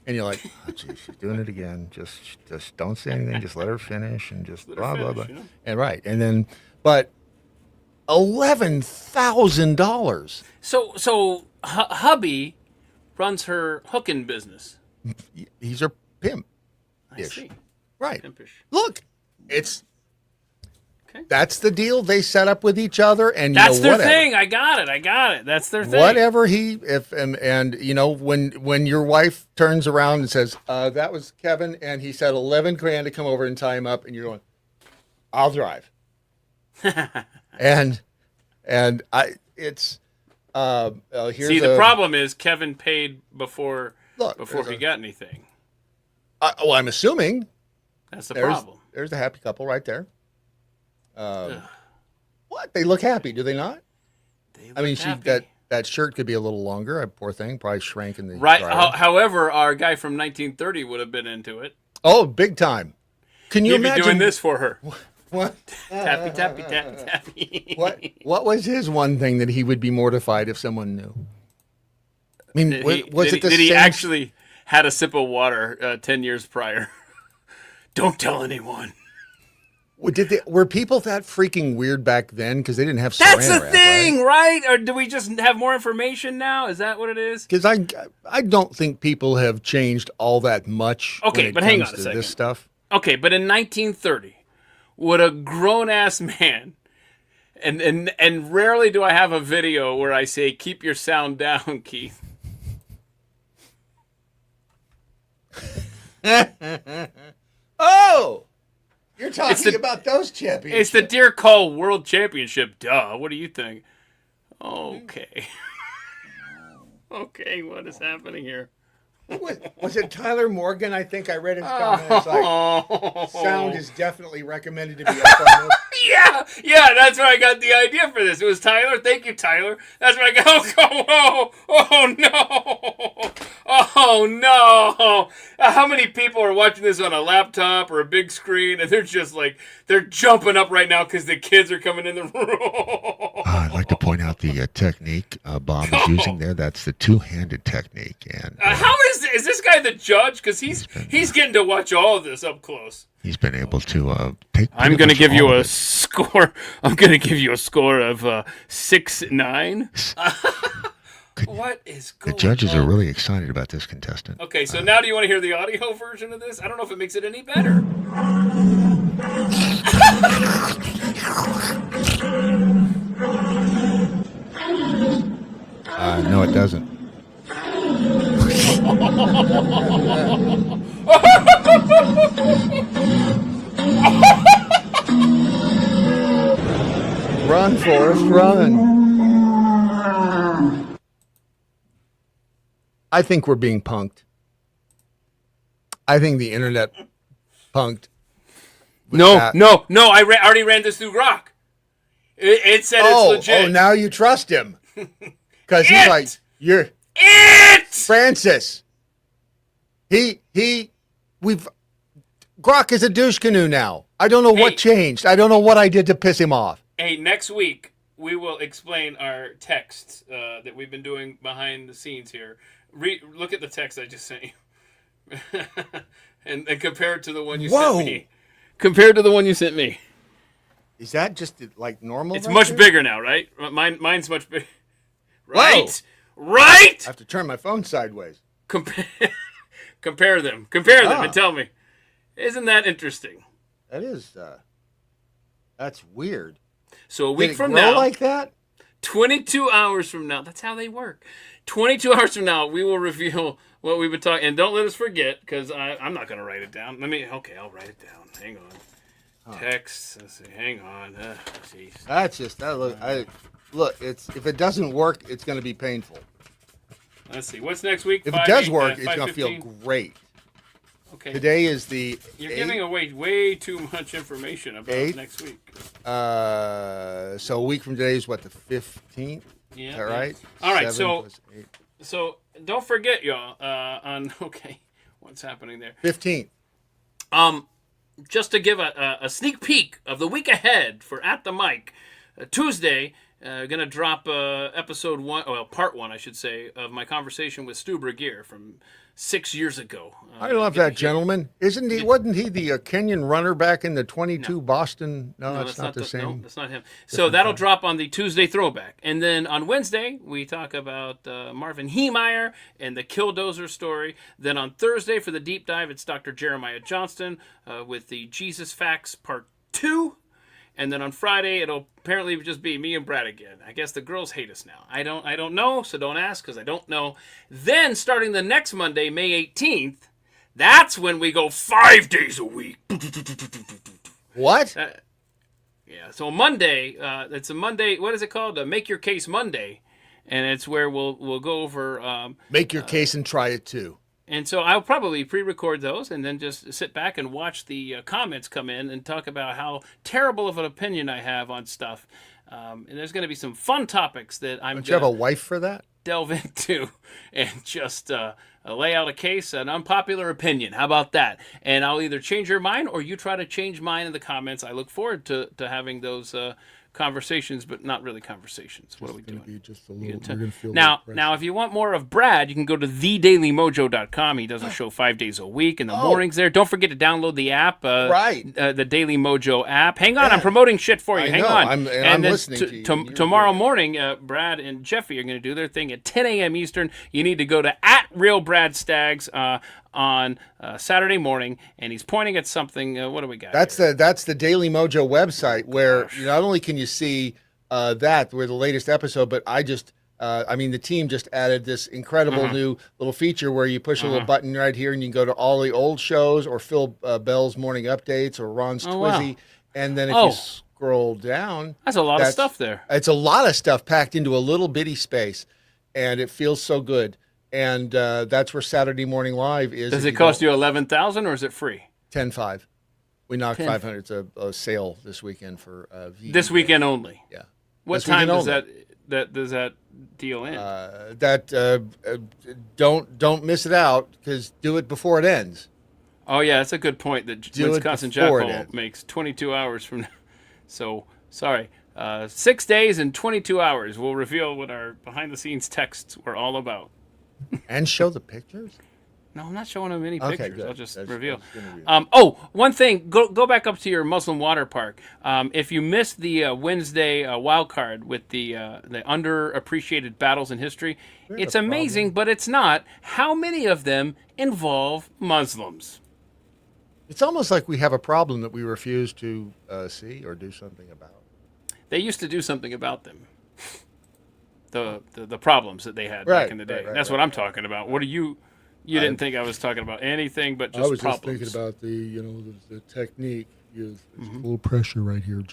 and you're like, oh, geez, she's doing it again. Just don't say anything. Just let her finish, and just blah blah blah. You know? And right, and then, but $11,000. So hubby runs her hooking business. He's her pimp. I see. Right. Pimpish. Look, that's the deal they set up with each other, and That's their whatever. thing. I got it. That's their thing. Whatever and when your wife turns around and says, "That was Kevin," and he said $11,000 to come over and tie him up, and you're going, "I'll drive." and it's here's the problem is Kevin paid before he got anything. Well, I'm assuming that's the problem. There's the happy couple right there. What? They look happy, do they not? I mean, that shirt could be a little longer. Poor thing, probably shrank in the right. dryer. However, our guy from 1930 would have been into it. Oh, big time! Can you He'd imagine be doing this for her? What? Tappy, tappy, tappy, tappy. What was his one thing that he would be mortified if someone knew? I mean, did he actually had a sip of water 10 years prior? Don't tell anyone. Were people that freaking weird back then? Because they didn't have. That's the wrap, thing, right? Or do we just have more information now? Is that what it is? Because I don't think people have changed all that much. Okay, but hang on a second. This stuff. Okay, but in 1930, would a grown ass man, and rarely do I have a video where I say keep your sound down, Keith. Oh. You're talking about those championships. It's the Deer Call World Championship. Duh. What do you think? Okay. Okay, what is happening here? Was it Tyler Morgan? I think I read his comments. Like, sound is definitely recommended to be up on this. Yeah, that's where I got the idea for this. It was Tyler. Thank you, Tyler. That's where I go. Oh no! How many people are watching this on a laptop or a big screen, and they're just like they're jumping up right now because the kids are coming in the room? I'd like to point out the technique Bob is using there. That's the two-handed technique. And how is this guy the judge? Because he's getting to watch all of this up close. He's been able to take. I'm going to give you a score. I'm going to give you a score of 6-9. What is going on? The judges are really excited about this contestant. Okay, so now do you want to hear the audio version of this? I don't know if it makes it any better. No, it doesn't. Run, Forrest, run. I think we're being punked. I think the internet punked. No. I already ran this through Grok. It said it's legit. Oh, now you trust him. Because he's like, Francis. Grok is a douche canoe now. I don't know what changed. I don't know what I did to piss him off. Hey, next week we will explain our texts that we've been doing behind the scenes here. Look at the text I just sent you, and compare it to the one you sent me. Compared to the one you sent me. Is that just like normal? It's much bigger now, right? Mine's much bigger. Right? Whoa. Right? I have to turn my phone sideways. Compare them. Compare them and tell me. Isn't that interesting? That is. That's weird. So a week Did it from grow now, like that? 22 hours from now, that's how they work. 22 hours from now, we will reveal what we've been talking. And don't let us forget, because I'm not going to write it down. I'll write it down. Hang on. Text. Let's see. Hang on. Geez. That's just that. Look. If it doesn't work, it's going to be painful. Let's see. What's next week? If it does work, it's going to feel great. Okay. Today is the. You're giving away way too much information about next week. So a week from today is what, the 15th? Yeah. Is that right? All right. So don't forget, y'all. What's happening there? 15th. Just to give a sneak peek of the week ahead for At the Mic, Tuesday, Gonna drop episode 1, well, part 1, I should say, of my conversation with Stu Bregeer from 6 years ago. I love that gentleman. Isn't he? Wasn't he the Kenyan runner back in the 22 Boston? No, that's not the same. No, that's not him. So that'll drop on the Tuesday throwback, and then on Wednesday we talk about Marvin Heemeyer and the Killdozer story. Then on Thursday for the deep dive, it's Dr. Jeremiah Johnston with the Jesus Facts Part 2. And then on Friday, it'll apparently just be me and Brad again. I guess the girls hate us now. I don't know, so don't ask because I don't know. Then starting the next Monday, May 18th, that's when we go 5 days a week. What? Yeah. So Monday, it's a Monday. What is it called? Make Your Case Monday, and it's where we'll go over. Make your case and try it too. And so I'll probably pre-record those and then just sit back and watch the comments come in and talk about how terrible of an opinion I have on stuff. And there's going to be some fun topics that I'm going to have a wife for that? Delve into and just lay out a case, an unpopular opinion. How about that? And I'll either change your mind or you try to change mine in the comments. I look forward to having those conversations, but not really conversations. What are we doing? Be just a little, you're gonna feel now, if you want more of Brad, you can go to thedailymojo.com. He does a show 5 days a week in the mornings there. Don't forget to download the app, the Daily Mojo app. Hang on, I'm promoting shit for you. Hang on. I'm then listening to you. Tomorrow morning, Brad and Jeffy are going to do their thing at 10 a.m. Eastern. You need to go to @RealBradStags on Saturday morning, and he's pointing at something. What do we got? That's the Daily Mojo website where not only can you see that where the latest episode, but the team just added this incredible new little feature where you push a little button right here and you can go to all the old shows or Phil Bell's morning updates or Ron's Twizzy, and then if you scroll down, that's a lot of stuff there. It's a lot of stuff packed into a little bitty space, and it feels so good. And that's where Saturday Morning Live is. Does it cost you $11,000 or is it free? $10,500. We knocked 500. It's a sale this weekend for this weekend only. Yeah. What time does that deal end? Don't miss it out because do it before it ends. Oh yeah, that's a good point. That Wisconsin Jackhole makes 22 hours from now. So sorry. 6 days and 22 hours. We'll reveal what our behind-the-scenes texts were all about. And show the pictures? No, I'm not showing them any pictures. Good. I'll just reveal. One thing. Go back up to your Muslim water park. If you missed the Wednesday wild card with the underappreciated battles in history, it's amazing, but it's not. How many of them involve Muslims? It's almost like we have a problem that we refuse to see or do something about. They used to do something about them. The problems that they had back in the day. That's what I'm talking about. What are you? You didn't think I was talking about anything but just problems. I was just thinking about the technique. There's a little pressure right here. Just